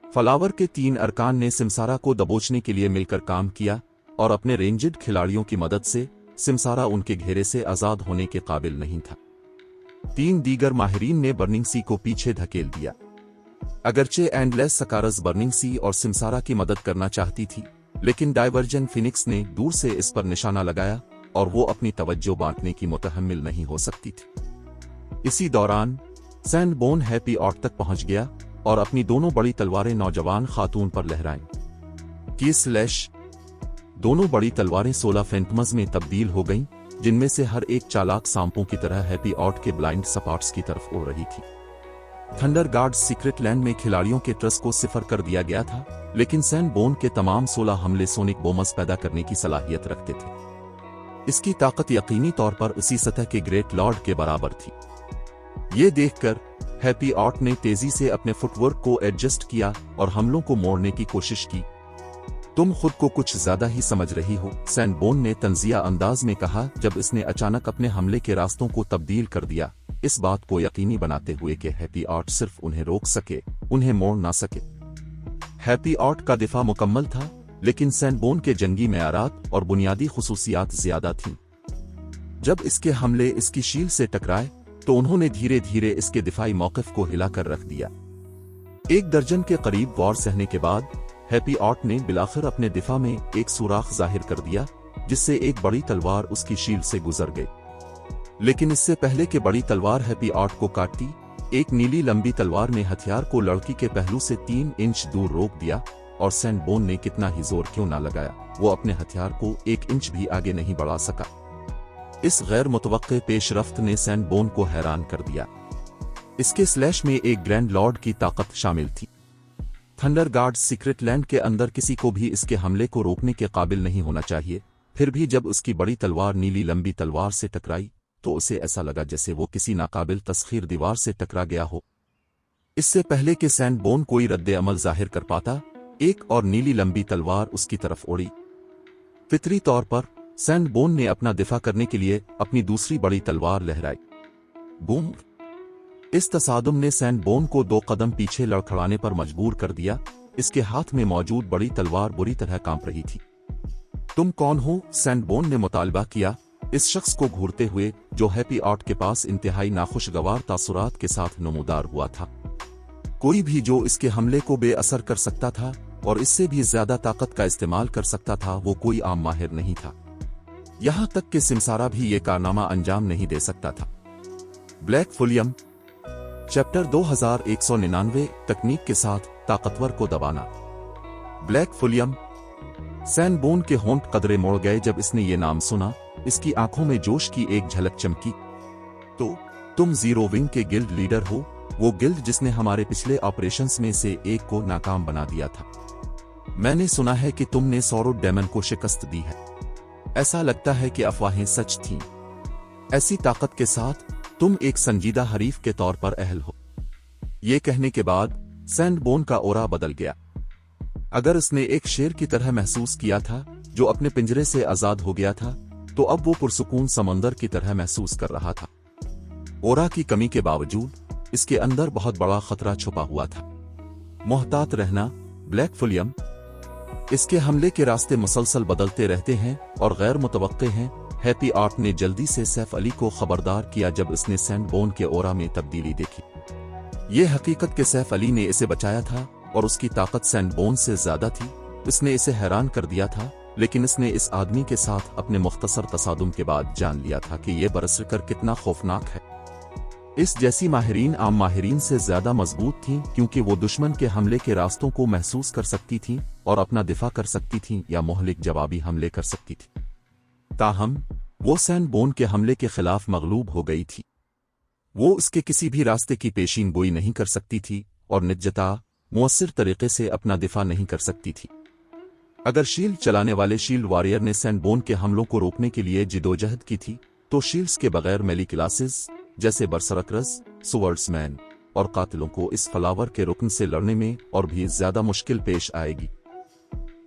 फ्लावर के 3 अरकान ने सिमसारा को दबोचने के लिए मिलकर काम किया और अपने रेंजड खिलाड़ियों की मदद से सिमसारा उनके घेरे से आज़ाद होने के काबिल नहीं था। 3 दीगर माहिरीन ने बर्निंग सी को पीछे धकेल दिया। अगरचे एंडलेस सकारस बर्निंग सी और सिमसारा की मदद करना चाहती थी, लेकिन डाइवर्जन फिनिक्स ने दूर से इस पर निशाना लगाया और वो अपनी तवज्जो बांटने की मुतहम्मिल नहीं हो सकती थी। इसी दौरान सैंडबोर्न हैप्पी ऑट तक पहुंच गया और अपनी दोनों बड़ी तलवारें नौजवान खातून पर लहराईं। की स्लैश दोनों बड़ी तलवारें 16 फैंटम्स में तब्दील हो गईं, जिनमें से हर एक चालाक सांपों की तरह हैप्पी ऑट के ब्लाइंड सपाट्स की तरफ उड़ रही थी। थंडर गार्ड सीक्रेट लैंड में खिलाड़ियों के ट्रस्ट को सिफर कर दिया गया था, लेकिन सैंडबोर्न के तमाम 16 हमले सोनिक बोमस पैदा करने की सलाहियत रखते थे। इसकी ताकत यकीनी तौर पर उसी सतह के ग्रेट लॉर्ड के बराबर थी। ये देखकर हैप्पी ऑट ने तेजी से अपने फुटवर्क को एडजस्ट किया और हमलों को मोड़ने की कोशिश की। तुम खुद को कुछ ज्यादा ही समझ रही हो, सैंडबोर्न ने तंजिया अंदाज में कहा जब इसने अचानक अपने हमले के रास्तों को तब्दील कर दिया, इस बात को यकीनी बनाते हुए कि हैप्पी ऑट सिर्फ उन्हें रोक सके, उन्हें मोड़ ना सके। हैप्पी ऑट का दिफा मुकम्मल था, लेकिन सैंडबोर्न के जंगी मेयारात और बुनियादी खुसूसियात ज्यादा थीं। जब इसके हमले इसकी शील्ड से टकराए तो उन्होंने धीरे धीरे इसके दिफाई मौक़िफ़ को हिलाकर रख दिया। 1 दर्जन के करीब वार सहने के बाद हैप्पी ऑट ने बिलाखिर अपने दिफा में एक सुराख जाहिर कर दिया, जिससे एक बड़ी तलवार उसकी शील्ड से गुजर गई। लेकिन इससे पहले कि बड़ी तलवार हैप्पी ऑट को काटती, एक नीली लंबी तलवार ने हथियार को लड़की के पहलू से 3 इंच दूर रोक दिया और सैंडबोर्न ने कितना ही जोर क्यों ना लगाया, वो अपने हथियार को 1 इंच भी आगे नहीं बढ़ा सका। इस गैर मुतवक्के पेशरफ्त ने सैंडबोर्न को हैरान कर दिया। इसके स्लैश में एक ग्रैंड लॉर्ड की ताकत शामिल थी। थंडर गार्ड सीक्रेट लैंड के अंदर किसी को भी इसके हमले को रोकने के काबिल नहीं होना चाहिए। फिर भी जब उसकी बड़ी तलवार नीली लंबी तलवार से टकराई तो उसे ऐसा लगा जैसे वो किसी नाकाबिल तस्खीर दीवार से टकरा गया हो। इससे पहले कि सैंडबोर्न कोई रद्दे अमल जाहिर कर पाता, एक और नीली लंबी तलवार उसकी तरफ उड़ी। फितरी तौर पर सैंडबोर्न ने अपना दिफा करने के लिए अपनी दूसरी बड़ी तलवार लहराई। बूम! इस तसादुम ने सैंडबोर्न को 2 कदम पीछे लड़खड़ाने पर मजबूर कर दिया। इसके हाथ में मौजूद बड़ी तलवार बुरी तरह कांप रही थी। तुम कौन हो? सैंडबोर्न ने मुतालबा किया, इस शख्स को घूरते हुए जो हैप्पी ऑट के पास इंतहाई नाखुशगवार तासुरात के साथ नमूदार हुआ था। कोई भी जो इसके हमले को बेअसर कर सकता था और इससे भी ज्यादा ताकत का इस्तेमाल कर सकता था, वो कोई आम माहिर नहीं था। यहां तक कि सिमसारा भी ये कारनामा अंजाम नहीं दे सकता था। ब्लैक फुलियम चैप्टर 2199 तकनीक के साथ ताकतवर को दबाना। ब्लैक फुलियम। सैंडबोर्न के होंठ कदरे मोड़ गए जब इसने ये नाम सुना। इसकी आंखों में जोश की एक झलक चमकी। तो तुम जीरो विंग के गिल्ड लीडर हो, वो गिल्ड जिसने हमारे पिछले ऑपरेशंस में से एक को नाकाम बना दिया था। मैंने सुना है कि तुमने सौरो डेमन को शिकस्त दी है। ऐसा लगता है कि अफवाहें सच थीं। ऐसी ताकत के साथ तुम एक संजीदा हरीफ के तौर पर अहल हो। ये कहने के बाद सैंडबोर्न का ओरा बदल गया। अगर उसने एक शेर की तरह महसूस किया था जो अपने पिंजरे से आजाद हो गया था, तो अब वो पुरसुकून समंदर की तरह महसूस कर रहा था। ओरा की कमी के बावजूद इसके अंदर बहुत बड़ा खतरा छुपा हुआ था। मोहतात रहना ब्लैक फुलियम। इसके हमले के रास्ते मुसलसल बदलते रहते हैं और गैर मुतवक्के हैं। हैप्पी ऑट ने जल्दी से सैफ अली को खबरदार किया जब उसने सैंडबोर्न के ओरा में तब्दीली देखी। ये हकीकत कि सैफ अली ने इसे बचाया था और उसकी ताकत सैंडबोर्न से ज्यादा थी। इसने इसे हैरान कर दिया था, लेकिन इसने इस आदमी के साथ अपने मुख्तसर तसादुम के बाद जान लिया था कि यह बरसर कर कितना खौफनाक है। इस जैसी माहिरीन आम माहिरीन से ज्यादा मजबूत थीं, क्योंकि वो दुश्मन के हमले के रास्तों को महसूस कर सकती थीं और अपना दिफा कर सकती थीं या मोहलिक जवाबी हमले कर सकती थीं। ताहम वो सैंडबोर्न के हमले के खिलाफ मगलूब हो गई थी। वो उसके किसी भी रास्ते की पेशीन गोई नहीं कर सकती थी और निजता मुअस्सिर तरीके से अपना दिफा नहीं कर सकती थी। अगर शील्ड चलाने वाले शील्ड वॉरियर ने सैंडबोर्न के हमलों को रोकने के लिए जिदोजहद की थी, तो शील्ड्स के बगैर मेली क्लासेस जैसे बरसरकरस, सुवर्ड्समैन, और कातिलों को इस फ्लावर के रुकन से लड़ने में और भी ज्यादा मुश्किल पेश आएगी।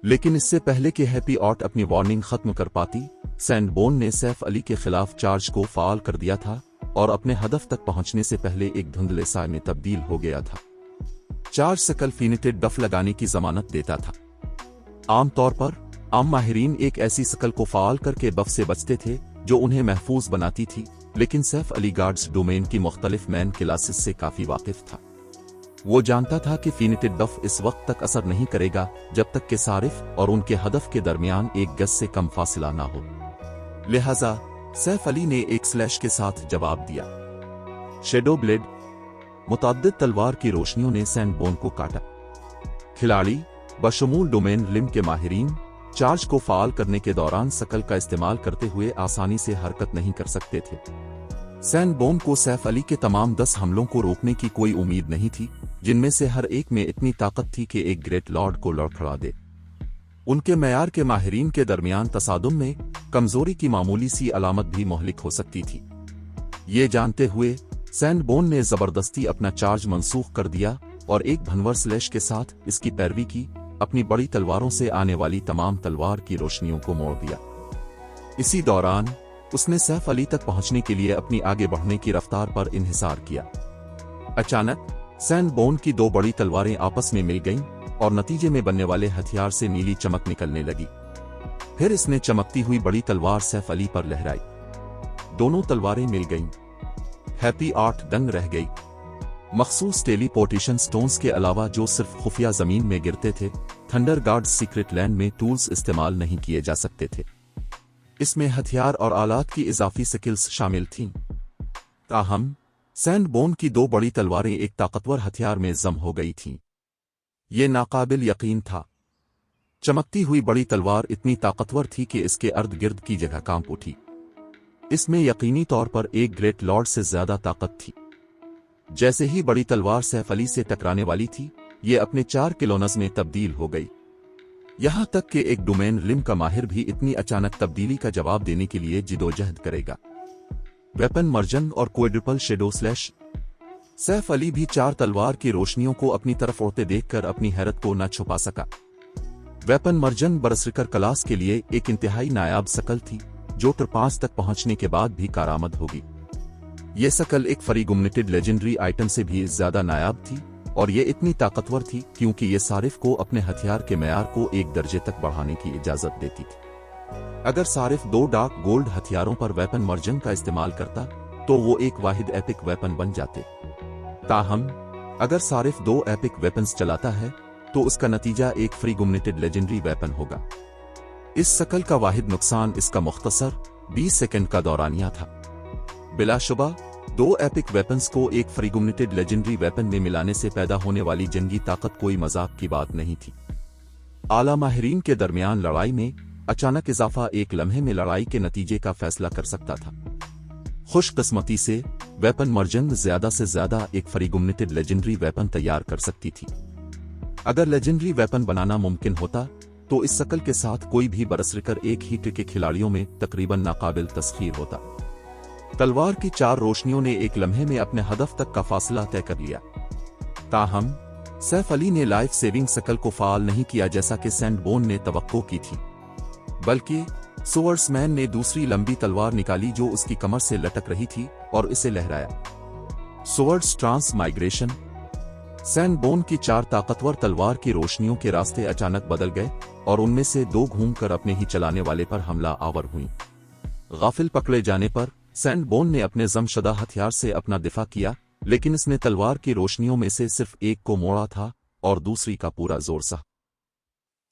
लेकिन इससे पहले कि हैप्पी ऑट अपनी वार्निंग खत्म कर पाती, सैंडबोन ने सैफ अली के खिलाफ चार्ज को फाल कर दिया था और अपने हदफ तक पहुंचने से पहले एक धुंधले साए में तब्दील हो गया था। चार्ज शकल फिनिटेड डफ लगाने की जमानत देता था। आमतौर पर आम माहिरीन एक ऐसी शकल को फाल करके बफ से बचते थे जो उन्हें महफूज बनाती थी, लेकिन सैफ अली गार्ड्स डोमेन की मुख्तलिफ मैन क्लासेस से काफी वाकिफ था। वो जानता था कि फिनिटेड बफ इस वक्त तक असर नहीं करेगा जब तक कि सारिफ और उनके हदफ के दरमियान एक गज से कम फासला ना हो। लिहाजा सैफ अली ने एक स्लैश के साथ जवाब दिया। शेडो ब्लेड, मुतअद्दिद तलवार की रोशनियों ने सैंडबोन को काटा। खिलाड़ी बशमूल डोमेन लिम के माहिरीन चार्ज को फाल करने के दौरान शकल का इस्तेमाल करते हुए आसानी से हरकत नहीं कर सकते थे। सैंडबोन को सैफ अली के तमाम 10 हमलों को रोकने की कोई उम्मीद नहीं थी, जिनमें से हर एक में इतनी ताकत थी कि एक ग्रेट लॉर्ड को लड़खड़ा दे। उनके मयार के माहिरीन के दरमियान तसादुम में कमजोरी की मामूली सी अलामत भी मोहलिक हो सकती थी। ये जानते हुए सैंडबोन ने जबरदस्ती अपना चार्ज मनसूख कर दिया और एक भनवर स्लैश के साथ इसकी पैरवी की, अपनी बड़ी तलवारों से आने वाली तमाम तलवार की रोशनियों को मोड़ दिया। इसी दौरान उसने सैफ अली तक पहुंचने के लिए अपनी आगे बढ़ने की रफ्तार पर इन्हिसार किया। अचानक सैंडबोन की 2 बड़ी तलवारें आपस में मिल गईं और नतीजे में बनने वाले हथियार से नीली चमक निकलने लगी। फिर इसने चमकती हुई बड़ी तलवार सैफ अली पर लहराई। दोनों तलवारें मिल गईं। हैप्पी आर्ट दंग रह गई। मखसूस टेलीपोर्टेशन स्टोन्स के अलावा जो सिर्फ खुफिया जमीन में गिरते थे, थंडर गार्ड्स सीक्रेट लैंड में टूल्स इस्तेमाल नहीं किए जा सकते थे। इसमें हथियार और आलात की इजाफी स्किल्स शामिल थीं। ताहम सैंडबोन की 2 बड़ी तलवारें एक ताकतवर हथियार में जम हो गई थीं। ये नाकाबिल यकीन था। चमकती हुई बड़ी तलवार इतनी ताकतवर थी कि इसके अर्द गिर्द की जगह कांप उठी। इसमें यकीनी तौर पर एक ग्रेट लॉर्ड से ज्यादा ताकत थी। जैसे ही बड़ी तलवार सैफ अली से टकराने वाली थी, ये अपने 4 किलोनस में तब्दील हो गई। यहां तक कि एक डोमेन लिम का माहिर भी इतनी अचानक तब्दीली का जवाब देने के लिए जिदोजहद करेगा। वेपन मर्जन और quadruple shadow slash. Saif Ali भी 4 तलवार की रोशनियों को अपनी तरफ उड़ते देखकर अपनी हैरत को न छुपा सका। वेपन मर्जन बरसरिकर क्लास के लिए एक इंतहाई नायाब शकल थी, जो टर 5 तक पहुंचने के बाद भी कारामद होगी। यह शकल एक फ्रीगुमनेटेड लेजेंडरी आइटम से भी ज्यादा नायाब थी, और ये इतनी ताकतवर थी क्योंकि ये सारिफ को अपने हथियार के मयार को एक दर्जे तक बढ़ाने की इजाजत देती थी। अगर सारिफ 2 डार्क गोल्ड हथियारों पर वेपन मर्जन का इस्तेमाल करता तो वो एक वाहिद एपिक वेपन बन जाते। ताहम अगर सारिफ 2 एपिक वेपन्स चलाता है तो उसका नतीजा एक फ्रीगुमनेटेड लेजेंडरी वेपन होगा। इस शकल का वाहिद नुकसान इसका मुख्तसर 20 सेकंड का दौरानिया था। बिलाशुबा 2 एपिक वेपन्स को एक फ्रीगुमनेटेड लेजेंडरी वेपन में मिलाने से पैदा होने वाली जंगी ताकत कोई मजाक की बात नहीं थी। आला माहिरीन के दरमियान लड़ाई में अचानक इजाफा एक लम्हे में लड़ाई के नतीजे का फैसला कर सकता था। खुशकिस्मती से वेपन मर्जन ज्यादा से ज्यादा एक फ्रीगुमनेटेड लेजेंडरी वेपन तैयार कर सकती थी। अगर लेजेंडरी वेपन बनाना मुमकिन होता तो इस शकल के साथ कोई भी बरसरिकर एक ही टिर के खिलाड़ियों में तकरीबन नाकाबिल तस्खीर होता। तलवार की 4 रोशनियों ने एक लम्हे में अपने हदफ तक का फासला तय कर लिया। ताहम सैफ अली ने लाइफ सेविंग शकल को फाल नहीं किया जैसा कि सैंडबोन ने तवक्को की थी, बल्कि सोवर्ड्समैन ने दूसरी लंबी तलवार निकाली जो उसकी कमर से लटक रही थी और इसे लहराया। सोवर्ड्स ट्रांस माइग्रेशन। सैंडबोन की 4 ताकतवर तलवार की रोशनियों के रास्ते अचानक बदल गए और उनमें से 2 घूमकर अपने ही चलाने वाले पर हमला आवर हुई। गाफिल पकड़े जाने पर सैंडबोन ने अपने जमशदा हथियार से अपना दिफा किया, लेकिन इसने तलवार की रोशनियों में से सिर्फ एक को मोड़ा था और दूसरी का पूरा जोर सहा।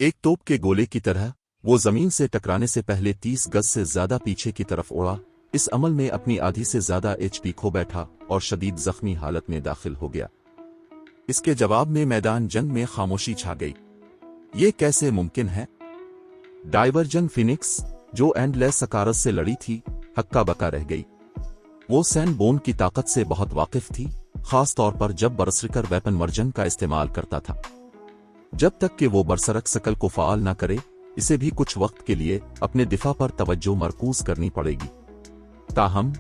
एक तोप के गोले की तरह वो जमीन से टकराने से पहले 30 गज से ज्यादा पीछे की तरफ उड़ा। इस अमल में अपनी आधी से ज्यादा HP खो बैठा और शदीद जख्मी हालत में दाखिल हो गया। इसके जवाब में मैदान जंग में खामोशी छा गई। ये कैसे मुमकिन है? डाइवर्जन फिनिक्स, जो एंडलेस सकारत से लड़ी थी, हक्का बक्का रह गई। वो सैंडबोन की ताकत से बहुत वाकिफ थी, खास तौर पर जब बरसरिकर वेपन मर्जन का इस्तेमाल करता था। जब तक कि वो बरसरक शकल को फाल न करे, इसे भी कुछ वक्त के लिए अपने दिफा पर तवज्जो मरकूज करनी पड़ेगी। ताहम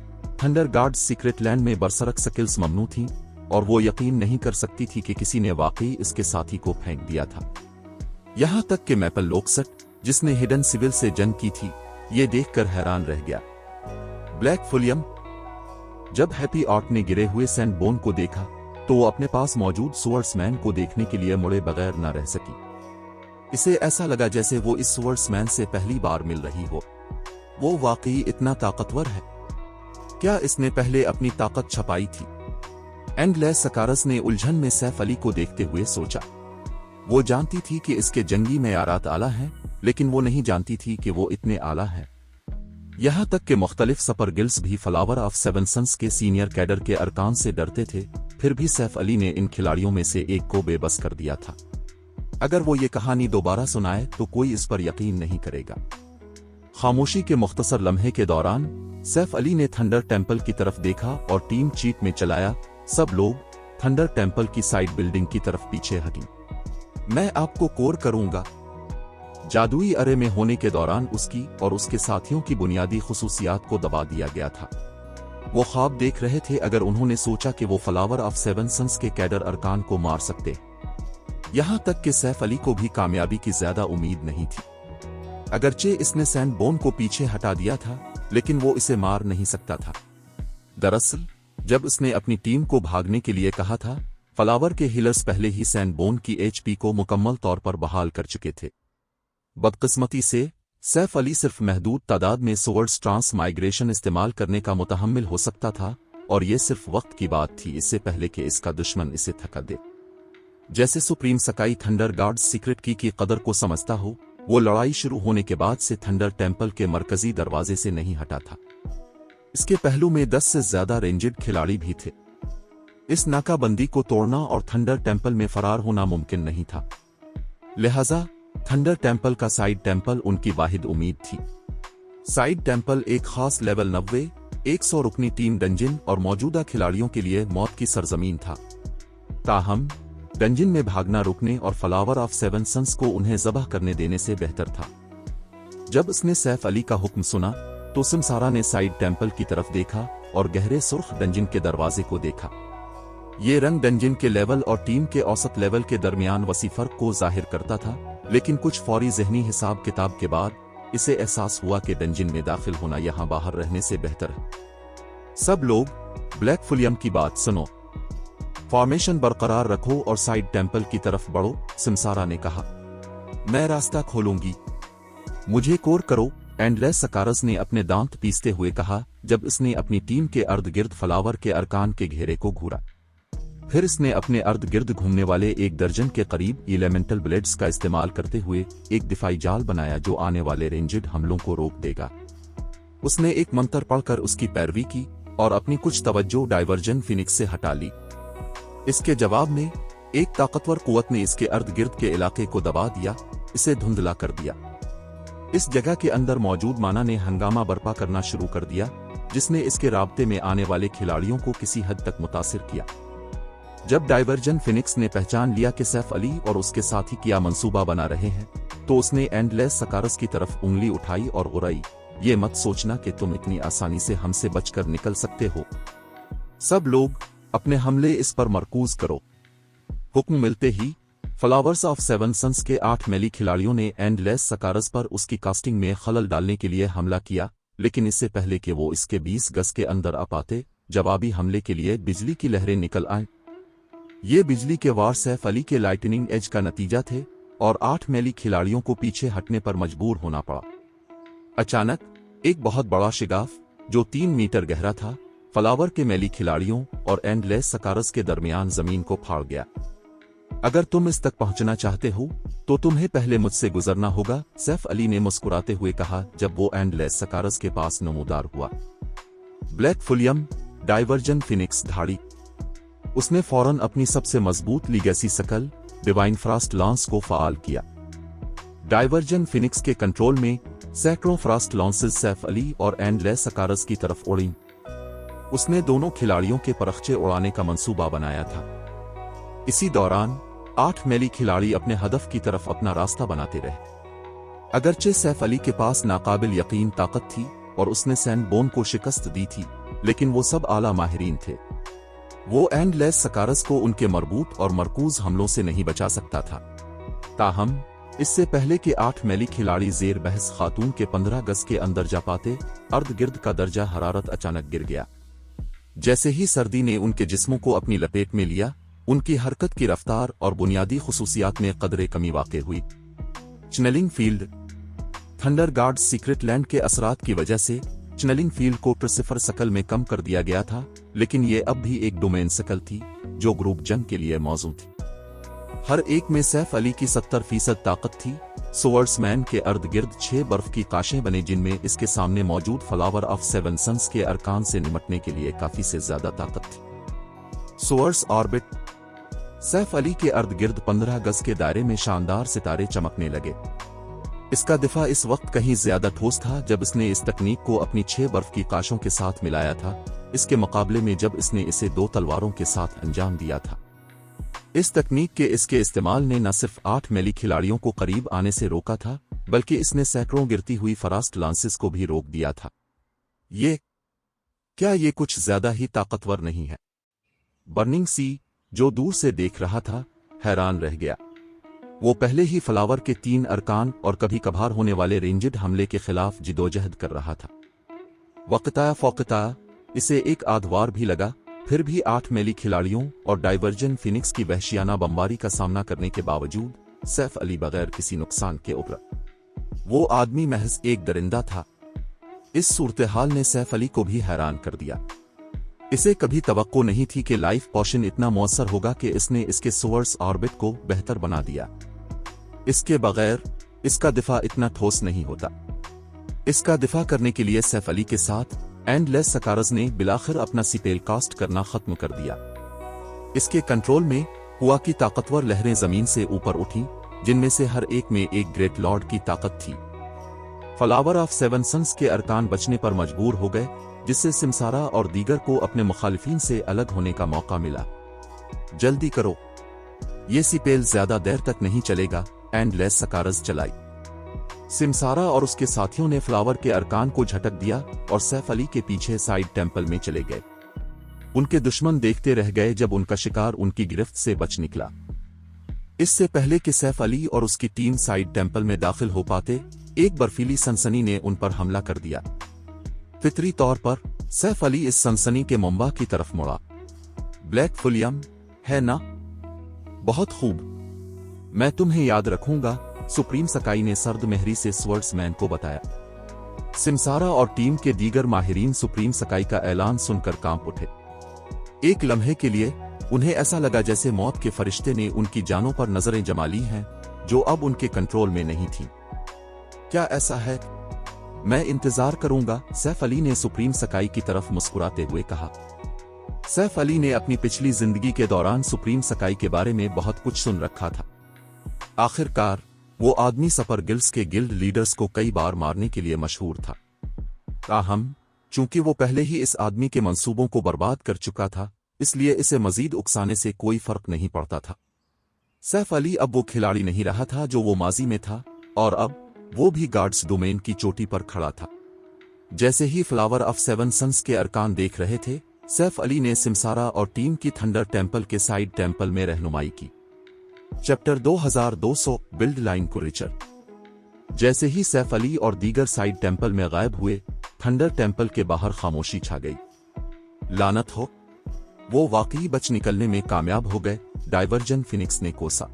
थंडर गार्ड्स सीक्रेट लैंड में बरसरक स्किल्स ममनू थीं और वो यकीन नहीं कर सकती थी कि किसी ने वाकई इसके साथी को फेंक दिया था। यहां तक कि मैपल लोकसट, जिसने हिडन सिविल से जंग की थी, ये देखकर हैरान रह गया। ब्लैक फुलियम, जब हैप्पी आर्ट ने गिरे हुए सैंड बोन को देखा तो वो अपने पास मौजूद स्वर्ड्समैन को देखने के लिए मुड़े बगैर न रह सकी। इसे ऐसा लगा जैसे वो इस स्वर्ड्समैन से पहली बार मिल रही हो। वो वाकई इतना ताकतवर है? क्या इसने पहले अपनी ताकत छपाई थी? एंडलेस सकारस ने उलझन में सैफ अली को देखते हुए सोचा। वो जानती थी कि इसके जंगी मेयारात आला हैं, लेकिन वो नहीं जानती थी कि वो इतने आला हैं। यहां तक कि मुख्तलिफ सपर गिल्ड्स भी फ्लावर ऑफ सेवन सन्स के सीनियर कैडर के अरकान से डरते थे, फिर भी सैफ अली ने इन खिलाड़ियों में से एक को बेबस कर दिया था। अगर वो ये कहानी दोबारा सुनाए तो कोई इस पर यकीन नहीं करेगा। खामोशी के मुख्तसर लम्हे के दौरान सैफ अली ने थंडर टेम्पल की तरफ देखा और टीम चीट में चलाया। सब लोग थंडर टेम्पल की साइड बिल्डिंग की तरफ पीछे हटी। मैं आपको कोर करूंगा। जादुई अरे में होने के दौरान उसकी और उसके साथियों की बुनियादी खुसूसियात को दबा दिया गया था। वो ख्वाब देख रहे थे अगर उन्होंने सोचा कि वो फ्लावर ऑफ सेवन सन्स के कैडर अरकान को मार सकते। यहां तक कि सैफ अली को भी कामयाबी की ज्यादा उम्मीद नहीं थी। अगरचे इसने सैंड बोन को पीछे हटा दिया था, लेकिन वो इसे मार नहीं सकता था। दरअसल जब उसने अपनी टीम को भागने के लिए कहा था, फ्लावर के हीलर्स पहले ही सैंड बोन की एचपी को मुकम्मल तौर पर बहाल कर चुके थे। बदकिस्मती से सैफ अली सिर्फ महदूद तादाद में स्वर्ड्स ट्रांसमाइग्रेशन इस्तेमाल करने का मुतहम्मिल हो सकता था, और ये सिर्फ वक्त की बात थी, इससे पहले कि इसका दुश्मन इसे थका दे। जैसे सुप्रीम सकाई थंडर गार्ड्स सीक्रेट की कदर को समझता हो, वो लड़ाई शुरू होने के बाद से थंडर टेम्पल के मरकजी दरवाजे से नहीं हटा था। इसके पहलू में 10 से ज्यादा रेंजेड खिलाड़ी भी थे। इस नाकाबंदी को तोड़ना और थंडर टेम्पल में फरार होना मुमकिन नहीं था। लिहाजा थंडर टेम्पल का साइड टेम्पल उनकी वाहिद उम्मीद थी। साइड टेम्पल एक खास लेवल 90, 100 रुकनी टीम डंजिन और मौजूदा खिलाड़ियों के लिए मौत की सरजमीन था। ताहम डंजिन में भागना रुकने और फ्लावर ऑफ सेवन सन्स को उन्हें ज़बह करने देने से बेहतर था। जब उसने सैफ अली का हुक्म सुना तो सिमसारा ने साइड टेम्पल की तरफ देखा और गहरे सुर्ख डंजिन के दरवाजे को देखा। ये रंग डंजिन के लेवल और टीम के औसत लेवल के दरमियान वसी फर्क को जाहिर करता था, लेकिन कुछ फौरी ज़हनी हिसाब किताब के बाद इसे एहसास हुआ कि डंजिन में दाखिल होना यहां बाहर रहने से बेहतर है। सब लोग ब्लैक फुलियम की बात सुनो, फॉर्मेशन बरकरार रखो और साइड टेम्पल की तरफ बढ़ो, सिमसारा ने कहा। मैं रास्ता खोलूंगी, मुझे कोर करो, एंडलेस सकारस ने अपने दांत पीसते हुए कहा जब इसने अपनी टीम के अर्द गिर्द फ्लावर के अरकान के घेरे को घूरा। फिर इसने अपने अर्द गिर्द घूमने वाले 1 दर्जन के करीब एलिमेंटल ब्लेड्स का इस्तेमाल करते हुए एक दिफाई जाल बनाया जो आने वाले रेंजेड हमलों को रोक देगा। उसने एक मंत्र पढ़कर उसकी पैरवी की और अपनी कुछ तवज्जो डाइवर्जन फिनिक्स से हटा ली। इसके जवाब में एक ताकतवर कुव्वत ने इसके अर्द गिर्द के इलाके को दबा दिया, इसे धुंधला कर दिया। इस जगह के अंदर मौजूद माना ने हंगामा बर्पा करना शुरू कर दिया, जिसने इसके राब्ते में आने वाले खिलाड़ियों को किसी हद तक मुतासिर किया। जब डाइवर्जन फिनिक्स ने पहचान लिया कि सैफ अली और उसके साथी क्या मंसूबा बना रहे हैं, तो उसने एंडलेस सकारस की तरफ उंगली उठाई और गुर्राई, ये मत सोचना कि तुम इतनी आसानी से हमसे बचकर निकल सकते हो। सब लोग अपने हमले इस पर मरकूज करो। हुक्म मिलते ही फ्लावर्स ऑफ सेवन सन्स के 8 मेली खिलाड़ियों ने एंडलेस सकारस पर उसकी कास्टिंग में खलल डालने के लिए हमला किया, लेकिन इससे पहले कि वो इसके 20 गज के अंदर आ पाते, जवाबी हमले के लिए बिजली की लहरें निकल आए। ये बिजली के वार सैफ अली के लाइटनिंग एज का नतीजा थे और 8 मेली खिलाड़ियों को पीछे हटने पर मजबूर होना पड़ा। अचानक एक बहुत बड़ा शिगाफ जो 3 मीटर गहरा था, फ्लावर के मेली खिलाड़ियों और एंडलेस सकारस के दरमियान जमीन को फाड़ गया। अगर तुम इस तक पहुंचना चाहते हो तो तुम्हें पहले मुझसे गुजरना होगा, सैफ अली ने मुस्कुराते हुए कहा जब वो एंडलेस सकारस के पास नमूदार हुआ। ब्लैक फुलियम, डाइवर्जन फिनिक्स धाड़ी। उसने फौरन अपनी सबसे मजबूत लीगेसी सकल डिवाइन फ्रास्ट लॉन्स को फाल किया। डाइवर्जन फिनिक्स के कंट्रोल में सैकड़ों फ्रास्ट लॉन्सेस सैफ अली और एंडलेस सकारस की तरफ उड़ी। उसने दोनों खिलाड़ियों के परखचे उड़ाने का मंसूबा बनाया था। इसी दौरान 8 मेली खिलाड़ी अपने हदफ की तरफ अपना रास्ता बनाते रहे। अगरचे सैफ अली के पास नाकाबिल यकीन ताकत थी और उसने सैंड बोन को शिकस्त दी थी, लेकिन वो सब आला माहिरीन थे। वो एंडलेस सकारस को उनके मरबूत और मरकूज हमलों से नहीं बचा सकता था। ताहम इससे पहले कि 8 मैली खिलाड़ी जेर बहस खातून के 15 गज के अंदर जा पाते, अर्द गिर्द का दर्जा हरारत अचानक गिर गया। जैसे ही सर्दी ने उनके जिस्मों को अपनी लपेट में लिया, उनकी हरकत की रफ्तार और बुनियादी खुसूसियात में कदरे कमी वाक़ हुई। Channeling field thunder guards secret land के असरात की वजह से चैनलिंग फील्ड को सिफर शकल में कम कर दिया गया था, लेकिन ये अब भी एक डोमेन शकल थी जो ग्रुप जंग के लिए मौजूद थी। हर एक में सैफ अली की 70% ताकत थी। सोवर्ड्समैन के अर्द गिर्द 6 बर्फ की काशें बने, जिनमें इसके सामने मौजूद फ्लावर ऑफ 7 सन्स के अरकान से निमटने के लिए काफी से ज्यादा ताकत थी। सोवर्ड्स ऑर्बिट सैफ अली के अर्द गिर्द 15 गज के दायरे में शानदार सितारे चमकने लगे। इसका दिफा इस वक्त कहीं ज्यादा ठोस था जब इसने इस तकनीक को अपनी 6 बर्फ की काशों के साथ मिलाया था, इसके मुकाबले में जब इसने इसे 2 तलवारों के साथ अंजाम दिया था। इस तकनीक के इसके इस्तेमाल ने न सिर्फ 8 मैली खिलाड़ियों को करीब आने से रोका था, बल्कि इसने सैकड़ों गिरती हुई फरास्ट लांसेस को भी रोक दिया था। ये कुछ ज्यादा ही ताकतवर नहीं है? बर्निंग सी, जो दूर से देख रहा था, हैरान रह गया। वो पहले ही फ्लावर के 3 अरकान और कभी कभार होने वाले रेंजेड हमले के खिलाफ जिदोजहद कर रहा था। वक्ताया फौकताया इसे एक आधवार भी लगा, फिर भी 8 मैली खिलाड़ियों और डाइवर्जन फिनिक्स की वहशियाना बमबारी का सामना करने के बावजूद सैफ अली बगैर किसी नुकसान के उभरा। वो आदमी महज एक दरिंदा था। इस सूरत-ए-हाल ने सैफ अली को भी हैरान कर दिया। इसे कभी तवक्को नहीं थी कि लाइफ पोशन इतना मौसर होगा कि इसने इसके सोवर्स ऑर्बिट को बेहतर बना दिया। इसके बगैर इसका दिफा इतना ठोस नहीं होता। इसका दिफा करने के लिए सैफ अली के साथ एंडलेस सकारस ने बिलाखिर अपना सिपेल कास्ट करना खत्म कर दिया। इसके कंट्रोल में हुआ की ताकतवर लहरें जमीन से ऊपर उठी, जिनमें से हर एक में एक ग्रेट लॉर्ड की ताकत थी। फ्लावर ऑफ 7 सन्स के अरकान बचने पर मजबूर हो गए, जिससे सिमसारा और दीगर को अपने मुखालिफिन से अलग होने का मौका मिला। जल्दी करो, ये सिपेल ज्यादा देर तक नहीं चलेगा, एंडलेस सकारस चलाई। सिमसारा और उसके साथियों ने फ्लावर के अरकान को झटक दिया और सैफ अली के पीछे साइड टेंपल में चले गए। उनके दुश्मन देखते रह गए जब उनका शिकार उनकी गिरफ्त से बच निकला। इससे पहले कि सैफ अली और उसकी टीम साइड टेंपल में दाखिल हो पाते, एक बर्फीली सनसनी ने उन पर हमला कर दिया। फितरी तौर पर सैफ अली इस सनसनी के मुंबा की तरफ मुड़ा। ब्लैक फुलियम है ना? बहुत खूब, मैं तुम्हें याद रखूंगा, सुप्रीम सकाई ने सर्द मेहरी से स्वर्ड्समैन को बताया। सिमसारा और टीम के दीगर माहिरीन सुप्रीम सकाई का ऐलान सुनकर कांप उठे। एक लम्हे के लिए उन्हें ऐसा लगा जैसे मौत के फरिश्ते ने उनकी जानों पर नजरें जमा ली हैं, जो अब उनके कंट्रोल में नहीं थी। क्या ऐसा है? मैं इंतजार करूंगा, सैफ अली ने सुप्रीम सकाई की तरफ मुस्कुराते हुए कहा। सैफ अली ने अपनी पिछली जिंदगी के दौरान सुप्रीम सकाई के बारे में बहुत कुछ सुन रखा था। आखिरकार वो आदमी सपर गिल्ड्स के गिल्ड लीडर्स को कई बार मारने के लिए मशहूर था। ताहम चूंकि वो पहले ही इस आदमी के मंसूबों को बर्बाद कर चुका था, इसलिए इसे मजीद उकसाने से कोई फर्क नहीं पड़ता था। सैफ अली अब वो खिलाड़ी नहीं रहा था जो वो माजी में था, और अब वो भी गार्ड्स डोमेन की चोटी पर खड़ा था। जैसे ही फ्लावर ऑफ 7 सन्स के अरकान देख रहे थे, सैफ अली ने सिमसारा और टीम की थंडर टेंपल के साइड टेंपल में रहनुमाई की। Chapter 2200 bloodline creature. जैसे ही सैफ अली और दीगर साइड टेंपल में गायब हुए, थंडर टेंपल के बाहर खामोशी छा गई। लानत हो, वो वाकई बच निकलने में कामयाब हो गए, डाइवर्जन फिनिक्स ने कोसा।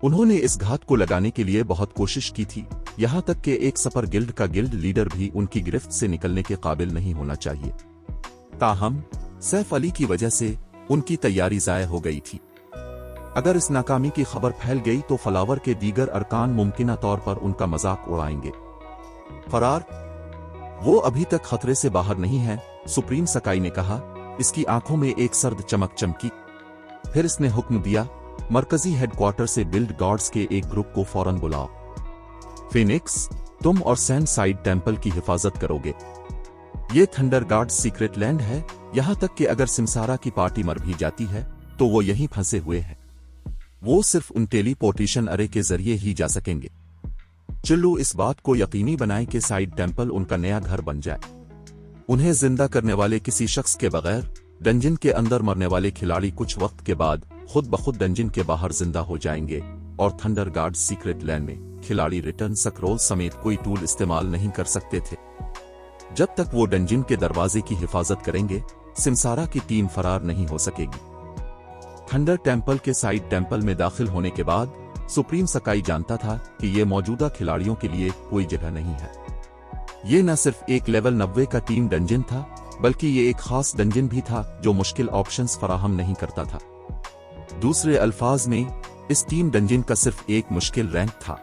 उन्होंने इस घात को लगाने के लिए बहुत कोशिश की थी, यहां तक कि एक सपर गिल्ड का गिल्ड लीडर भी उनकी गिरफ्त से निकलने के काबिल नहीं होना चाहिए। ताहम सैफ अली की वजह से उनकी तैयारी ज़ाया हो गई थी। अगर इस नाकामी की खबर फैल गई तो फ्लावर के दीगर अरकान मुमकिना तौर पर उनका मजाक उड़ाएंगे। फरार? वो अभी तक खतरे से बाहर नहीं है, सुप्रीम सकाई ने कहा। इसकी आंखों में एक सर्द चमक चमकी। फिर इसने हुक्म दिया, मरकजी हेडक्वार्टर से बिल्ड गार्ड्स के एक ग्रुप को फौरन बुलाओ। फिनिक्स, तुम और सैंड साइड टेंपल की हिफाजत करोगे। ये थंडर गार्ड्स सीक्रेट लैंड है, यहां तक कि अगर सिमसारा की पार्टी मर भी जाती है तो वो यहीं फंसे हुए हैं। वो सिर्फ उन टेलीपोर्टेशन अरे के जरिए ही जा सकेंगे। चिल्लू इस बात को यकीनी बनाएं कि साइड टेंपल उनका नया घर बन जाए। उन्हें जिंदा करने वाले किसी शख्स के बगैर डंजिन के अंदर मरने वाले खिलाड़ी कुछ वक्त के बाद खुद ब खुद डंजिन के बाहर जिंदा हो जाएंगे और थंडर गार्ड सीक्रेट लैंड में खिलाड़ी रिटर्न स्क्रॉल समेत कोई टूल इस्तेमाल नहीं कर सकते थे। जब तक वो डंजिन के दरवाजे की हिफाजत करेंगे, सिमसारा की टीम फरार नहीं हो सकेगी। थंडर टेम्पल के साइड टेम्पल में दाखिल होने के बाद सुप्रीम सकाई जानता था कि ये मौजूदा खिलाड़ियों के लिए कोई जगह नहीं है। ये न सिर्फ एक लेवल 90 का टीम डंजिन था, बल्कि ये एक खास डंजिन भी था जो मुश्किल ऑप्शंस फराहम नहीं करता था। दूसरे अल्फाज में, इस टीम डंजिन का सिर्फ एक मुश्किल रैंक था।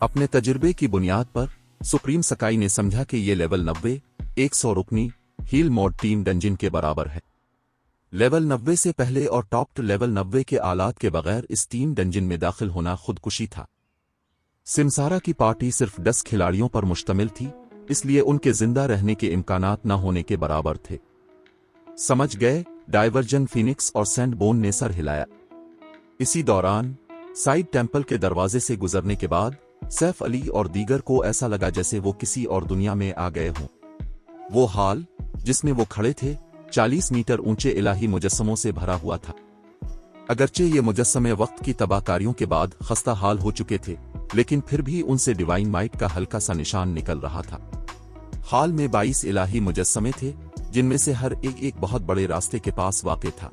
अपने तजुर्बे की बुनियाद पर सुप्रीम सकाई ने समझा कि ये लेवल 90 100 रुकनी हील मोड टीम डंजिन के बराबर है। लेवल 90 से पहले और टॉप लेवल 90 के आलात के बगैर इस टीम डंजिन में दाखिल होना खुदकुशी था। सिमसारा की पार्टी सिर्फ 10 खिलाड़ियों पर मुश्तमिल थी, इसलिए उनके जिंदा रहने के इम्कानात न होने के बराबर थे। समझ गए? डाइवर्जन, फिनिक्स और सैंड बोन ने सर हिलाया। इसी दौरान साइड टेम्पल के दरवाजे से गुजरने के बाद सैफ अली और दीगर को ऐसा लगा जैसे वो किसी और दुनिया में आ गए हों। वो हाल जिसमें वो खड़े थे 40 मीटर ऊंचे इलाही मुजस्समों से भरा हुआ था। अगरचे ये मुजस्समे वक्त की तबाहकारियों के बाद खस्ता हाल हो चुके थे, लेकिन फिर भी उनसे डिवाइन माइट का हल्का सा निशान निकल रहा था। हाल में 22 इलाही मुजस्समे थे, जिनमें से हर एक बहुत बड़े रास्ते के पास वाक़ था।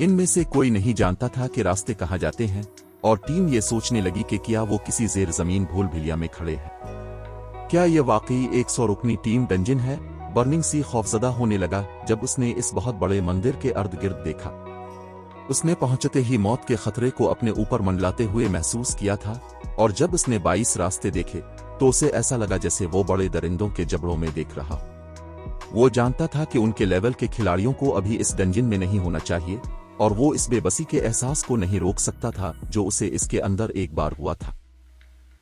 इनमें से कोई नहीं जानता था कि रास्ते कहाँ जाते हैं, और टीम ये सोचने लगी कि क्या वो किसी ज़ेर ज़मीन भूल भुलैया में खड़े हैं। क्या ये वाकई 100 रुकनी टीम डंजिन है? बर्निंग सी खौफजदा होने लगा जब उसने इस बहुत बड़े मंदिर के अर्द गिर्द देखा। उसने पहुंचते ही मौत के खतरे को अपने ऊपर मंडलाते हुए महसूस किया था, और जब उसने 22 रास्ते देखे तो उसे ऐसा लगा जैसे वो बड़े दरिंदों के जबड़ों में देख रहा। वो जानता था कि उनके लेवल के खिलाड़ियों को अभी इस डंजिन में नहीं होना चाहिए, और वो इस बेबसी के एहसास को नहीं रोक सकता था जो उसे इसके अंदर एक बार हुआ था।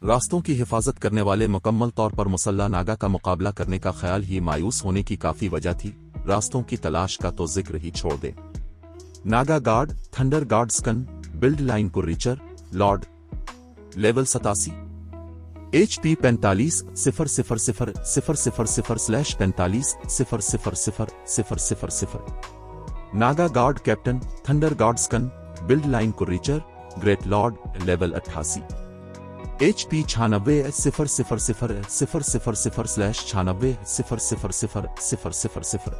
रास्तों की हिफाजत करने वाले मुकम्मल तौर पर मुसल्ला नागा का मुकाबला करने का ख्याल ही मायूस होने की काफी वजह थी। रास्तों की तलाश का तो जिक्र ही छोड़ दे। नागा गार्ड, थंडर गार्ड स्कन, bloodline creature, lord, level 87, HP 45-000/45000000। Naga guard captain, thunder guard स्कन, bloodline creature, great lord, level 88, HP 96-000/96000000।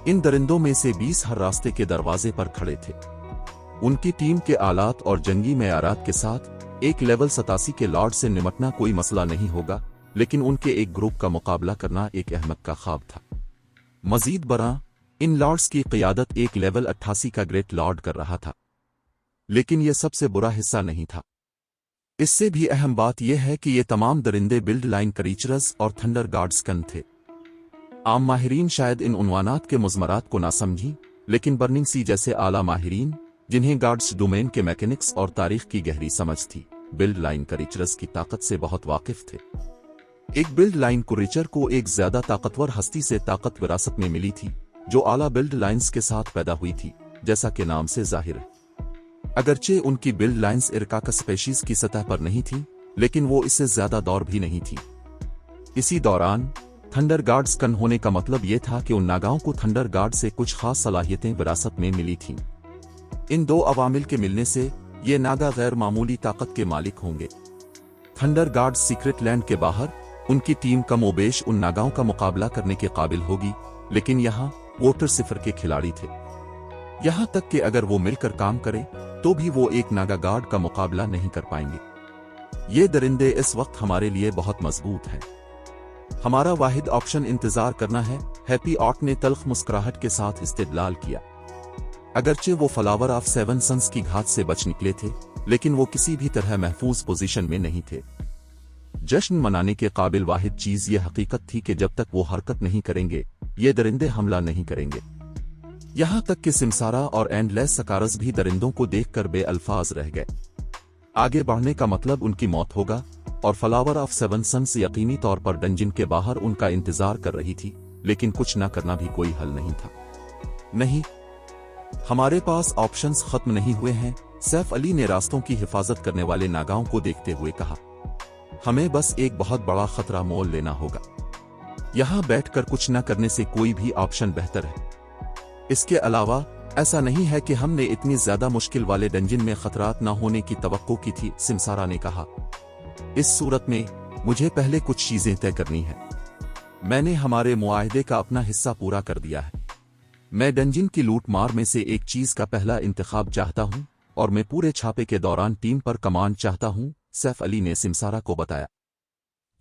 इन दरिंदों में से 20 हर रास्ते के दरवाजे पर खड़े थे। उनकी टीम के आलात और जंगी मेयारात के साथ एक लेवल 87 के लॉर्ड से निमटना कोई मसला नहीं होगा, लेकिन उनके एक ग्रुप का मुकाबला करना एक अहमक का ख्वाब था। मजीद बरा, इन लॉर्ड्स की क़ियादत एक लेवल 88 का ग्रेट लॉर्ड कर रहा था। लेकिन यह सबसे बुरा हिस्सा नहीं था। इससे भी अहम बात यह है कि ये तमाम दरिंदे बिल्ड लाइन क्रीचर्स और थंडर गार्ड स्कन थे। आम माहिरीन शायद इन उन्वानात के मुज़मरात को ना समझी, लेकिन बर्निंग सी जैसे आला माहिरीन, जिन्हें गार्ड्स डोमेन के मैकेनिक्स और तारीख की गहरी समझ थी, बिल्ड लाइन क्रीचर्स की ताकत से बहुत वाकिफ थे। एक बिल्ड लाइन क्रीचर को एक ज्यादा ताकतवर हस्ती से ताकत विरासत में मिली थी, जो आला बिल्ड लाइन्स के साथ पैदा हुई थी, जैसा कि नाम से जाहिर है। अगरचे उनकी बिल्ड लाइन्स इरकाका स्पेशीज की सतह पर नहीं थी, लेकिन वो इससे ज्यादा दौर भी नहीं थी। इसी दौरान थंडर गार्ड स्कन होने का मतलब यह था कि उन नागाओं को थंडर गार्ड से कुछ खास सलाहियतें विरासत में मिली थीं। इन दो अवामिल के मिलने से ये नागा गैर मामूली ताकत के मालिक होंगे। थंडर गार्ड सीक्रेट लैंड के बाहर उनकी टीम कमोबेश उन नागाओं का मुकाबला करने के काबिल होगी, लेकिन यहाँ वोटर सिफर के खिलाड़ी थे। यहाँ तक कि अगर वो मिलकर काम करें तो भी वो एक नागा गार्ड का मुकाबला नहीं कर पाएंगे। ये दरिंदे इस वक्त हमारे लिए बहुत मजबूत हैं। हमारा वाहिद ऑप्शन इंतजार करना है। हैप्पी ऑट ने तल्ख मुस्कुराहट के साथ इस्तेदलाल किया। अगरचे वो फ्लावर ऑफ 7 सन्स की घात से बच निकले थे, लेकिन वो किसी भी तरह महफूज पोजीशन में नहीं थे। जश्न मनाने के काबिल वाहिद चीज ये हकीकत थी कि जब तक वो हरकत नहीं करेंगे, ये दरिंदे हमला नहीं करेंगे। यहां तक कि सिमसारा और एंडलेस सकारस भी दरिंदों को देखकर बेअल्फाज रह गए। आगे बढ़ने का मतलब उनकी मौत होगा, और फ्लावर ऑफ 7 सन्स यकीनी तौर पर डंजिन के बाहर उनका इंतजार कर रही थी, लेकिन कुछ न करना भी कोई हल नहीं था। नहीं, हमारे पास ऑप्शंस खत्म नहीं हुए हैं, सैफ अली ने रास्तों की हिफाजत करने वाले नागाओं को देखते हुए कहा। हमें बस एक बहुत बड़ा खतरा मोल लेना होगा। यहां बैठकर कुछ न करने से कोई भी ऑप्शन बेहतर है। इसके अलावा ऐसा नहीं है कि हमने इतनी ज्यादा मुश्किल वाले डंजन में खतरात न होने की तवक्को की थी, सिमसारा ने कहा। इस सूरत में मुझे पहले कुछ चीजें तय करनी है। मैंने हमारे मुआहदे का अपना हिस्सा पूरा कर दिया है। मैं डंजन की लूट मार में से एक चीज का पहला इंतखाब चाहता हूं और मैं पूरे छापे के दौरान टीम पर कमांड चाहता हूं, सैफ अली ने सिमसारा को बताया।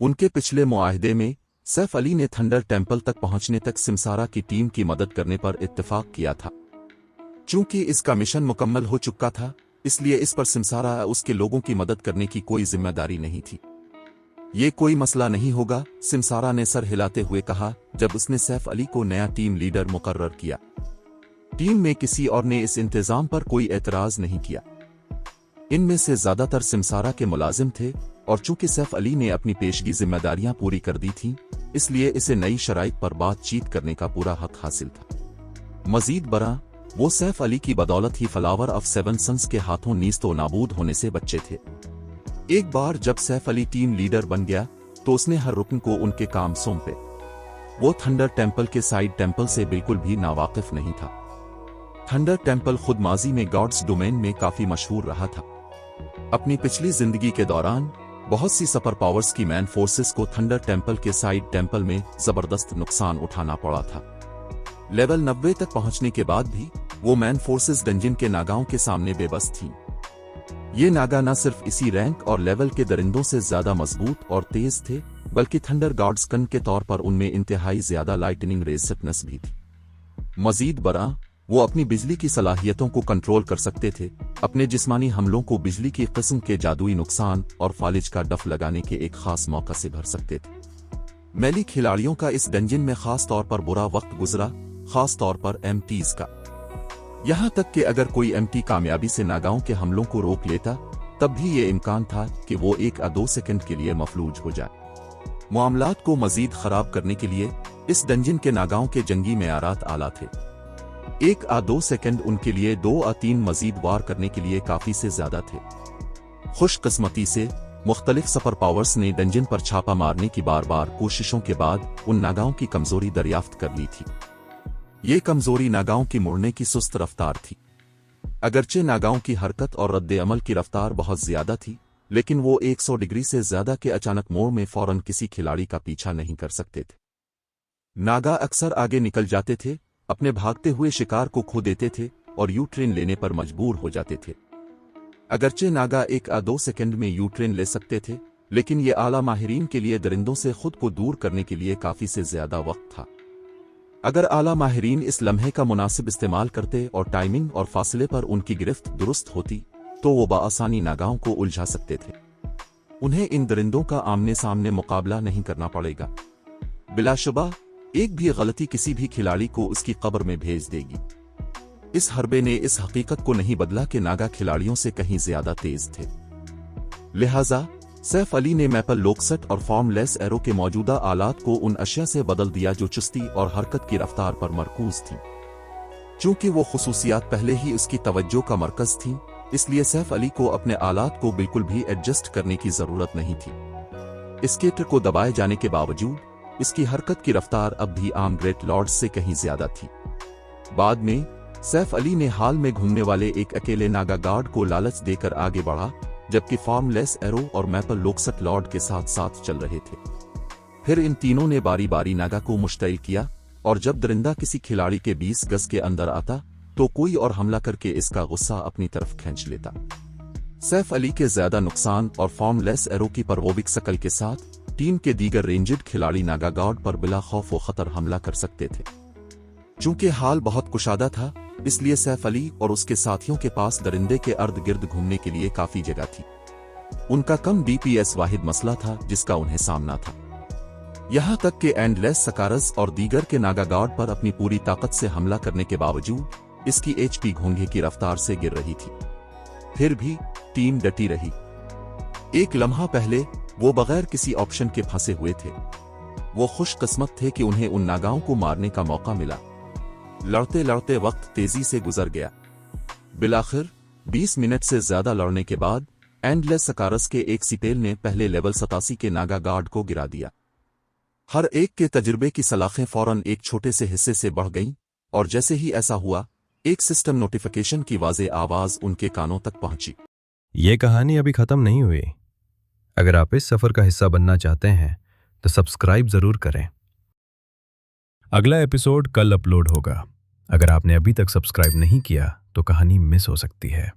उनके पिछले मुआहदे में सैफ अली ने थंडर टेम्पल तक पहुंचने तक सिमसारा की टीम की मदद करने पर इत्तेफाक किया था। चूंकि इसका मिशन मुकम्मल हो चुका था, इसलिए इस पर सिमसारा उसके लोगों की मदद करने की कोई जिम्मेदारी नहीं थी। ये कोई मसला नहीं होगा, सिमसारा ने सर हिलाते हुए कहा जब उसने सैफ अली को नया टीम लीडर मुकर्रर किया। टीम में किसी और ने इस इंतजाम पर कोई एतराज नहीं किया। इनमें से ज्यादातर सिमसारा के मुलाजिम थे और चूंकि सैफ अली ने अपनी पेशगी जिम्मेदारियां पूरी कर दी थीं, इसलिए इसे नई शराइत पर बातचीत करने का पूरा हक हासिल था। मजीद बरा, वो सैफ अली की बदौलत ही फ्लावर ऑफ सेवन सन्स के हाथों नीस्तो नाबूद होने से बचे थे। एक बार जब सैफ अली टीम लीडर बन गया तो उसने हर रुकन को उनके काम सौंपे। वो थंडर टेम्पल के साइड टेम्पल से बिल्कुल भी नावाकिफ नहीं था। थंडर टेम्पल खुद माजी में गॉड्स डोमेन में काफी मशहूर रहा था। अपनी पिछली जिंदगी के दौरान बहुत सी सुपर पावर्स की मैन फोर्सेस को थंडर टेम्पल के साइड टेम्पल में जबरदस्त नुकसान उठाना पड़ा था। लेवल 90 तक पहुंचने के बाद भी वो मैन फोर्सेस डंजन के नागाओं के सामने बेबस थीं। ये नागा न सिर्फ इसी रैंक और लेवल के दरिंदों से ज्यादा मजबूत और तेज थे, बल्कि थंडर गॉड्स कन के तौर पर उनमें इंतहाई ज्यादा लाइटनिंग रेसिपनेस भी थी। मजीद बरा, वो अपनी बिजली की सलाहियतों को कंट्रोल कर सकते थे, अपने जिस्मानी हमलों को बिजली की किस्म के जादुई नुकसान और फालिज का डफ लगाने के एक खास मौका से भर सकते थे। मैली खिलाड़ियों का इस डंजन में खास तौर पर बुरा वक्त गुजरा, खास तौर पर एमटीज का। यहां तक कि अगर कोई एमटी कामयाबी से नागाओं के हमलों को रोक लेता, तब भी ये इम्कान था कि वो 1 या 2 सेकंड के लिए मफलूज हो जाए। मामलात को मजीद खराब करने के लिए इस डंजन के नागाओं के जंगी मेयारात आला थे। 1 या 2 सेकंड उनके लिए 2 या 3 मजीद वार करने के लिए काफी से ज्यादा थे। खुशकिस्मती से मुख्तलिफ सुपर पावर्स ने डंजन पर छापा मारने की बार बार कोशिशों के बाद उन नागाओं की कमजोरी दरियाफ्त कर ली थी। ये कमजोरी नागाओं की मुड़ने की सुस्त रफ्तार थी। अगरचे नागाओं की हरकत और रद्द अमल की रफ्तार बहुत ज्यादा थी, लेकिन वो 100 डिग्री से ज्यादा के अचानक मोड़ में फौरन किसी खिलाड़ी का पीछा नहीं कर सकते थे। नागा अक्सर आगे निकल जाते थे, अपने भागते हुए शिकार को खो देते थे और यू ट्रेन लेने पर मजबूर हो जाते थे। अगरचे नागा 1 या 2 सेकंड में यू ट्रेन ले सकते थे, लेकिन ये आला माहिरीन के लिए दरिंदों से खुद को दूर करने के लिए काफी से ज्यादा वक्त था। अगर आला माहिरीन इस लम्हे का मुनासिब इस्तेमाल करते और टाइमिंग और फासले पर उनकी गिरफ्त दुरुस्त होती, तो वो बाआसानी नागाओं को उलझा सकते थे। उन्हें इन दरिंदों का आमने सामने मुकाबला नहीं करना पड़ेगा। बिलाशुबा एक भी गलती किसी भी खिलाड़ी को उसकी कब्र में भेज देगी। इस हरबे ने इस हकीकत को नहीं बदला कि नागा खिलाड़ियों से कहीं ज्यादा तेज थे। लिहाजा सैफ अली ने मैपल लोकसट और फॉर्मलेस एरो के मौजूदा आलात को उन अशिया से बदल दिया जो चुस्ती और हरकत की रफ्तार पर मरकूज थी। चूंकि वो खुसूसियात पहले ही उसकी तवज्जो का मरकज थी, इसलिए सैफ अली को अपने आलात को बिल्कुल भी एडजस्ट करने की जरूरत नहीं थी। स्केटर को दबाए जाने के बावजूद इसकी हरकत की रफ्तार अब भी आम ग्रेट लॉर्ड्स से कहीं ज्यादा थी। बाद में सैफ अली ने हाल में घूमने वाले एक अकेले नागा गार्ड को लालच देकर आगे बढ़ा, जबकि फॉर्मलेस एरो और मैपल लोकसट लॉर्ड के साथ साथ चल रहे थे। फिर इन तीनों ने बारी बारी नागा को मुश्तइल किया, और जब दरिंदा किसी खिलाड़ी के 20 गज के अंदर आता, तो कोई और हमला करके इसका गुस्सा अपनी तरफ खींच लेता। सैफ अली के ज्यादा नुकसान और फॉर्मलेस एरो की परवोबिक शकल के साथ टीम के दीगर रेंजड खिलाड़ी नागा गार्ड पर बिला खौफ व खतर हमला कर सकते थे। चूंकि हाल बहुत कुशादा था, इसलिए सैफ अली और उसके साथियों के पास दरिंदे के अर्द गिर्द घूमने के लिए काफी जगह थी। उनका कम डीपीएस वाहिद मसला था जिसका उन्हें सामना था। यहां तक कि एंडलेस सकारस और दीगर के नागा गार्ड पर अपनी पूरी ताकत से हमला करने के बावजूद इसकी एचपी घोंघे की रफ्तार से गिर रही थी। फिर भी टीम डटी रही। एक लम्हा पहले वो बगैर किसी ऑप्शन के फंसे हुए थे। वो खुशकिस्मत थे कि उन्हें उन नागाओं को मारने का मौका मिला। लड़ते लड़ते वक्त तेजी से गुजर गया। बिलाखिर 20 मिनट से ज्यादा लड़ने के बाद एंडलेस सकारस के एक सिपेल ने पहले लेवल 87 के नागा गार्ड को गिरा दिया। हर एक के तजुर्बे की सलाखें फौरन एक छोटे से हिस्से से बढ़ गईं, और जैसे ही ऐसा हुआ, एक सिस्टम नोटिफिकेशन की वाज़ेह आवाज़ उनके कानों तक पहुंची। ये कहानी अभी ख़त्म नहीं हुई। अगर आप इस सफ़र का हिस्सा बनना चाहते हैं तो सब्सक्राइब ज़रूर करें। अगला एपिसोड कल अपलोड होगा। अगर आपने अभी तक सब्सक्राइब नहीं किया तो कहानी मिस हो सकती है।